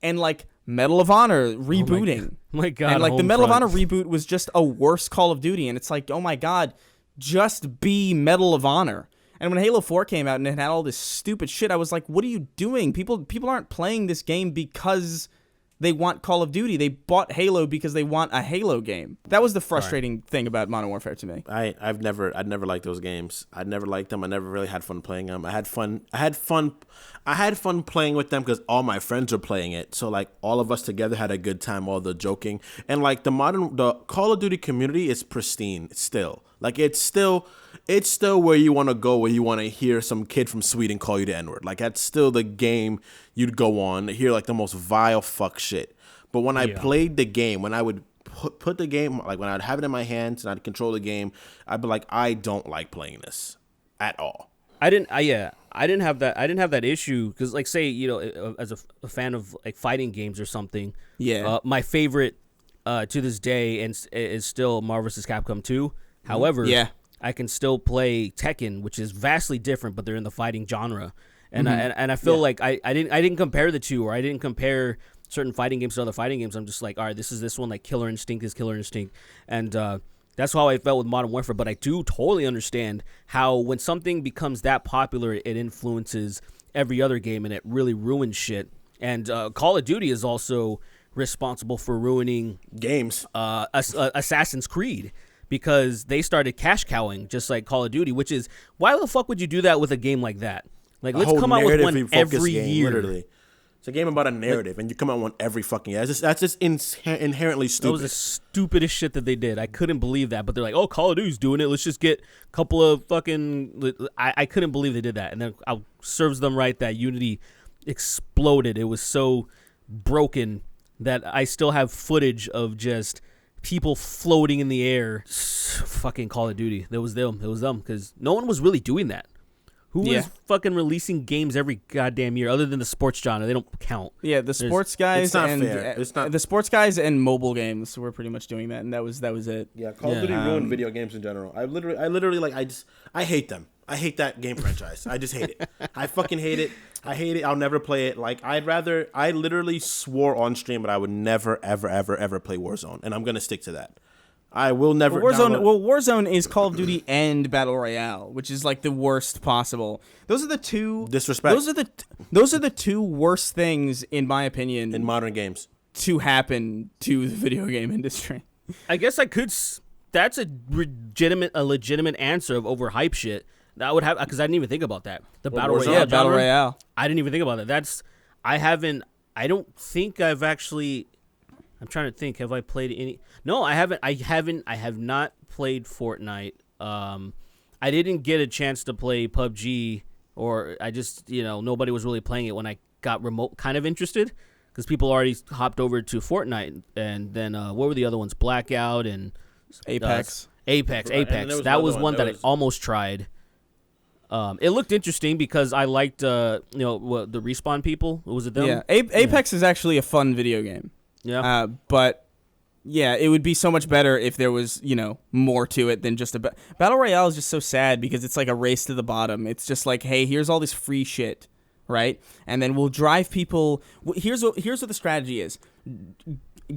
and Medal of Honor rebooting. Oh my God. And the Medal of Honor reboot was just a worse Call of Duty. And it's like, oh my God, just be Medal of Honor. And when Halo 4 came out and it had all this stupid shit, I was like, what are you doing? People aren't playing this game because they want Call of Duty. They bought Halo because they want a Halo game. That was the frustrating thing about Modern Warfare to me. I'd never liked those games. I never liked them. I never really had fun playing them. I had fun playing with them because all my friends were playing it. So all of us together had a good time, all the joking. And the Call of Duty community is pristine still. Like it's still where you want to go, where you want to hear some kid from Sweden call you the N-word. Like that's still the game you'd go on to hear like the most vile fuck shit. But when I played the game, when I would put the game, like when I'd have it in my hands and I'd control the game, I'd be like, I don't like playing this at all. I didn't have that issue because, like, say, you know, as a fan of like fighting games or something. Yeah. My favorite to this day is still Marvel vs. Capcom 2. However, I can still play Tekken, which is vastly different, but they're in the fighting genre. And I feel like I didn't compare the two, or I didn't compare certain fighting games to other fighting games. I'm just like, all right, this is this one, like Killer Instinct is Killer Instinct, and that's how I felt with Modern Warfare. But I do totally understand how when something becomes that popular, it influences every other game and it really ruins shit. And Call of Duty is also responsible for ruining games. Assassin's Creed, because they started cash cowing just like Call of Duty, which is, why the fuck would you do that with a game like that? Like, let's come out with one every year. Literally. It's a game about a narrative, and you come out one every fucking year. That's just inherently stupid. That was the stupidest shit that they did. I couldn't believe that. But they're like, oh, Call of Duty's doing it. Let's just get a couple of fucking... I couldn't believe they did that. And then serves them right that Unity exploded. It was so broken that I still have footage of just people floating in the air. Fucking Call of Duty. It was them, because no one was really doing that. Who is fucking releasing games every goddamn year other than the sports genre? They don't count. Yeah, the sports guys it's not fair. It's not the sports guys and mobile games were pretty much doing that, and that was it. Yeah, Call of Duty ruined video games in general. I literally like I hate them. I hate that game franchise. I just hate it. I fucking hate it. I hate it. I'll never play it. Like I literally swore on stream that I would never ever play Warzone, and I'm gonna stick to that. I will never. Warzone is Call of Duty and Battle Royale, which is like the worst possible. Those are the two disrespect. Those are the two worst things, in my opinion, in modern games to happen to the video game industry. I guess I could. That's a legitimate answer of overhype shit. That would have, because I didn't even think about that. The Battle Royale. Yeah, Battle Royale. I didn't even think about that. I don't think I've actually. I'm trying to think. Have I played any? No, I haven't. I have not played Fortnite. I didn't get a chance to play PUBG, or I just, nobody was really playing it when I got remote kind of interested, because people already hopped over to Fortnite. And then what were the other ones? Blackout and Apex. Apex. That was one that I almost tried. It looked interesting because I liked the Respawn people. Was it them? Yeah, Apex is actually a fun video game. Yeah. But yeah, it would be so much better if there was, more to it than just Battle Royale is just so sad because it's like a race to the bottom. It's just like, hey, here's all this free shit, right? And then we'll drive people. Here's what the strategy is.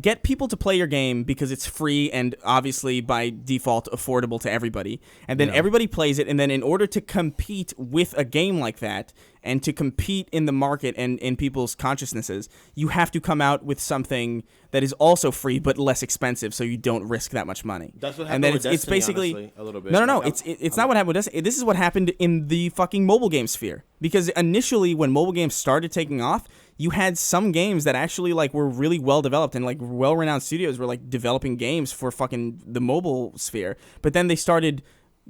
Get people to play your game because it's free and obviously by default affordable to everybody. And then everybody plays it. And then in order to compete with a game like that and to compete in the market and in people's consciousnesses, you have to come out with something that is also free but less expensive, so you don't risk that much money. That's what happened with Destiny, it's basically, honestly, a little bit. No. It's not what happened with Destiny. This is what happened in the fucking mobile game sphere. Because initially, when mobile games started taking off, you had some games that actually were really well developed and well-renowned studios were developing games for fucking the mobile sphere. But then they started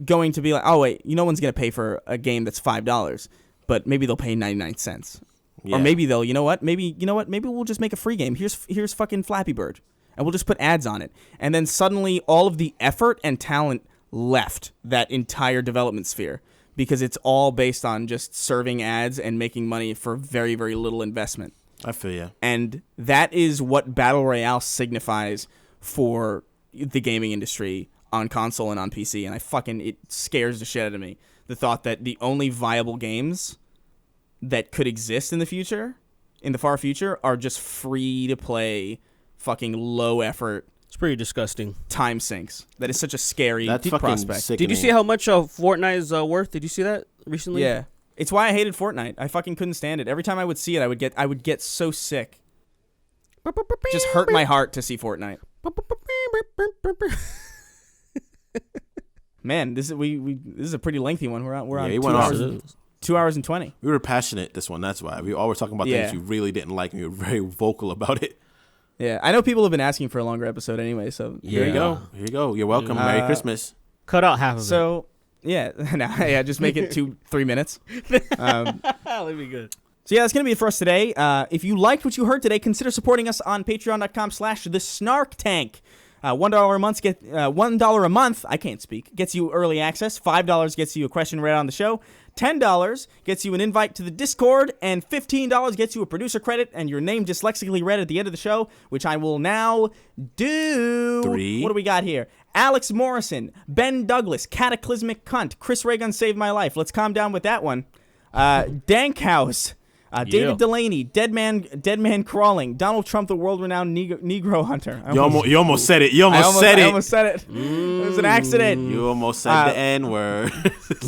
going to be like, oh wait, no one's gonna pay for a game that's $5, but maybe they'll pay 99 cents. Yeah. Or maybe they'll, maybe we'll just make a free game. Here's fucking Flappy Bird, and we'll just put ads on it. And then suddenly all of the effort and talent left that entire development sphere, because it's all based on just serving ads and making money for very, very little investment. I feel you. And that is what Battle Royale signifies for the gaming industry on console and on PC. And it scares the shit out of me. The thought that the only viable games that could exist in the far future, are just free to play, fucking low effort. It's pretty disgusting. Time sinks. That is such a scary prospect. Sickening. Did you see how much Fortnite is worth? Did you see that recently? Yeah. It's why I hated Fortnite. I fucking couldn't stand it. Every time I would see it, I would get so sick. Just hurt my heart to see Fortnite. Man, this is a pretty lengthy one. We're on 2 hours and 20. We were passionate this one. That's why we always talking about things you really didn't like, and we were very vocal about it. Yeah, I know people have been asking for a longer episode anyway, so here you go. Here you go. You're welcome. Merry Christmas. Cut out half of it. So, yeah, just make it 3 minutes. That'd be good. So yeah, that's going to be it for us today. If you liked what you heard today, consider supporting us on patreon.com/thesnarktank. $1 a month $1 a month, I can't speak, gets you early access. $5 gets you a question read on the show. $10 gets you an invite to the Discord, and $15 gets you a producer credit and your name dyslexically read at the end of the show, which I will now do. 3. What do we got here? Alex Morrison, Ben Douglas, Cataclysmic Cunt, Chris Reagan saved my life. Let's calm down with that one. Dankhouse. David Delaney, Dead Man Crawling, Donald Trump, the world-renowned Negro Hunter. You almost said it. I almost said it. It was an accident. You almost said the N-word.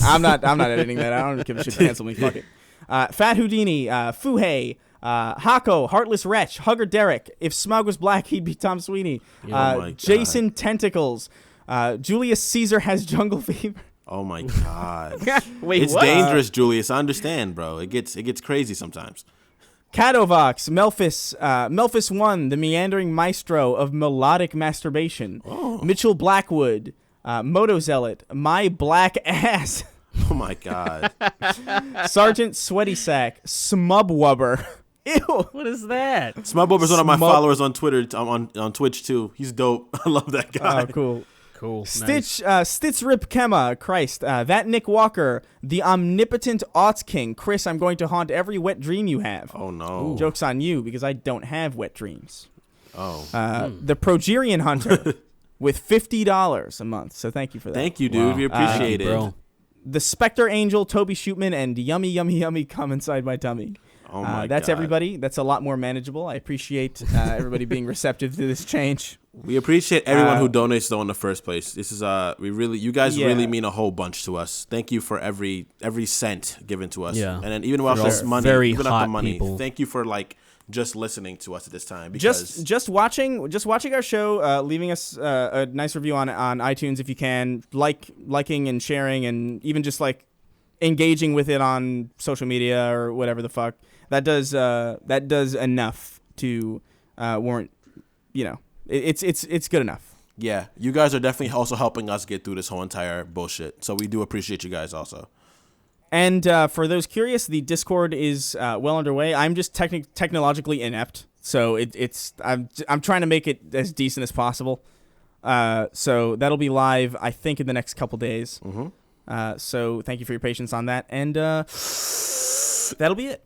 I'm not editing that. I don't give a shit. Cancel me. Fuck it. Fat Houdini, Fuhey, Hako, Heartless Wretch, Hugger Derek. If Smug was black, he'd be Tom Sweeney. Jason Tentacles, Julius Caesar has jungle fever. Oh my God! Wait, it's what? dangerous, Julius. I understand, bro. It gets crazy sometimes. Catovox, Melphis 1, the meandering maestro of melodic masturbation. Oh. Mitchell Blackwood, Moto Zealot, My Black Ass. Oh my God! Sergeant Sweaty Sack, Smubwubber. Ew. What is that? Smubwubber's one of my followers on Twitter, on Twitch too. He's dope. I love that guy. Oh, cool. Cool. Stitch, Nice. Stitz Rip Kema, Christ, that Nick Walker, the omnipotent Aughts King. Chris, I'm going to haunt every wet dream you have. Oh no. Joke's on you because I don't have wet dreams. Oh. The Progerian Hunter with $50 a month. So thank you for that. Thank you, dude. Wow. We appreciate it. Bro. The Spectre Angel, Toby Shootman, and Yummy Yummy Yummy come inside my tummy. Oh my that's God. everybody. That's a lot more manageable. I appreciate everybody being receptive to this change. We appreciate everyone who donates though in the first place. This is you guys really mean a whole bunch to us. Thank you for every cent given to us. Yeah. And then even without this money, very even hot without the money, people. thank you for just listening to us at this time. Because Just watching our show, leaving us a nice review on iTunes if you can, liking and sharing, and even just engaging with it on social media or whatever the fuck. That does enough to warrant, it's good enough. yeah, you guys are definitely also helping us get through this whole entire bullshit. So we do appreciate you guys also. And for those curious, the Discord is well underway. I'm just technologically inept, so I'm trying to make it as decent as possible. So that'll be live, I think, in the next couple days. Mm-hmm. So thank you for your patience on that, and that'll be it.